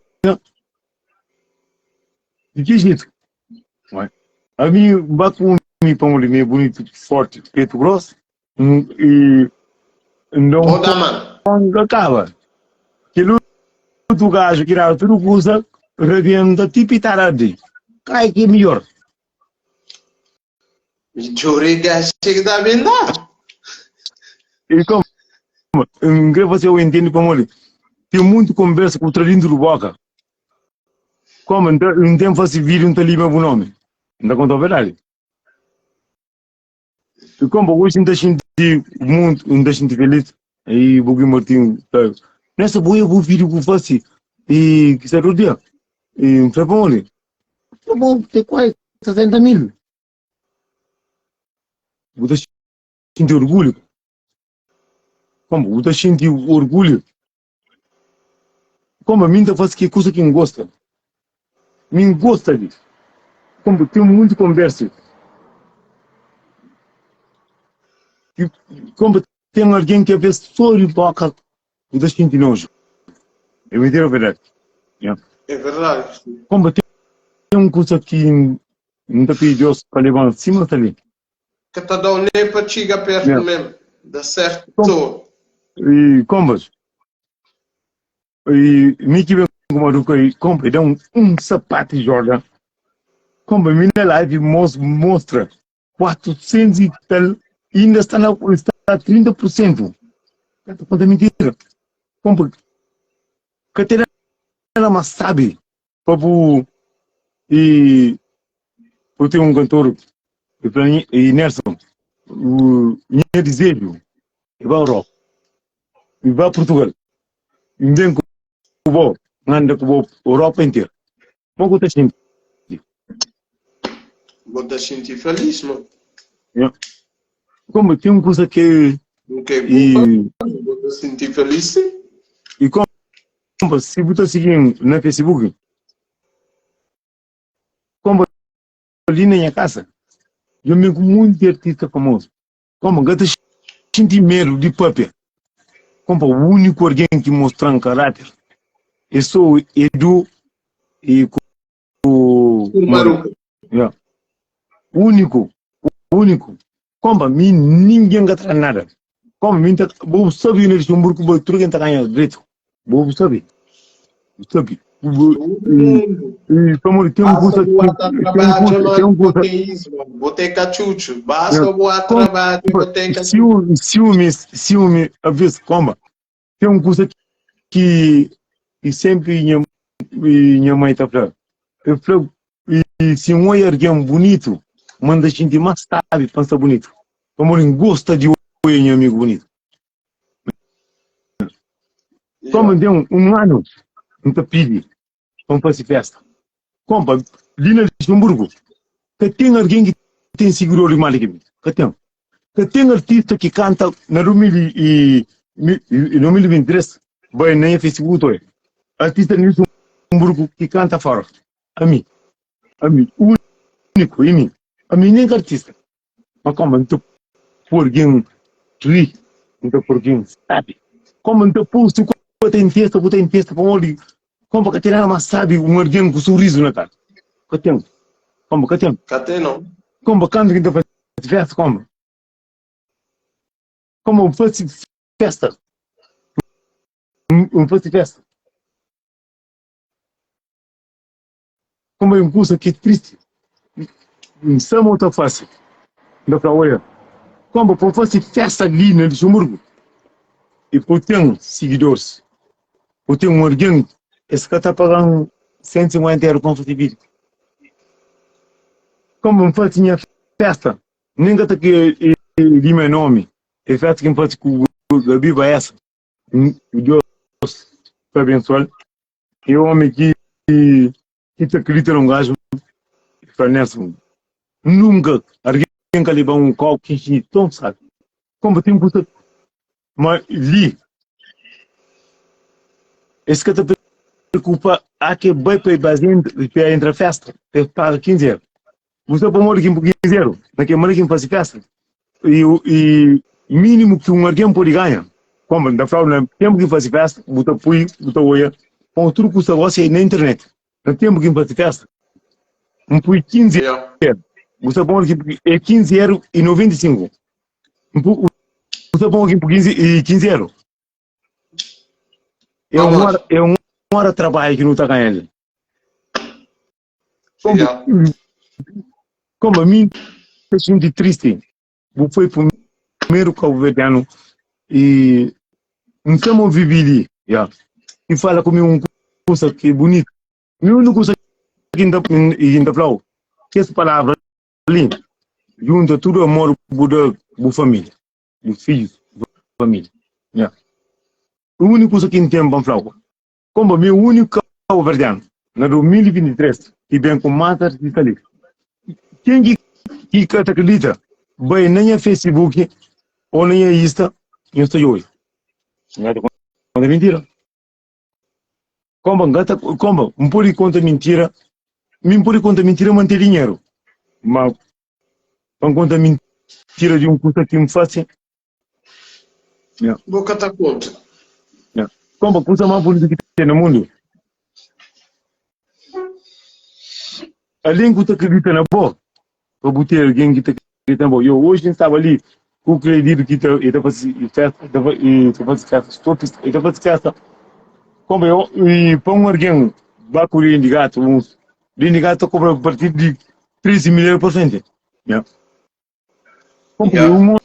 de que jeito? A mim vai com me pão meio bonito, forte, preto grosso e não Roda, mano. acaba. Que do gajo que era tudo coisa rebenta tipo tarade. Cai que é melhor. Jure gajo que dá bem dá. E como você eu entendo como ele tem muito conversa com o tradindo do boca. Como não tem fácil vir um talima bom nome. Não conta a verdade. E como hoje não deixa de muito, não deixa de feliz. Aí Bugi Martinho, nessa boa eu vou vir com você e que será o dia. E foi bom ali. Foi bom, tem quase 60 mil. Você sentir orgulho. Como? Você sentir orgulho. Como a mim tá faz que coisa que me gosta. Me gosta disso. Como tem muito conversa. Como tem alguém que a vez só de boca, você sente nojo. Eu me digo a verdade. É verdade. Como tem coisa que não te pediu Deus para levar em cima também. Que tá dando nem para chegar perto mesmo. Dá certo. E como? E me que vem com uma ruca e compra, dá um sapato de Jordan. Como a minha live mostra 400 e tal, e ainda está a 30%. Quanto é mentira? Como que tem ela mais sabe? Papo e eu tenho um cantor e Nelson, o minha desejo, e vai à Europa, e vai a Portugal, e vem com o voo, anda com a Europa inteira. Como que está Vou te sentir feliz, mano. Como tem uma coisa que Ok, vou te sentir feliz. E como se você seguir na Facebook, como ali na minha casa, eu me muito artista famoso. Como eu senti medo de papel. Como o único alguém que mostra um caráter. Eu sou Edu e o Maruco. Único. Como mim ninguém gasta nada. Como mim tá, vou saber no Luxemburgo, vou tudo que tá ganhando direito. Vou saber. Sabe? E como tem um curso vou ter cachucho. Basta boa trabalho, vou ter cachucho. Ciúme, a vez como tem um curso que sempre minha mãe tá falando. Eu falo, e se um olhar alguém bonito, manda a gente mais tarde pensa bonito. Como ele gosta de olhar amigo bonito. Como deu um ano, não te pede, vamos fazer festa. Como ali no Luxemburgo, que tem alguém que tem seguro de mal que tem artista que canta na 2023, vai na Facebook, artista no Luxemburgo que canta fora. A mim, único, a mim nem artista. Mas como não te por alguém tri, não te por alguém sabe. Como não te posto tem testa, como ali, como que tem mais sabe um alguém com sorriso na cara. Que tem, como que tem. Catê não. Como quando que faz festa como faz festa, faz festa. Como é coisa que é triste, não é muito fácil. Não para olhar. Como fazer festa ali no Luxemburgo. e tem seguidores. Eu tenho alguém, esse cara está pagando 150 euros para fazer vídeo. Como não tinha festa, ninguém está aqui de meu nome. É festa que não faz com a Bíblia essa. Deus para abençoar. E o homem que te acredita num gajo, fornece nunca alguém que levar um copo que tão sabe. Como tem que mas li. Esse que te preocupa, há que vai para entre a festa, paga 15 euros. Você pode morrer por 15 euros, naquele momento que faz festa. E mínimo que um alguém pode ganhar. Como da fraude, no tempo que faz festa, você põe, você olha, põe tudo que você na internet. No tempo que faz festa, põe 15 euros. Você pode morrer por 15 euros e 95. Você pode morrer por 15 euros. É uma hora de trabalho que não está ganhando. Como a mim, eu sinto triste. Eu fui o primeiro cabo-verdiano e não estamos vivendo ali. E fala comigo uma coisa que é bonita. Eu não consigo ainda falar que essa palavra ali junta tudo amor da família, dos filhos, da família. A única coisa que entendo para falar, como meu único cabo-verdiano, na 2023, e bem com matas de ali. Quem que acredita, vai nem a Facebook ou nem a Insta, eu estou hoje. Não é mentira. Como não pode contar mentira, me pode contar mentira manter dinheiro. Mas, não conta mentira de um custo que me faça. Boca tá conta. Como a coisa mais bonita que tem no mundo. Além que tu acredita na boa, para botar alguém que acredita na boa. Eu hoje estava ali, com o acredito que ele fazendo festa, como eu, e para alguém, vai com o Lindigato cobra a partir de 13 milhões por cento. Como eu, um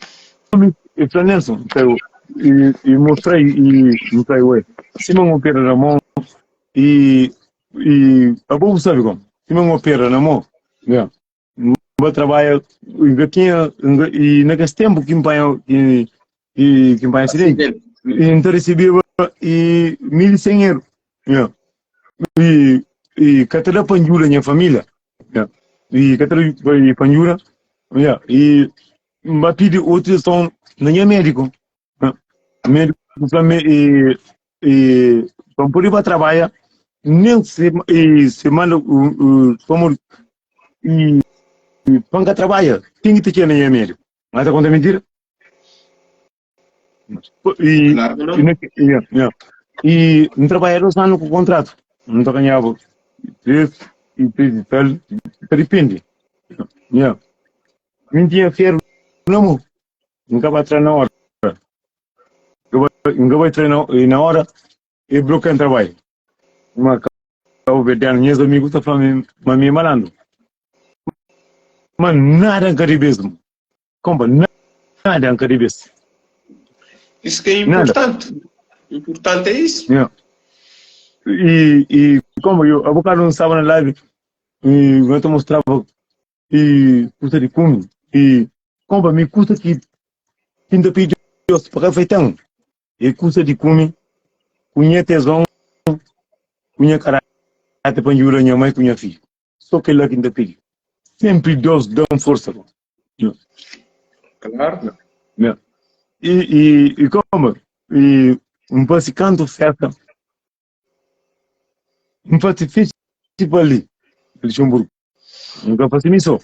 homem, Nelson, e mostrei, se não opera na mão, e a boa sabe como, se não opera na mão, vou trabalhar, e naquele tempo que me acidente, então recebia 1.100 euros, e catela panjura minha família, e catela panjura, e me pedi outro som na minha médico, médico para poder para trabalhar, nem se manda como e para trabalhar, tem que ter na minha médico, mas a conta é mentira. E não trabalhei 2 anos com o contrato, não ganhava 3 e tal, depende. Não tinha ferro, não, nunca vai treinar na hora. Nunca vai treinar na hora e bloqueia o trabalho. Mas o verdadeiro, meus amigos estão falando, mas me malando. Mas nada caribesmo. Como nada caribesmo. Isso que é importante. Nada. Importante é isso. E como eu, a boca não estava na live, e eu te mostrava, e custa de cume, e como me custa que ainda pediu para feitão, e custa de cume, cunha tesão, cunha caráter para jura minha mãe, cunha filho. Só que lá que ainda pediu. Sempre Deus dá força. Claro. E como? E um canto festa, um festival ali, em Luxemburgo. Nunca faço isso.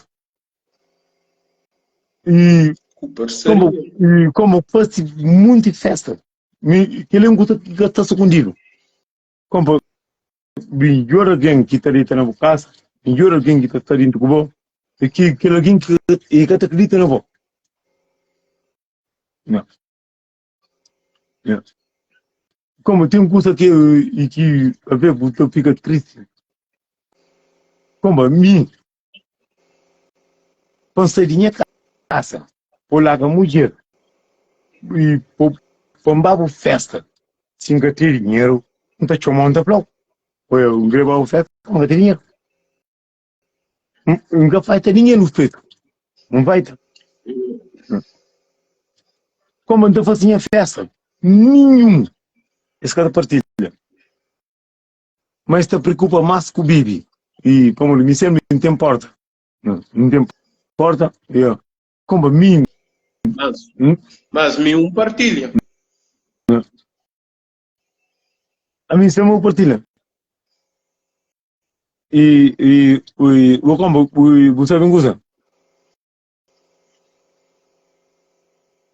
E como fosse muita festa, que ele gosta de gastar escondido. Como melhor alguém que está dentro na casa, melhor alguém que está dentro do cubo, e que alguém que acredita na boca. Como tem coisa que a ver você fica triste. Como a mim, pensei em minha casa, por lá com a mulher, e Pombava festa. Se ter dinheiro, não tá chamando para Foi um greba festa, não tem dinheiro. Nunca vai ter dinheiro no feito. Não vai ter. Como não fazia festa? Nenhum. Esse cara partilha. Mas te preocupa mais com o Bibi. E como me sempre não tem porta. Não tem porta. Como mim. Mas mim partilha. A mim sempre partilha. O como você vem usar?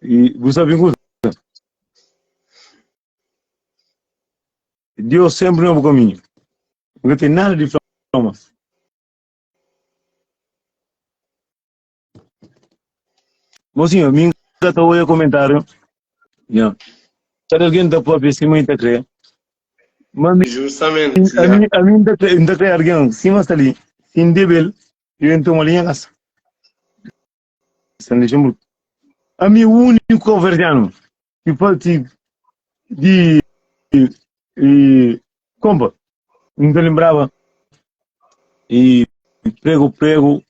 E você vem usar? Deus sempre no caminho. Não tem nada de forma. Mocinho, mim está o comentário. Já. Cada alguém da própria cima está crê. Mas Justamente. a mim está crê alguém cima está ali. Sem debel, eu entro uma linha essa. A mim o único convergiano que pode de compa, não te lembrava e prego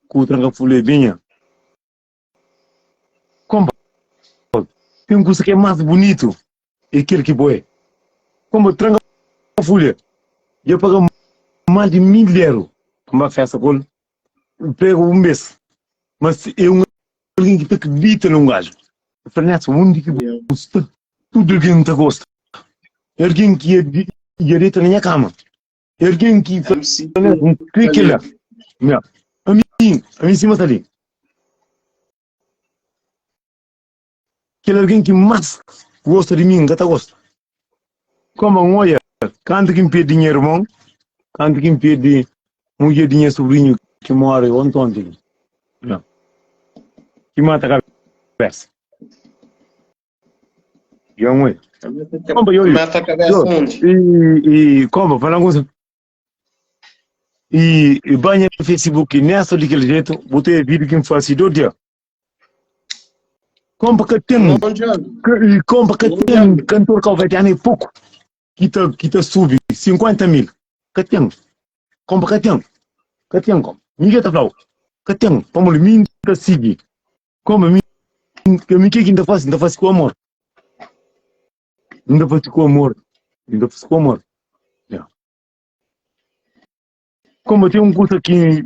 com o tranca-folha vinha. Compa, tem um curso que é mais bonito e aquele que boé. Como tranca-folha, eu pago mais de 1.000 euros para uma festa com prego um mês. Mas é alguém que acredita num gajo. Eu falei, o único que gosta, tudo alguém que gosta. Alguém que é direito na minha cama. Alguém que faz um clique lá. A mim cima está ali. Aquele alguém que mais gosta de mim, que gosta. Como um olha, quando que me pede dinheiro, irmão, quando que me pede mulher dinheiro sobrinho que mora ontem. Que mata a cabeça. E é um olho. Mata a cabeça onde? E como, fala uma coisa. E banha no Facebook, nessa daquele jeito, botei vídeo que me faz do dia. Como que tem, cantor que vai ter pouco, que tá sube 50.000. Que tem, como que tem, como. Ninguém tá falando. Que tem, como o mim tá seguir. Como que me que ainda faz com amor. Ainda faz com amor. Como tem um curso que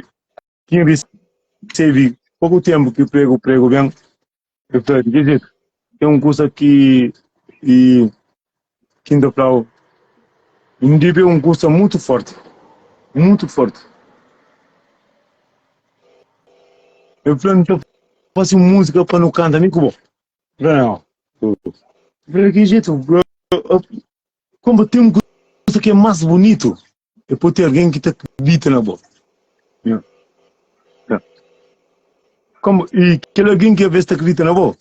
recebe pouco tempo que prego bem, tem um curso aqui e ainda falo, ainda é um curso muito forte. Eu falei, faço música para não cantar, nem como. Não. Que jeito, como tem um curso que é mais bonito, é por ter alguém que te acredita na boca. Como, e aquele alguém que às vezes te acredita na boca,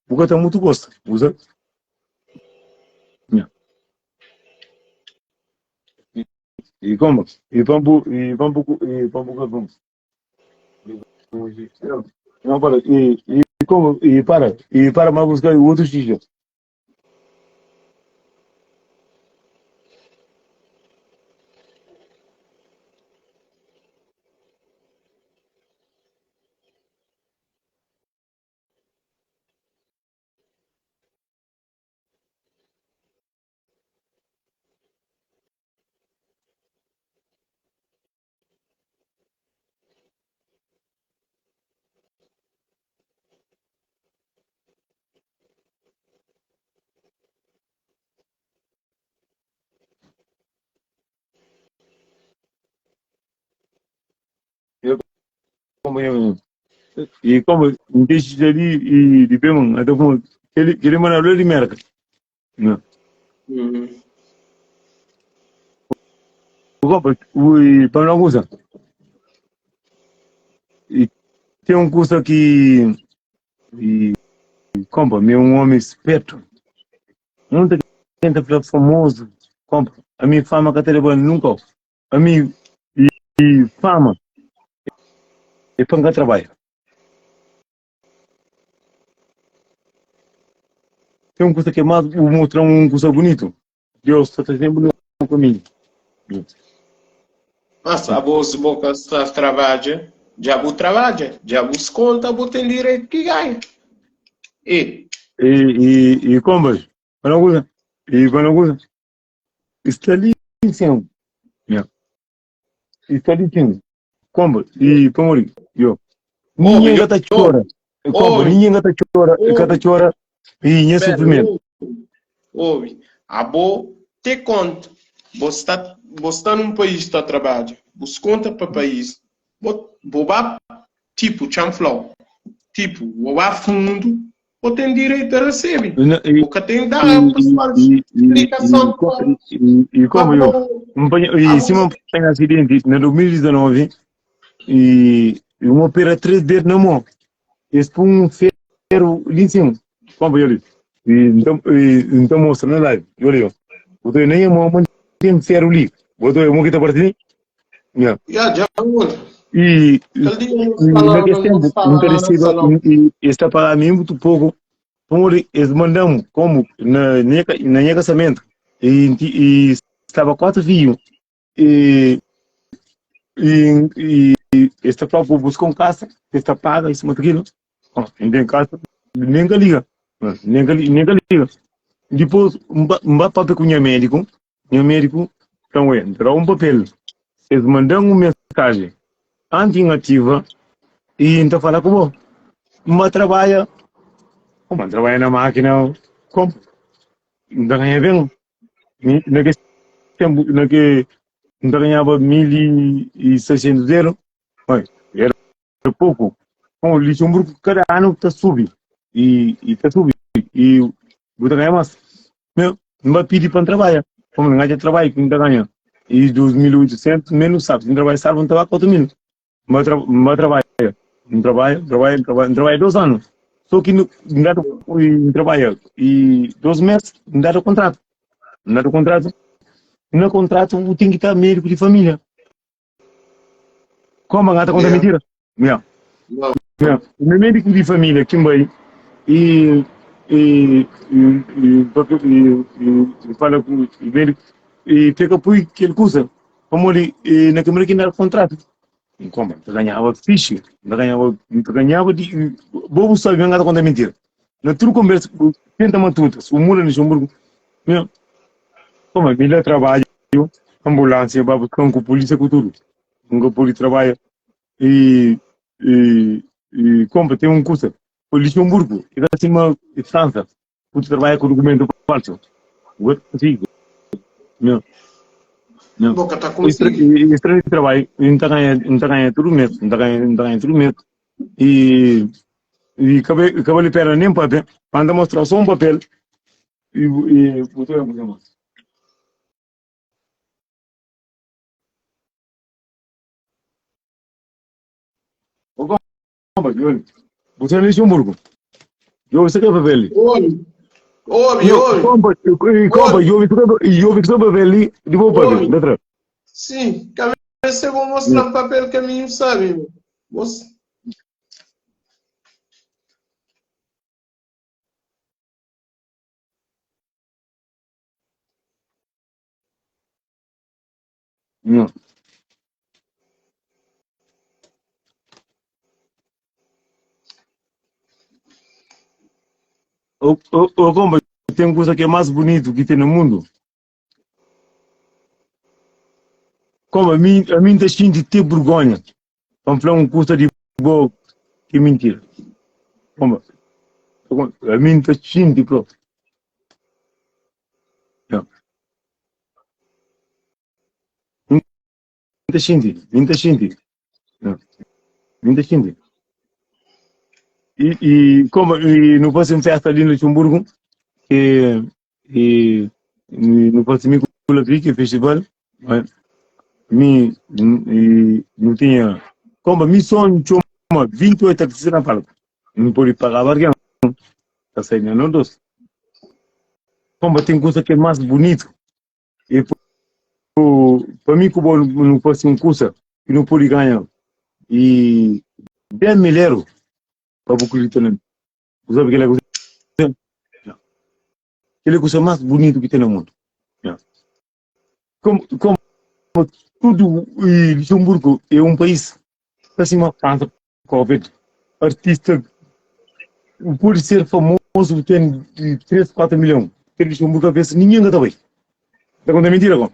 porque tem muito gosto. Usa. E como? E vamos. Não, para. Como? E para mais buscar outros dias. E como deixa ali e de bem, até como ele manda lá de merda. Não. O para não usa. E tem um curso aqui e compra, meu um homem esperto. Muita gente fica famoso, compra. A minha fama que até nunca. A minha e fama é para trabalho. tem um curso que é mais, mostrar um curso bonito. Deus está sempre no caminho. Mas a bolsa boca está trabalha, diabo trabalha, diabo conta, tem direito que ganha. E como vai? Quando usa? E quando usa? Está ali em cima. Está ali em cima. Como? E como eu? Ninguém gata chora. Como? Ninguém gata chora. E é sofrimento. Ouve, a bo te conta. Você está num país que está trabalhando. Você conta para o país. Boba, tipo, chanflau. Tipo, boba fundo. Você tem direito a receber. Porque tem que dar uma explicação. E como eu? E se não tem acidente, em 2019, e uma opera 3D na mão. Esse foi um ferro ali em cima. Como eu disse? Então mostra na live. Eu botou nem a mão, mas tem ferro ali. Botou a mão que está partindo. Já, E naquele tempo, e está para mim muito pouco. Como eles mandamos, como na minha casamento, e estava 4 filhos. E esta própria busca um casa, esta paga, isso, aquilo. Não tem casa, nem liga. Nem liga. Depois, um papel com o médico, então entra um papel. Eles mandam uma mensagem anti-ativa e então fala como uma trabalha na máquina, como não ganha bem. Naquele tempo, não ganhava 1.600 euros, era pouco. Com o Luxemburgo, cada ano está subindo. E está subindo. E você ganha mais. Meu, não vai pedir para trabalhar. Como não ganha trabalho, que não está ganhando. E 2.800, menos sabe. Se não trabalha, sabe, não trabalha 4.000. Não trabalha 2 anos. Só que não trabalha. E 2 meses, não dá o contrato. Não dá o contrato. No contrato, tem que estar médico de família. Como a gata conta mentira? No médico de família, que vai e fala com o médico e fica por que ele custa. Como ele, na câmara que não era contrato. Como? Ganhava fixe, ganhava de. Bobo sabe, a gata conta mentira. Na tua conversa, tenta matutas, o muro no Luxemburgo. Como é que trabalho, ambulância, vai buscar com polícia, com tudo. Com polícia trabalha e como tem um curso. O Luxemburgo, e dá assim uma distância. Você trabalha com documento falso. O consigo. Não. Boca está consigo. Estranho de trabalho, não está ganhando tudo mesmo. Não está ganhando tudo mesmo. E acabou de perder nem papel. Manda mostrar só um papel. E botou a mulher. Você é Luxemburgo. Eu sei que é papel. Ouve. Eu vi que só papel ali. De boa papel. Sim, cabeça eu vou mostrar o papel que a mim sabe. Você... Não. Como tem coisa que é mais bonito que tem no mundo. Como a mim está cheio de ter vergonha. Vamos falar um curso de boa que mentira. Como a mim está cheio de pro. Minta cheio. E como no próximo festa ali no Luxemburgo, no próximo que é festival, não tinha. Como me sonho, chama 28 artistas na palco. Não pode pagar a barganha. Está saindo não doce. Como tem coisa que é mais bonito. E para mim, como não fosse um curso que não pode ganhar. E 10 mil euros para o currículo. Você sabe que ele é Ele é a coisa mais bonita que tem no mundo. Yeah. Como tudo, Luxemburgo é um país, assim, uma França, Covid, artista, por ser famoso, tem 3, 4 milhões. Tem Luxemburgo a ver se ninguém está bem. Está contando mentira, como?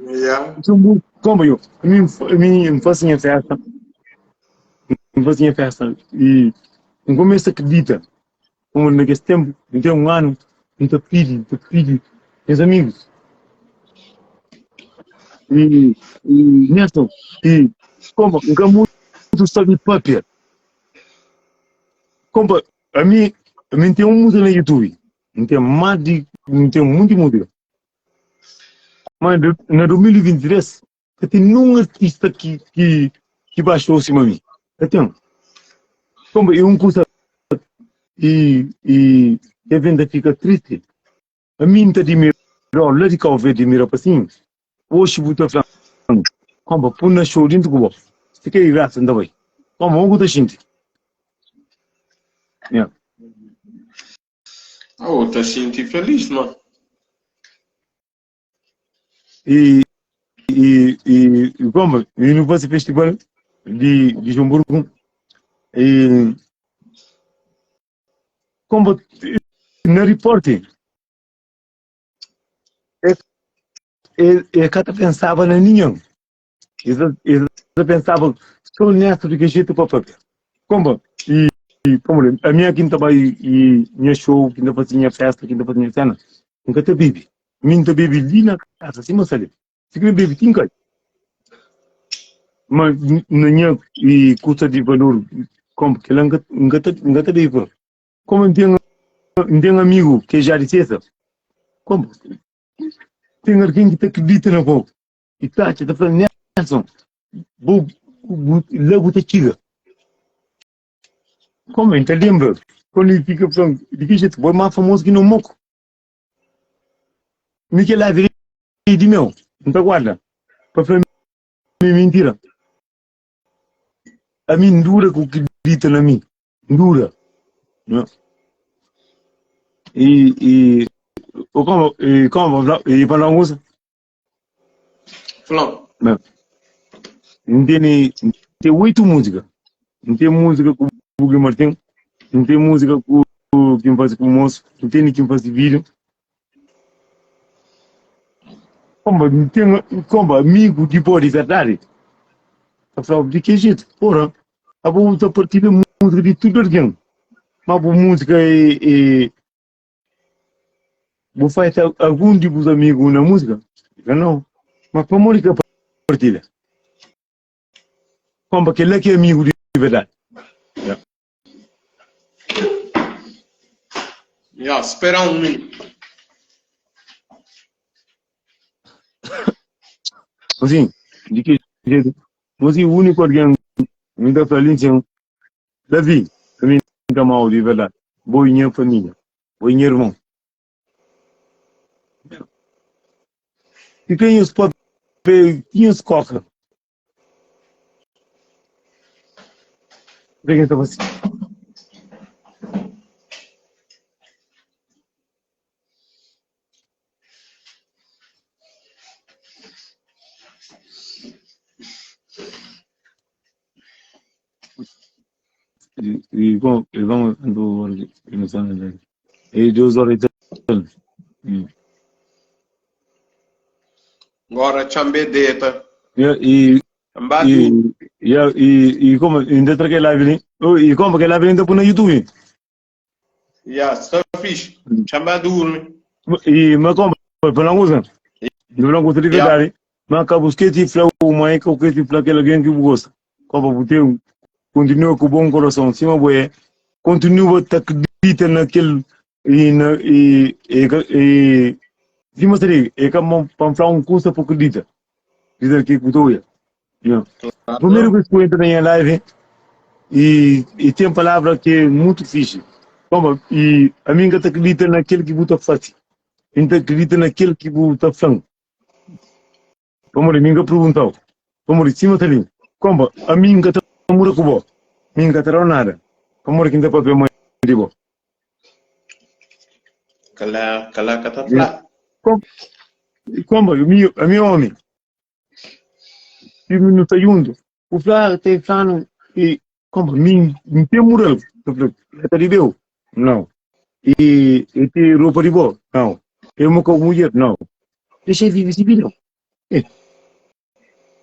Yeah. Luxemburgo, como eu? A mim fazia festa. Me fazia festa. E no começo acredita. Como naquele tempo, então um ano, muito filho, meus amigos. E Nelson, e como, nunca muito sabe papel. Como, a mim tem música no YouTube. Não tem mais de, não tem muita música. Mas na 2023, tem nenhum artista que baixou o cima de mim. Então, como eu curso e a venda fica triste. A mim está de mirar, lá de cá ver de mirar para cima. Hoje vou estar falando, como por na show dentro do grupo. Se quer ir lá, anda bem. Como vamos dar gente. Yeah. Tá sentindo feliz, mano. E como eu não faço festival de Hamburgo e como na reporte cada pensava na ninguém. Eles pensavam só nessa do que jeito para papel. Como como a minha quinta vai e minha show, quinta fazia festa, quinta fazia cena, nunca te bibi. Minha bebe ali na casa, assim, mas ali. Se quer beber, tem que. Mas não e custa de valor, como que ela nunca te bebe. Como tem amigo que já disse isso. Como? Tem alguém que te acredita na boca. E tá falando, Nelson, logo te chega. Como? Então lembra? Quando ele fica falando, de que jeito? Foi mais famoso que no moco. Miquel Live de meu, não tá guarda. Para falar mentira. A mim dura com o que acredita na mim. Dura. Não? Como para não usar? Flão. Não tem 8 músicas. Não tem música com o Hugo Martin. Não tem música com quem faz com o moço. Não tem quem faz vídeo. Como amigo de boa de verdade. Eu falo, de que jeito? Porra, eu vou usar partir da música de tudo alguém. Mas a música vou fazer algum tipo de amigo na música? Não. Mas para a música partilha. Como aquele é que é amigo de verdade. Yeah, espera um minuto. Assim, de que jeito? Mas o único alguém me dá felicidade, Davi, também está mal de verdade. Boinha família, boinha irmão. E quem os pode ver, quem os coca? Quem estava assim? E vamos e 2 horas Agora chambedeta. e como ainda traquei live ali e como que live ainda por no YouTube Yeah, está fixe. Chamba dorme. e mas como para não usar não gosto de verdade mas acabo que te fala o mais que o que te fala aquele alguém que gosta como você continua com bom coração cima boé continua a acreditar naquele e Dimas tadi, como para falar curso para acredita. Dizer que cuidou ya. Primeiro que estou entrando em live e tem palavra que é muito difícil. Como e a mim que acredita naquele que buta fácil. Ainda acredita naquele que buta franco. Como ele me perguntou. Como ele cima tadi. Como a mim que está mura cubo. Mim que está nada. Como ele que ainda para ver mais digo. Cala catafla. Como? A minha homem. E não está junto. O Flá tem plano e como? Não tem moral. Está de Deus? Não. E tem roupa de boa? Não. E uma com mulher? Não. Deixa ele viver civil.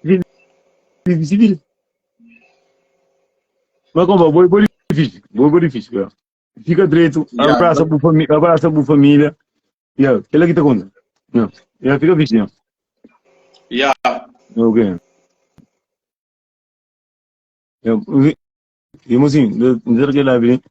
Vive civil. Mas como? Boi difícil. Boi difícil. Fica direito. Abraça a família. Yeah. Ele aqui está conta. Não. Yeah, fica difícil. Yeah. Ok. Eu assim, não sei o que é labirinto.